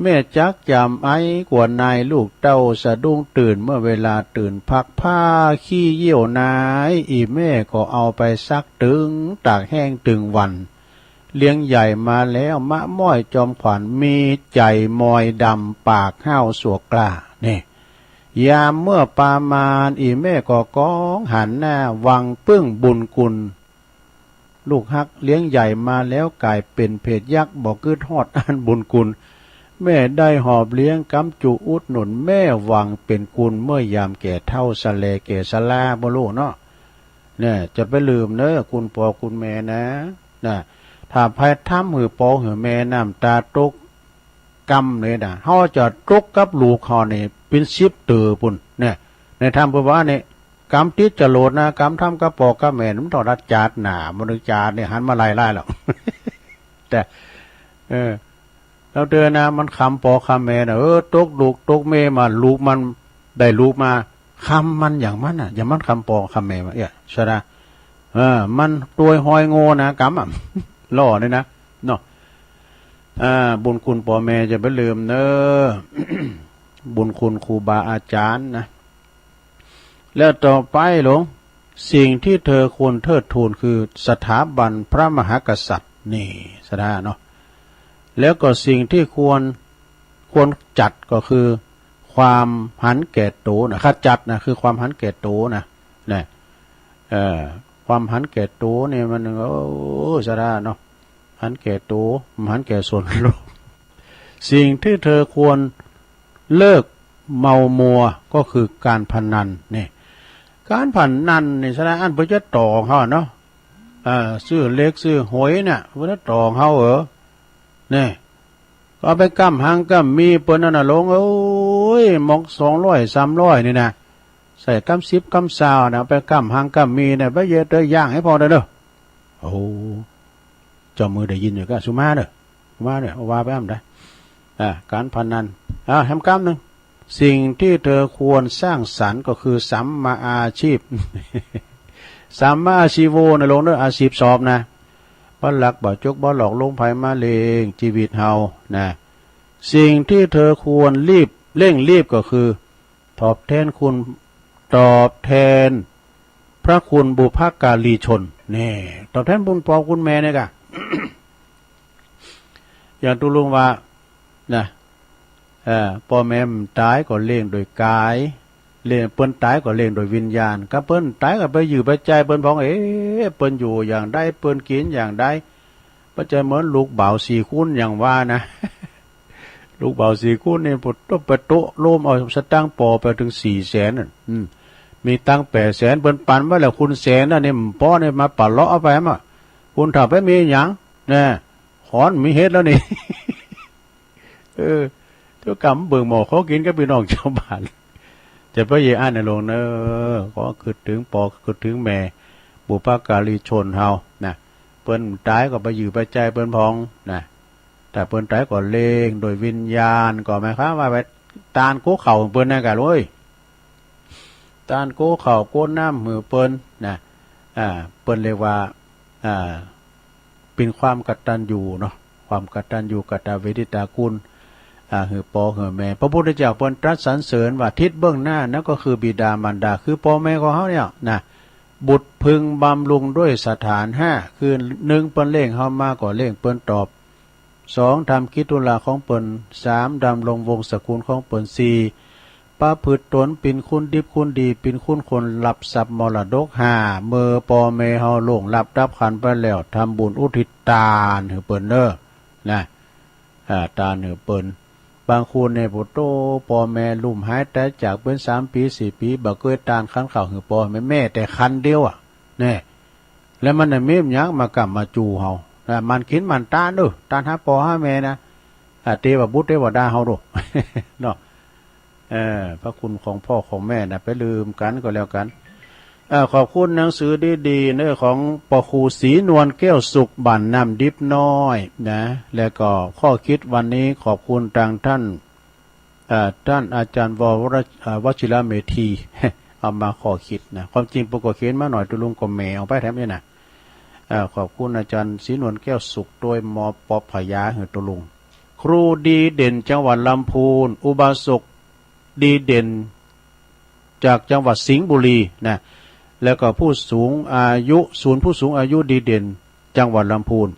แม่จักจำไอ้กว่านายลูกเต้าสะดุ้งตื่นเมื่อเวลาตื่นพักผ้าขี้เยี่ยวนายอีแม่ก็เอาไปซักตึงตากแห้งตึงวันเลี้ยงใหญ่มาแล้วมะม้อยจอมขวัญมีใจมอยดำปากห้าวสวกกล้านี่ยามเมื่อปามานอีแม่ก็ก้องหันหน้าวังปึ้งบุญกุลลูกฮักเลี้ยงใหญ่มาแล้วกลายเป็นเพศยักษ์บอกกึดฮอดอันบุญกุลแม่ได้หอบเลี้ยงกำจุอุดหนุนแม่หวังเป็นกุลเมื่อยามแก่เท่าสะเลแก่สลาบ่รู้เนาะเนี่ยจะไปลืมเนอะคุณพ่อคุณแม่นะถ้าภายถ้ำหือปอหือแม่น้ำตาตกกำเลยนะเขาจะตกกับลูกเขาเนี่ยเป็น10 ตือปุ่นเนี่ยในธรรมพุทธวจนะเนี่ยกำติดจะโหลดนะกำทำกับปอกับแม่มันต้องรัดจาดหนามนุษย์จาดเนี่ยหันมาไล่หรอก แต่แล้วเดินนะมันคำปอคำแม่นะตกลูกตกเมมาลูกมันได้ลูกมาคำมันอย่างมันอย่างมันคำปอคำแม่มาใช่ไหมมันตัวหอยโง่นะกำล่อเลยนะเนาะบุญคุณพ่อแม่จะไปลืมเนอะ บุญคุณครูบาอาจารย์นะแล้วต่อไปหลวงสิ่งที่เธอควรเทิดทูนคือสถาบันพระมหากษัตริย์นี่สถาเนาะแล้วก็สิ่งที่ควรจัดก็คือความหันแก่โตนะขจัดนะคือความหันแก่โตนะเนี่ยความหันแก่โตเนี่ยมันสถาเนาะหันแก่โตหันแก่ส่วนโลกสิ่งที่เธอควรเลิกเมามัวก็คือการพนันนี่การพนันนี่สถาอันเพื่อจะต่อเขาเนาะซื้อเล็กซื้อหวยเนี่ยเพื่อจะต่อเขาเนี่ยก็ไปกั้มหางกั้มมีเปิ้นนั่นน่ะลงมอก200 300นี่นะใส่กั้ม10กั้ม20นะไปกั้มหางกั้มมีเนี่ยไปเยอะเด้อย่างให้พอเด้อโอ้เจ้ามือได้ยินอยู่ก็สุมาเด้อมาเนี่ยว่าไปอ้ำได้การพนันแฮมกั้มนึงสิ่งที่เธอควรสร้างสรรค์ก็คือสัมมาอาชีพ สัมมาอาชีโวนะลงเด้ออาชีพสอบนะบ่หลักบ่จกบ่หลอกลวงไผมาเลงชีวิตเฮานะสิ่งที่เธอควรเร่งรีบก็คือตอบแทนพระคุณบุพการีชนนี่ตอบแทนบุญพ่อคุณแม่เนี่ยกะ อย่างตุลุงว่านะพ่อแม่ตายก็เลี้ยงโดยกายเลี้ยงเปิ้นตายก็เลี้ยงโดยวิญญาณก็เปิ้นตายก็ไปอยู่ไปใจเปิ้นพ้องเปิ้นอยู่อย่างใดเปิ้นกินอย่างใดปัจจัยเหมือนลูกบ่าว4 คูณอย่างว่านะ ลูกบ่าว4 คูณนี่ปุตไปโตโลมเอาสตางค์ปอไปถึง400,000น่ะมีตังค์800,000เปิ้นปันไว้แล้วคุณแสนน่ะนี่พ่อนี่มาปะเลาะเอาไปมาคุณถ้าไปมีหยังนะขอนมีเฮ็ดแล้วนี่ เจ้ากรรมเบิ่งหมอเขากินกับพี่น้องชาวบ้านจะไปเยี่ยนในโรงเนอขอคิดถึงปอคิดถึงแม่บุพการีชนเฮานะเปิ้นตายก็ไปอยู่ไปใจเปิ้นพองนะแต่เปิ้นตายก็เลงโดยวิญญาณก็หมายความว่าไปตานโกเข่าเปิ้นนั่นกะเลยตานโกเข่าโกน้ำมือเปิ้นนะเปิ้นเรียกว่าเป็นความกตัญญูเนาะความกตัญญูกตเวทิตาคุณคือพ่อคือแม่พระพุทธเจ้าเปิ้นตรัสสรรเสริญว่าทิศเบื้องหน้านั่นก็คือบิดามารดาคือพ่อแม่ของเฮาเนี่ยนะบุตรพึงบำรุงด้วยสถาน5คือ1เปิ้นเล่งเฮามาก็เล่งเปิ้นตอบ2ทำกิจธุระของเปิ้น3ดำรงวงศกุลของเปิ้น4ประพฤติตนเป็นคุณดิบคุณดีเป็นคุณคนรับทรัพย์มรดก5เมื่อพ่อแม่เฮาลงรับขันไปแล้วทำบุญอุทิศทานให้เปิ้นเด้อนะ ตาเหนือเปิ้นบางคนในปุโตปอแม่ลุ่มหายแต่จากเป็น3 ปี4 ปีบ่เคยตานคันข้าวหือปอแม่แต่คันเดียวแน่แล้วมันน่ะเมมยักมากลับมาจูเฮามันกินมันตานตานหาปอหาแม่นะเทวบุตรเทวดาเฮาโด เนาะพระคุณของพ่อของแม่นะไปลืมกันก็แล้วกันขอบคุณหนังสือดีๆเนื้อของปอครูศรีนวลแก้วสุขบ้านน้ำดิบน้อยนะแล้วก็ข้อคิดวันนี้ขอบคุณทางท่านอาจารย์วชิระเมธี เอามาข้อคิดนะความจริงปกติเขียนมาหน่อยตุลุงก็แมวไปแถมนี่นะขอบคุณอาจารย์ศรีนวลแก้วสุขโดยมปพยาเหตุลุงครูดีเด่นจังหวัดลำพูนอุบาสกดีเด่นจากจังหวัดสิงห์บุรีนะแล้วก็ผู้สูงอายุศูนย์ผู้สูงอายุดีเด่นจังหวัดลำพูน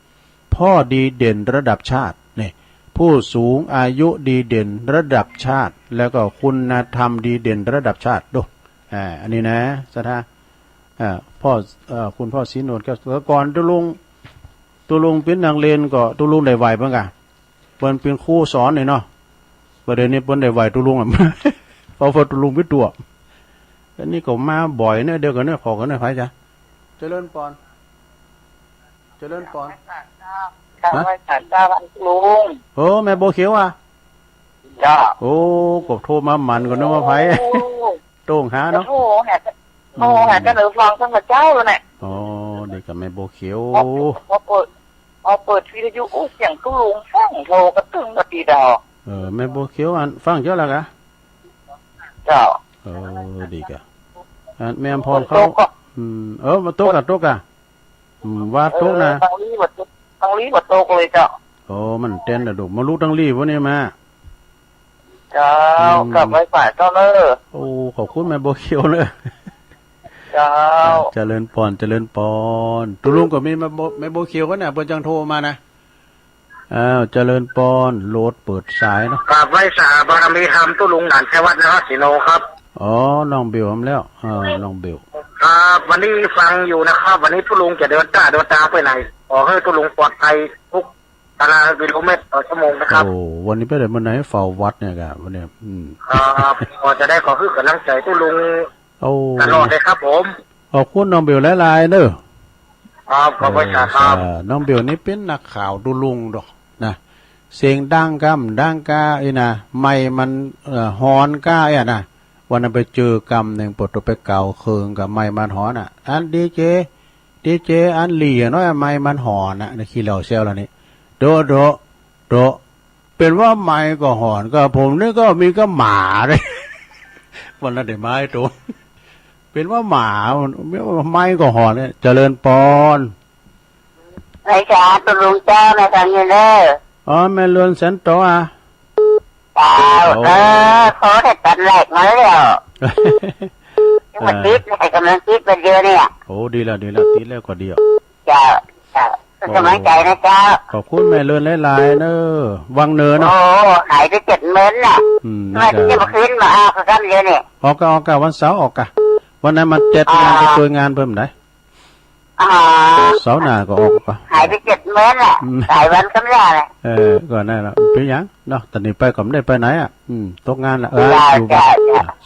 พ่อดีเด่นระดับชาตินี่ผู้สูงอายุดีเด่นระดับชาติแล้วก็คุณธรรมดีเด่นระดับชาติดูอันนี้นะสถาพ่อคุณพ่อศรีนวลแก้วก่อนตุลุงเป็นนางเลนก็ตุลุงได้ไหวบ้างกะเปิ้นเป็นครูสอนนี่เนาะประเด็นนี้เปิ้นได้ไหวตุลุงเพราะตุลุงเป็นตัวอันนี้ก็มาบ่อยเนี่ยเดียวกันเนี่ยขอกันเนี่ยไผจ้ะเจริญปอนข้าวไว้ฉันจ้าวันลุงโอ้แม่โบเขียวจ้าโอ้กบโทรมามันก่อนเนาะว่าไผโต้งหาเนาะโอ้หาจะเหลือฟังทั้งเจ้าเลยเนี่ยอ๋อเด็กกับแม่โบเขียวพอเปิดวิทยุเสียงตุลุงฟังโทรกระตึงกระตีดาวแม่โบเขียวฟังเจ้าละกะเจ้าดีกะแม่อำพรเขามาโต๊ะกับโต๊ะกะว่าโต๊ะนะตั้งรีบโต๊ะเลยเจ้ามันเต้นระดุมารู้ตั้งรีบวะเนี่ยมาเจ้ากลับไว้ฝ่ายเจ้าเลยขอบคุณแม่โบเขียวเลยเจ้าเจริญปอนตุลุงก็มีแม่โบเขียวก็เนี่ยเพิ่นจังโทรมานะเจริญปอนโหลดเปิดสายเนาะกราบไหว้สาบารมีธรรมตุลุงด่านชัยวัฒน์นครศรีโนครับน้องเบลทำแล้วน้องเบลครับวันนี้ฟังอยู่นะครับวันนี้ตุลุงจะเดินตาไปไหนขอให้ตุลุงปลอดภัยทุกตารางกิโลเมตรต่อชั่วโมงนะครับวันนี้ไปไหนมาไหนเฝ้าวัดเนี่ยครับวันนี้ครับพอจะได้ขอคือกำลังใจตุลุงตลอดเลยครับผมขอบคุณน้องเบลหลายๆเด้อครับขอบคุณครับน้องเบลนี่เป็นนักข่าวตุลุงดอกนะเสียงดังกาไอ้นะไม่มันฮอนก้าไอ้นะวันนั้นไปเจอกำหนึ่งปลดตัวไปเก่าเคืองกับไม้มันหอนอันดีเจอันเหลี่ยน้อยไม้มันหอนในขี้เหล่าเซลแล้วนี่โดเป็นว่าไม้ก็หอนก็ผมนี่ก็มีก็หมาเลยวันนั้นได้ไม้ตัวเป็นว่าหมาไม้ก็หอนเนี่ยเจริญปอนไอ้จ้าตุลุงเจ้าในทางนี้เลยแม่เรือนแสนโตขอแต่ตัดแหลกมาแล้วมันติดกำลังติดเป็นเยอะเนี่ยดีแล้วติดแล้วก็เดียวจ้ากำลังใจนะจ้าขอบคุณแม่เรือนหลายๆเนอะวังเนินเนาะหายไป70,000น่ะไม่จะมาคืนมาเขาทำเยอะเนี่ยออกกะวันเสาร์ออกกะวันนั้นมา7 งานไปตัวงานเพิ่มไหนเสาร์หน้าก็ออกก็หายไป70,000น่ะหลายวันก็ไม่ได้เลยก็ได้แล้วเป็นยังเนาะตอนนี้ไปก็ไม่ได้ไปไหนตกงานละอยู่บ้าน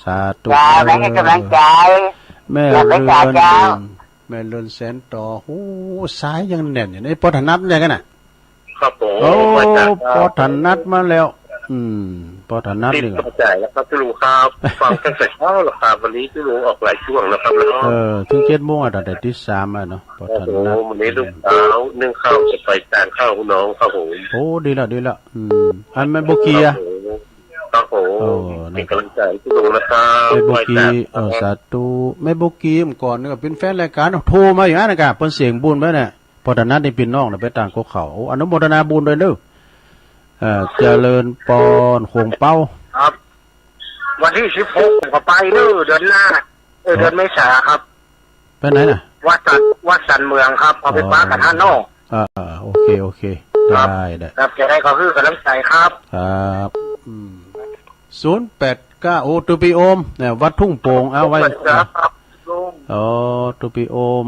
สาธุแม่กำลังใจแม่เรือนแสนต่อสายยังแน่นอย่างนี้ปอถนัดอะไรกันน่ะครับผมปอถนัดมาแล้วปอถนัดนี่ก็ใจแล้วครับพี่ลุงครับฟังตั้งแต่เช้าแล้วครับวันนี้พี่ลุงออกหลายช่วงแล้วครับถึง7 โมงตั้งแต่ตี 3เนาะปอถนัดวันนี้ลูกสาวนึ่งข้าวจะไปจานข้าวน้องครับผมดีแล้วอันแม่โบกี้ครับผมเป็นกำลังใจพี่ลุงนะครับแม่โบกี้สาธุแม่โบกี้เมื่อก่อนนี่ก็เป็นแฟนรายการโทรมาอย่างนั้นนะครับเพิ่นเสียงบุญไว้เนี่ยปอถนัดนี่เป็นน้องไปต่างกกเขาอนุโมทนาบุญด้วยเด้อเจริญปอนคงเป้าครับวันที่16ผมก็ไปเดือนหน้าเดือนเมษาครับไปไหนน่ะวัดสันเมืองครับพอไปป้ากับท่านนอกโอเคได้ครับจะได้ขอคือกำลังใจครับครับ089ตูปีโอมเนี่ยวัดทุ่งโป่งเอาไว้ครับลุงตูปีโอม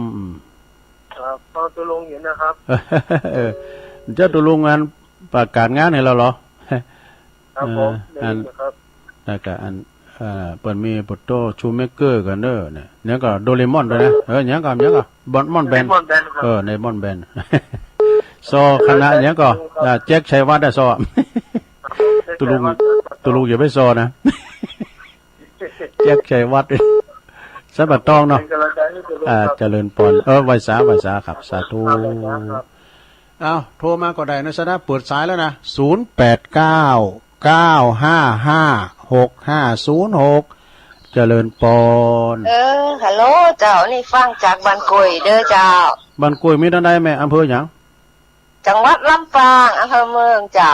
ครับตัวลุงอยู่นะครับเจ้าตัวลุงงาน ประกาศงานให้เราเหรอครับผมครับแล้วก็เปิดมีโปโตชูเมเกอร์กันเด้อเนี่ยก็โดเรมอนด้วยนะเนี่ยก็บอนมอนแบนในมอนแบนซอคณะเนี่ยก็แจ็คชัยวัฒน์ได้ซอตุลุงอย่าไปซอนะแจ็คชัยวัฒน์สะบัดตองเนาะเจริญพรไวสาครับสาธุเอาโทรมาก็ได้นะสนะเปิดสายแล้วนะ0899556506เจริญพรฮัลโหลเจ้านี่ฟังจากบ้านกุยเด้อเจ้าบ้านกุยมีท่านใดแม่อำเภอหยังจังหวัดลำปางอำเภอเมืองเจ้า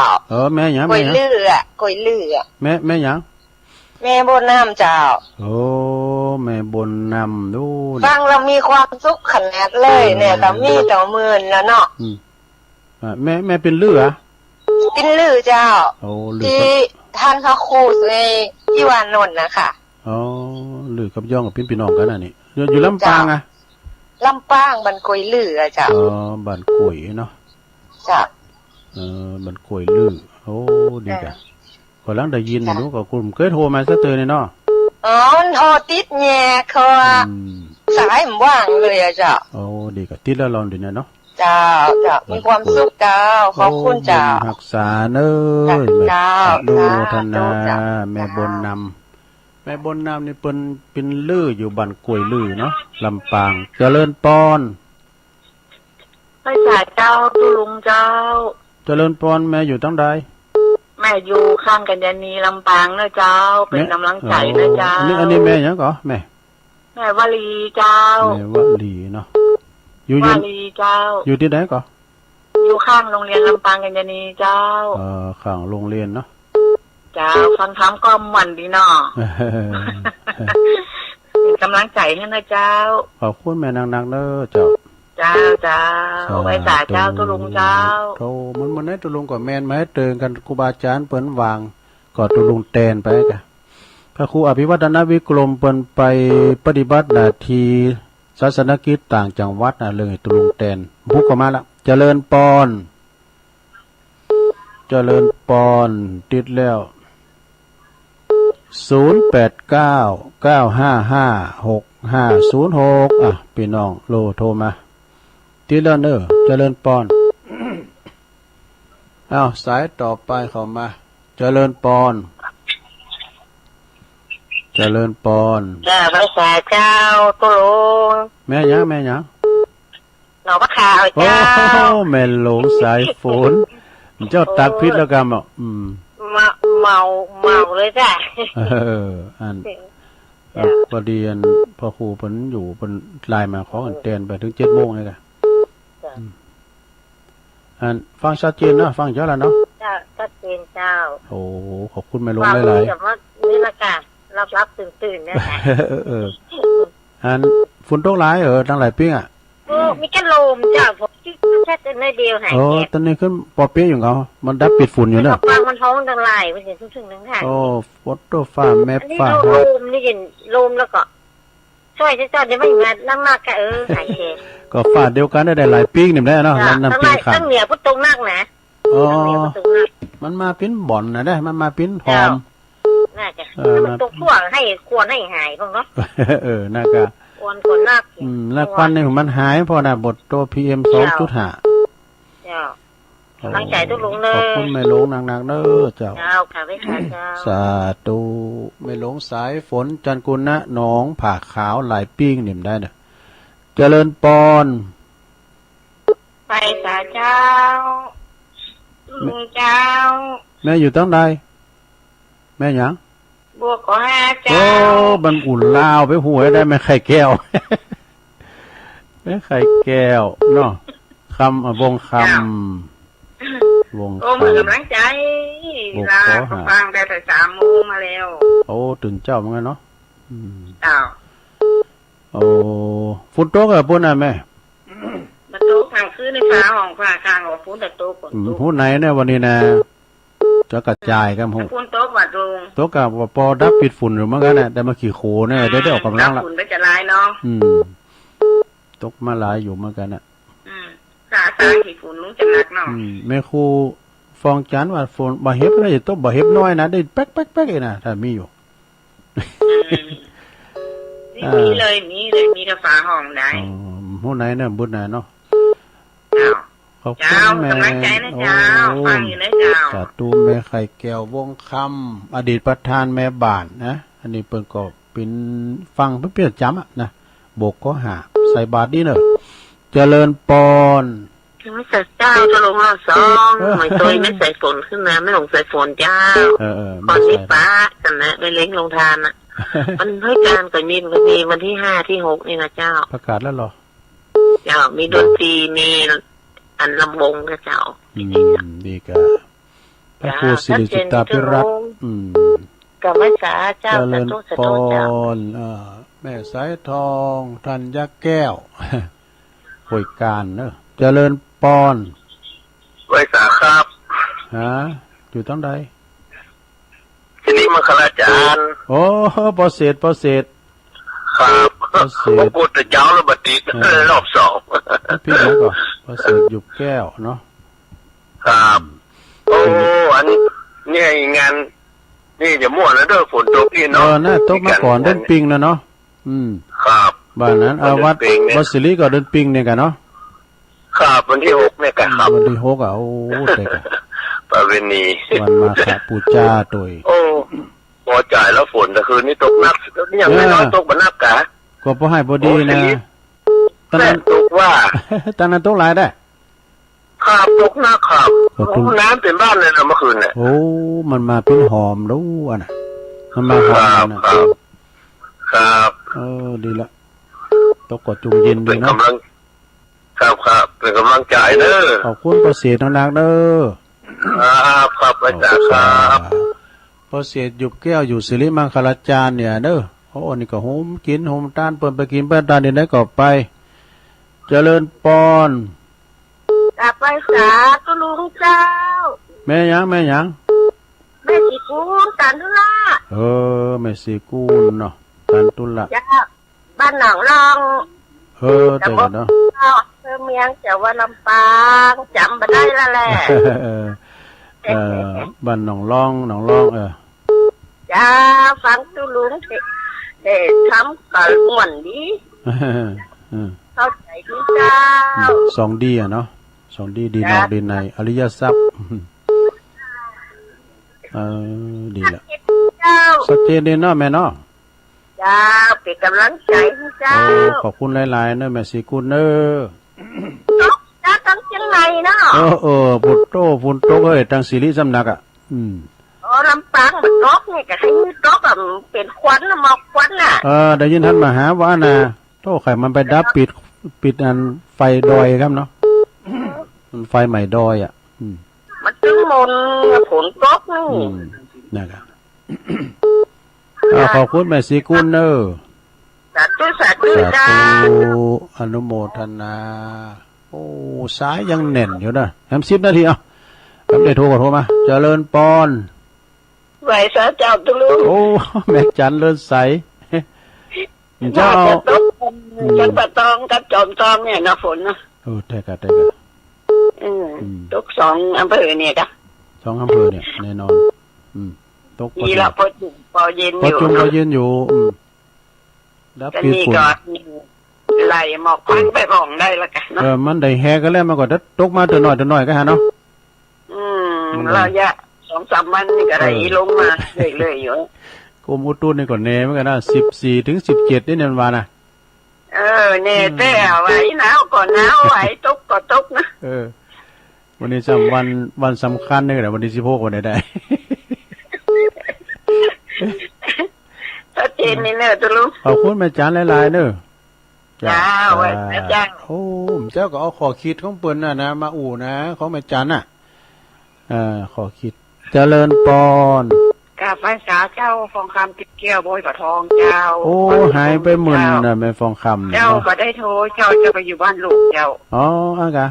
แม่หยังกุยลือแม่หยังแม่บนน้ำเจ้าโอ้แม่บนน้ำดูฟังเรามีความสุขขนาดเลยเนี่ยแต่มีต่อมื่นแล้วเนาะแม่เป็นลือเป็นลือเจ้าที่ท่านพระครูในที่วานนท์นะคะลือกับย่องกับพี่น้องกันน่ะนี่อยู่ลำปางลำปางบ้านกุยลือเจ้าบ้านกุยเนาะจ้ะบ้านกุยลือโอ้ดีจ้ะก็ลังได้ยินหนูก็คุณเคยโทรมาสักเตือนเนาะโทรติดแง่เขาสายมันว่างเลยอะจ้ะโอ้ดีก็ติดแล้วลองดูเนี่ยเนาะเจ้ามีความสุขเจ้าขอบคุณเจ้ารักษาเน้อเจ้าดูธนาแม่บนนำนี่เป็นลืออยู่บ้านกุยลือเนาะลำปางเจริญปอนไปจ่ายเจ้าตุลุงเจ้าเจริญปอนแม่อยู่ตั้งใดแม่อยู่ข้างกันยานีลำปางนะเจ้าเป็นกำลังใจนะเจ้าอันนี้แม่ยังก่อแม่วลีเจ้าแม่วลีเนาะวลีเจ้าอยู่ที่ไหนก่ออยู่ข้างโรงเรียนลำปางกันยานีเจ้าข้างโรงเรียนเนาะเจ้าฟังธรรมก็มันดีเนาะเป็นกำลังใจให้นะเจ้าขอบคุณแม่นางเด้อเจ้าไว้จ่าเจ้าตุลุงเจ้าโธ่มันให้ตุลุงกับแม่นมาให้เตือนกันครูบาอาจารย์เปิ้นวางก็ตุลุงแตนไปกะพระครูอภิวัฒนวิกรมเปิ้นไปปฏิบัติหน้าที่ศาสนกิจต่างจังหวัดเรื่องตุลุงแตนพุกเข้ามาละเจริญปอนติดแล้ว0899556506พี่น้องโลโทรมาติดแล้วเนอะเจริญปอนสายต่อไปเข้ามาเจริญปอนจ้าภาษาเจ้าตุลุงแม่ยังหน่อมะขาวเจ้าแม่หลงสายฝนเจ้าตักพิษแล้วกันเมาเลยจ้ะพอดีพ่อครูเพิ่นอยู่เพิ่นไลน์มาขอกันเตือนไปถึง7 โมงเลยค่ะฟังชัดเจนเนาะฟังเยอะแล้วเนาะชัดเจนเจ้าโอ้ขอบคุณแม่ลงหลายๆแบบว่านี่ละกันรับตื่นเนี่ยฝนตกหลายตั้งหลายปีมีแค่ลมจ้ะผมแค่ในเดียวหายตอนนี้ขึ้นปอเปี้ยอยู่เขามันดับปิดฝุ่นอยู่เนาะฟังมันท้องดังไหลไปเห็นทุกๆนึงค่ะฟอโต้ฟ้าแมปฟ้าลมนี่เห็นลมแล้วก็ช่วยจะได้ไม่มานั่งมากแกหายเองก็ฟ้าเดียวกันได้หลายปีนี่ได้เนาะนั่นเป็นขาตั้งเหนียวพุทธงนักนะมันมาปิ้นบ่อนนะได้มันมาปิ้นหอมน่าจะมันตกทั่วให้ควรให้หายพวกเนาะน่ากะคนนักแล้วควันนี่มันหายพอนะบทตัว PM 2.5ตั้งใจตุลุงเลยขอบคุณแม่หลงนางเด้อเจ้าค่ะไว้ค่ะเจ้าสาธุแม่หลงสายฝนจันกุลนะหนองผ่าขาวหลายปิ้งนิ่มได้เด้อเจริญปอนไปสาเจ้าลุงเจ้าแม่อยู่ตั้งใดแม่หยังบวกก็5 เจ้าบันอุ่นลาวไปหัวได้แม่ไข่แก้วแม่ไข่แก้วเนาะวงคำเหมือนกำลังใจลาฟังได้แต่3 โมงมาแล้วตื่นเจ้าเหมือนกันเนาะเจ้าฝนตกปุ่นน่ะแม่มันตกทางคืนในฟ้าห้องฟ้าข้างว่าฝนแต่ตกพูดไหนเนี่ยวันนี้นะจะกระจายกันฝนตกว่าลุงตกกับปอดับปิดฝุ่นอยู่เหมือนกันน่ะแต่มาขี่โคเนี่ยได้ออกกำลังละฝุ่นก็จะลายเนาะตกมาหลายอยู่เหมือนกันน่ะสาขี่ฝุ่นลุงจะหนักเนาะแม่ครู ฟองจันว่าฝนบ่เฮ็บได้ต้องบ่เฮ็บน้อยนะได้แป๊กๆๆเองนะถ้ามีอยู่มีเลยมีแต่ฝาห้องได้ฮู้ไหนเนี่ยบุญไหนเนาะเจ้ากำลังใจนะเจ้าฟังอยู่นะเจ้าสาธุแม่ไข่แก้ววงคำอดีตประธานแม่บ้านนะอันนี้เพิ่นก็เป็นฟังเพิ่นจำอ่ะนะโบกก็หาใส่บาตรดีเนอะเจริญปอนไม่ใส่เจ้าจะลงมาซองไม่ตัวไม่ใส่ฝนขึ้นมาไม่ลงใส่ฝนเจ้าตอนนี้ป้ากันนะไปเล้งลงทานอ่ะมันให้การก็มีวันที่5 ที่ 6นี่นะเจ้าประกาศแล้วเหรอเจ้ามีดนตรีมีอันลำวงนะเจ้าดีกะพระครูสิริจิตตาภิรักษ์กับแม่สาเจ้าสาธุสาธุเจ้าแม่สายทองธัญแก้วป่วยการเนอะเจริญปอนไว้สาครับฮะอยู่ตั้งใดทีนี้มังคลาจารย์โอ้ปอเศษครับพระพุทธเจ้าระบดิษฐ์รอบ2พี่แล้วก็ปอเศษอยู่แก้วเนาะครับโอ้อันนี่งานนี่จะมั่วนะเด้อฝนตกพี่เนาะน่าตกมาก่อนเดินปิงนะเนาะครับบ้านนั้นวัดศิริก็เดินปิงเนี่ยกันเนาะครับวันที่6เนี่ยกันครับวันที่6อ่ะโอ้แต่กันประเวณีวันมาฆปูชาโดยโอ้พอจ่ายแล้วฝนแต่คืนนี้ตกหนักยังไม่น้อยตกบ่นักกะก็บ่ให้บ่ดีนะตอนนั้นตกว่าตอนนั้นตกหลายได้ครับตกหนักครับน้ำเต็มบ้านเลยนะเมื่อคืนเนี่ยโอ้มันมาเป็นหอมแล้วอ่ะน่ะมันมาหอมนะครับดีละตกกดจุ่มเย็นดีเนาะครับเป็นกำลังใจเด้อขอบคุณประเสริฐนักเด้อครับอาจารย์ครับประเสริฐหยุบแก้วอยู่สิริมังคลาจารย์เนี่ยเด้อโอ้นี่ก็โฮมกินโฮมต้านเปิ้นไปกินเปิ้นต้านนี่ได้ก็ไปเจริญปอนกลับไปสาตุลุงเจ้าแม่ยังแม่สีกูลกันตุละแม่สีกูลเนาะกันตุละจ้าบ้านหนองรองแต่เนาะเมียงจะว่าลำปางจำมาได้ละแหละบ้านหนองรองจ้าฟังตุลุงเด็ทำก่อนม่วนดีเข้าใจดีเจ้า2 ดีอ่ะเนาะ2 ดีนอกดีในอริยทรัพย์ดีละสักเจนดีเนาะแม่เนาะจ้าเป็นกำลังใจให้เจ้าขอบคุณหลายๆเนอะแม่สีกุลเนอะจ้าตั้งเชียงใหม่เนาะพุทโธเอ้ยตั้งศิริสำนักอ่ะลำปางมันตกนี่ก็ให้ตกแบบเป็นควันหมอกควันน่ะได้ยินท่านมหาว่านะโตไข่มันไปดับปิดอันไฟดอยครับเนาะมันไฟใหม่ดอยอ่ะมันจึงมนฝนตกนี่นะครับขอบคุณแม่สีกุลเนอะสาธุจ้าอนุโมทนาโอ้สายยังแน่นอยู่นะ10 นาทีเอาได้โทรมาเจริญปอนไหวสาเจ้าตุลุงโอ้แม่จันเลิศใสเจ้าจันปะตองกับจอมตองเนี่ยนะฝนนะได้กะตก2 อำเภอเนี่ยกะ2 อำเภอเนี่ยแน่นอนตกนี่ละพอเย็นอยู่ดับปีฝนไหลหมอกควันไปมองได้ละกันเนาะมันได้แฮก็แล้วมันก็ตกมาตัวหน่อยก็ฮะเนาะระยะ 2-3 วันนี่ก็ได้ลงมาเรื่อยๆอยู่กรมอุตุนี่ก็แน่เหมือนกันนะ14 ถึง 17นี่เนี่ยว่านะแน่แต่ไว้หนาวก่อนหนาวไว้ตกก็ตกนะวันนี้วันสำคัญนี่แหละวันที่16วันได้ชัดเจนนี่เนอะตุลุงขอบคุณแม่จันหลายๆเนอะจ้าไว้แม่จันเจ้าก็เอาขอคิดของเปิ้นนะมาอู่นะของแม่จันน่ะขอคิดเจริญปอนกราบไหว้สาเจ้าฟองคำติดเกี้ยวโบยปะทองเจ้าหายไปหมื่นน่ะแม่ฟองคำเจ้าก็ได้โทรเจ้าจะไปอยู่บ้านลูกเจ้าอ่ะกะ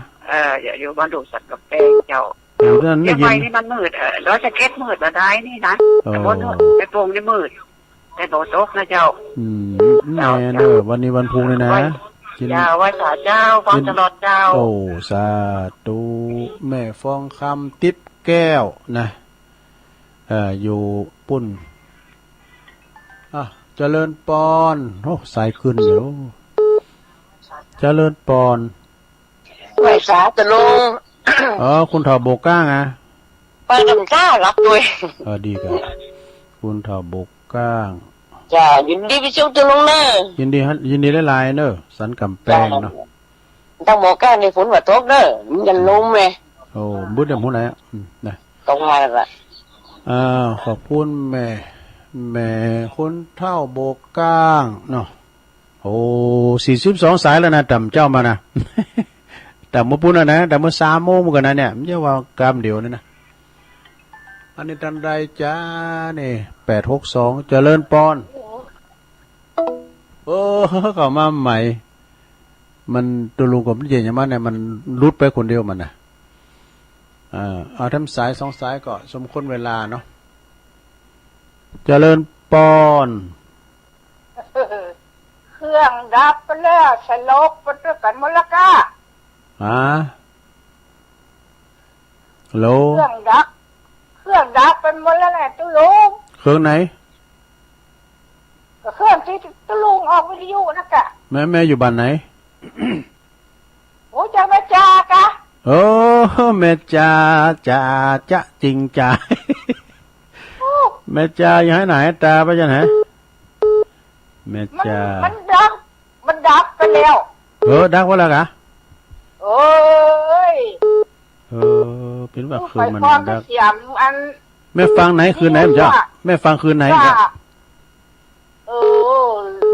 อยู่บ้านลูกสัตว์กับแป้งเจ้ายังไงนี่มันมืดแล้วจะเก็ตมืดมาได้นี่นะแต่บนไปโป่งนี่มืดแต่โบโต๊กนะเจ้าแน่เนอะวันนี้วันพุธเลยนะเจ้าไหว้สาเจ้าฟังตลอดเจ้าสาธุแม่ฟองคำติ๊บ แก้วนะอยู่ปุ่นเจริญปอนโอ้สายขึ้นเดี๋ยวเจริญปอนไหวสาจะลงคุณเฒ่าโบก้างอ่ะไปดำก้ารับด้วยดีกันคุณเฒ่าโบก้างจ้ายินดีไปช่วยจะลงเนอะยินดีหลายๆเนอะสันกำแพงเนาะต้องโบก้าในฝนว่าตกเนอะมันยันลงไหมโอ้บุญเดมหุ่นไหนนะตรงมาละขอบคุณแม่คนเท่าโบกก้างเนาะโอ้42 สายแล้วนะต่ำเจ้ามานะแต่เมื่อปุ่นนะแต่เมื่อ3 โมงกันนะเนี่ยไม่ใช่ว่ากำเดียวนี่นะอันนี้ตันใดจ้าเนี่ย862เจริญปอนเข้ามาใหม่มันตัวลุงกับเย็นอย่างมันเนี่ยมันรุดไปคนเดียวมันนะเอาทำสาย2 สายก็สมควรเวลาเนาะเจริญปอนเครื่องดับไปแล้วสลบไปด้วยกันหมดละก้าฮัลโหลเครื่องดับเป็นหมดแล้วแหละตุลุงเครื่องไหนก็เครื่องที่ตุลุงออกวิทยุนะกะแม่อยู่บ้านไหนโอ้จะแม่จากะโอ้แม่จ่าจะจริงใจแม่จ่าอยู่ไหนตาไปจังไหนแม่จ่ามันดับไปแล้วดักว่าแล้วกะโอ้ยเป็นแบบคืนมันดักแม่ฟังไหนคืนไหนจ้ะแม่ฟังคืนไหน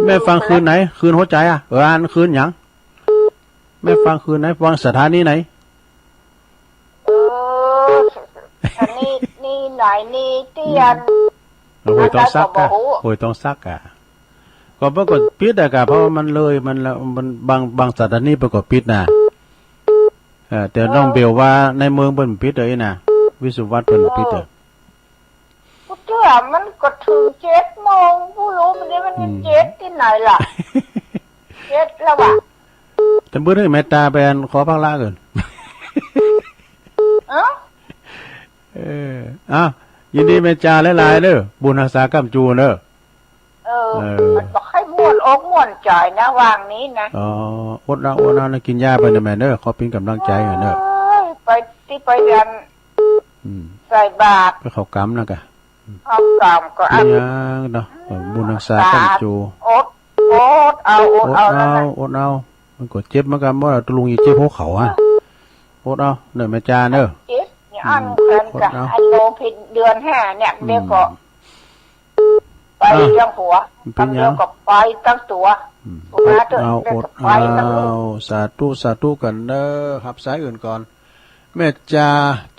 แม่ฟังคืนไหนคืนหัวใจอ่านคืนหยังแม่ฟังคืนไหนฟังสถานีไหนนี่ไหนนี่เตียนโอ้ยต้องซักก็ปรากฏปิดอะกะเพราะมันเลยมันบางสถานีปรากฏปิดนะแต่น้องเบลว่าในเมืองเพิ่นปิดเลยนะวิสุวัฒน์เพิ่นปิดผู้เจ้ามันก็ถึง7 โมงผู้รู้มันนี่มัน7ที่ไหนล่ะ7แล้วว่ะแต่เบิ่งให้แม่ตาไปขอพักละเกินยินดีแม่จ่าหลายๆเด้อบุญรักษากำจูเด้อมันบอกให้ม่วนอกม่วนใจนะวางนี้นะอดเอานะกินยาไปนะแม่เด้อขอเป็นกำลังใจให้เด้อไปเรียนใส่บาตรไปเข้ากรรมนะกะเข้ากรรมก็อันเนาะบุญรักษากำจูอดเอามันก็เจ็บเหมือนกันบ่ตุลุงอีเจ็บหัวเข่าอดเอาเด้อแม่จ่าเด้ออันกันอันโลผิดเดือน5เนี่ยเดี๋ยวก็ไปยังหัวกำเดียวก็ไปตั้งตัวสาธุกันเด้อครับสายอื่นก่อนแม่จ่า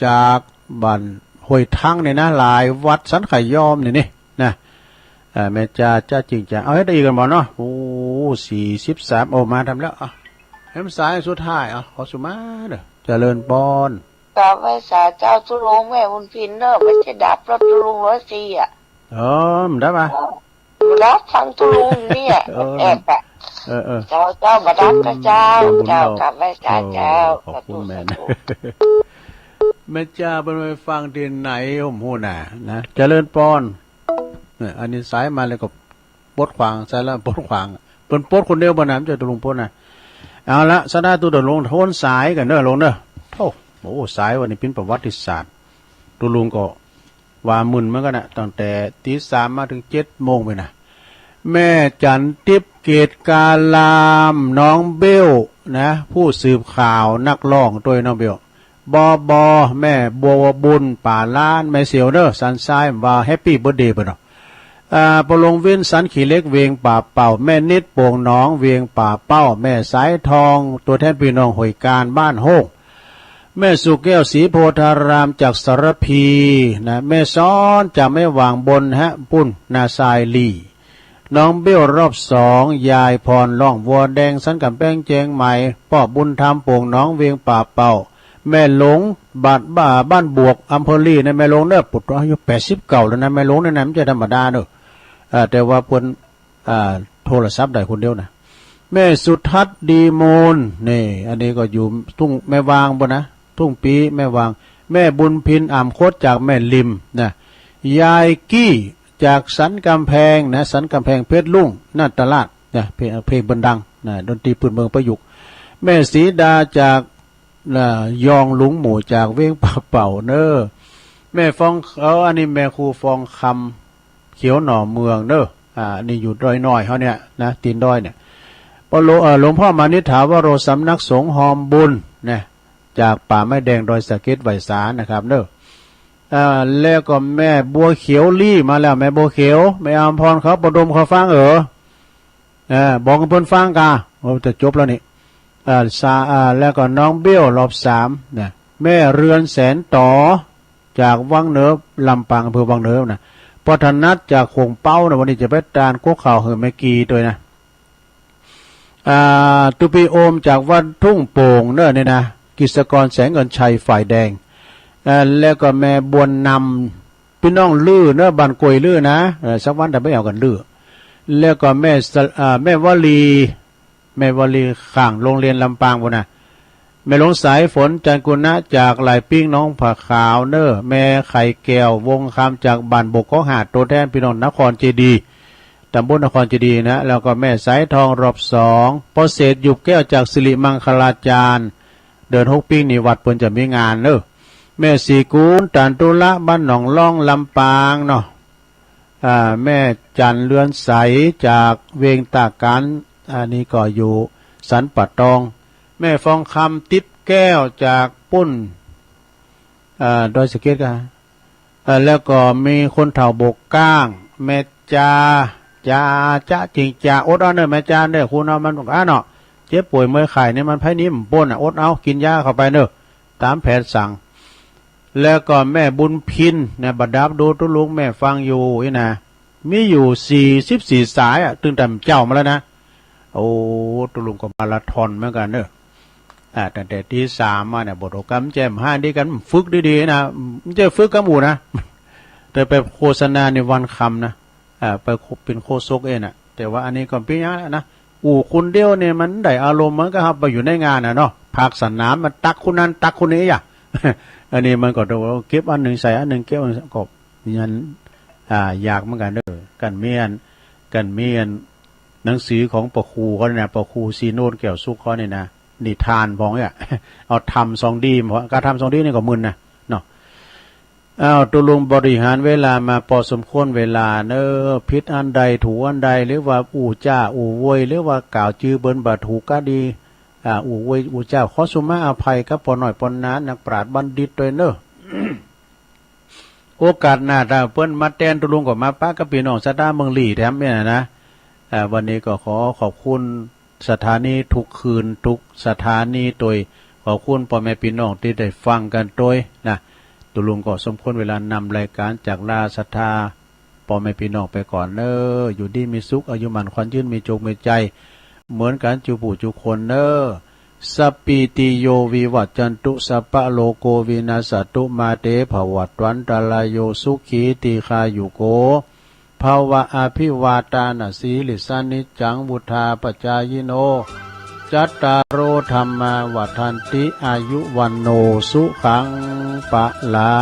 จากบ้านห้วยทั้งเนี่ยนะหลายวัดสันไข่ยอมนี่นะแม่จ่าจริงจังเอาให้ได้อีกกันบ่เนาะโอ้43โอ้มาทำแล้วให้มันสายสุดท้ายขอสุมาเด้อเจริญปอนกราบไหว้สาเจ้าตุลุงแม่บุญพินเด้อไม่ใช่ดับรถตุลุง104มันได้ปะรับฟังตุลุงเนี่ยแอบเจ้ามาดับกับเจ้ากลับไหว้สาเจ้าขอบคุณแม่แม่จ่าเป็นไปฟังที่ไหนผมหูน่ะนะเจริญปอนอันนี้สายมาเลยก็ปดขวางสายแล้วปดขวางเป็นปดคนเดียวบนน้ำเจอตุลุงปดนะเอาละสดาตุเดินลงโทนสายกันเด้อลงเด้อโอ้สายวันนี้เป็นประวัติศาสตร์ตุลุงก็ว่ามึนเหมือนกันนะตั้งแต่ตี 3มาถึง7 โมงไปนะแม่จันทิพย์เกตกาลามน้องเบลนะผู้สืบข่าวนักร้องตัวน้องเบลบอแม่บัวบุญป่าล้านแม่เสียวเนอสันทรายว่าแฮปปี้เบิร์ธเดย์ไปเนาะปลงวินสันขี่เล็กเวียงป่าเป่าแม่นิดโป่งน้องเวียงป่าเป้าแม่สายทองตัวแทนพี่น้องหอยการบ้านโฮกแม่สุแก้วศรีโพธารามจากสารพีนะแม่ซ้อนจากแม่วางบนปุ้นนาทรายลีน้องเบี้ยวรอบ2ยายพรล่องวัวแดงสันกับแป้งแจงใหม่พ่อบุญธรรมโป่งน้องเวียงป่าเป่าแม่หลงบ้านบวกอำเภอลีในแม่หลงเนี่ยปุดอายุ80แล้วนะแม่หลงในนั้นไม่ใช่ธรรมดาเนอะแต่ว่าเพิ่นโทรศัพท์ได้คนเดียวนะแม่สุทัศน์ดีมูลนี่อันนี้ก็อยู่ทุ่งแม่วางบ่นะทุ่งปีแม่วาง แม่บุญพินอ่ำโคตจากแม่ลิมนะยายกี้จากสันกำแพงนะสันกำแพงเพชรลุ่งนาตลาดนะเพลงบนดังนะดนตรีปืนเมืองประยุกต์แม่ศรีดาจากยองลุงหมู่จากเว้งป่าเป่าเนอแม่ฟองอันนี้แม่ครูฟองคำเขียวหน่อเมืองเนอนี่อยู่ดอยน้อยเขาเนี่ยนะตีนดอยเนี่ยพอหลวงพ่อมานิถาวโรสำนักสงฆ์หอมบุญนะจากป่าไม้แดงดอยสะเก็ดไหวสานะครับเนอแล้วก็แม่บัวเขียวลี่มาแล้วแม่บัวเขียวแม่อมพรเขาประดมเขาฟังบอกกับเพิ่นฟังกาจะจบแล้วนี่แล้วก็น้องเบี้ยวรอบ3นะแม่เรือนแสนต่อจากวังเหนือลำปางอำเภอวังเหนือนะปทนัดจากโขงเป้านะวันนี้จะไปตานกุ๊กข่าวเหือแม่กีด้วยนะตุปีโอมจากวัดทุ่งโป่งเนอะเนี่ยนะกิจกรแสงเงินชัยฝ่ายแดงแล้วก็แม่บวนนำพี่น้องลื้อเนอะบันกวยลื้อนะสักวันแต่ไม่เอากันลื้อแล้วก็แม่วลีข้างโรงเรียนลำปางบนนะแม่หลวงสายฝนจันกุณะจากหลายปิ้งน้องผักขาวเนอะแม่ไข่แก้ววงคำจากบ้านบกของหาดตัวแทนพี่น้องนครเจดีตำบลนครเจดีนะแล้วก็แม่สายทองรอบ2ปอเศษหยุบแก้วจากสิริมังคลาจารย์เดิน6ปิ้งนี่วัดเพิ่นจะมีงานเนอะแม่สีกูลตันตุละบ้านหนองล่องลำปางเนาะแม่จันเลือนใสจากเวงตากันอันนี้ก็อยู่สันปัดตองแม่ฟองคำติ๊บแก้วจากปุ้นดอยสะเก็ดกันแล้วก็มีคนเฒ่าบกก้างแม่จ้าจริงจ่าอดเอาเนอะแม่จ้าเนอะคุณเอามันบอกเนาะเจ็บป่วยเมื่อไข่เนี่ยมันไผ่นิ่มป้นอดเอากินยาเข้าไปเนอะตามแผนสั่งแล้วก็แม่บุญพินเนี่ยบัดดับดูตุลุงแม่ฟังอยู่นี่นะมีอยู่44สายตึงแต่เจ้ามาแล้วนะโอ้ตุลุงก็มาราธอนเหมือนกันเนอะตั้งแต่ที่3มาเนี่ยบทกรรมแจ่ม5ดีกันฝึกดีๆนะไม่ใช่ฝึกกับหมู่นะแต่ไปโฆษณาในวันคำนะไปเป็นโคศกเองนะแต่ว่าอันนี้ก็เป็นอย่างนั้นนะคุณเดียวเนี่ยมันได้อารมณ์มันก็ครับไปอยู่ในงานเนาะภาคสนามมันตักคนนั้นตักคนนี้อันนี้มันก็ดูเก็บอันหนึ่งใส่อันหนึ่งเก็บอันก็ยันอยากเหมือนกันเด้อกันเมียนหนังสือของปะครูเขาเนี่ยปะครูซีโนดแก้วสุขเขาเนี่ยนะนิทานพองเนี่ยเอาทำ2ดีเพราะการทำ2ดีนี่ก็มึนนะเนาะตุลุงบริหารเวลามาพอสมควรเวลาเนอพิษอันใดถูอันใดหรือว่าจ้าโวยหรือว่ากล่าวจื้อเบิ้นบาถูกก็ดีโวยเจ้าขอสุมาอภัยครับปอหน่อยปอนนั้นนักปราชญ์บัณฑิตด้วยเนอ โอกาสหน้าถ้าเปิ้นมาแตนตุลุงก็มาป้ากับพี่น้องสตาเมืองหลี่แถมเนี่ยนะวันนี้ก็ขอขอบคุณสถานีทุกคืนทุกสถานีโดยขอบคุณพ่อแม่พี่น้องที่ได้ฟังกันโดยนะตุลุงก็สมควรเวลานำรายการจากลาศรัทธาพ่อแม่พี่น้องไปก่อนเนออยู่ดีมีสุขอายุมันขวัญยืนมีโชคมีใจเหมือนกันจูปู่จูคนเนอสัพพิติโยวิวัจจันตุสัพพะโลโกวินาศตุมาเตภวัตวันตรายโยสุขีติคายุโกภาวะอภิวาตานาสีลิสานิจังวุธาปจายโนจัตตารโอธรรมาวัฏันติอายุวันโนสุขังปะลา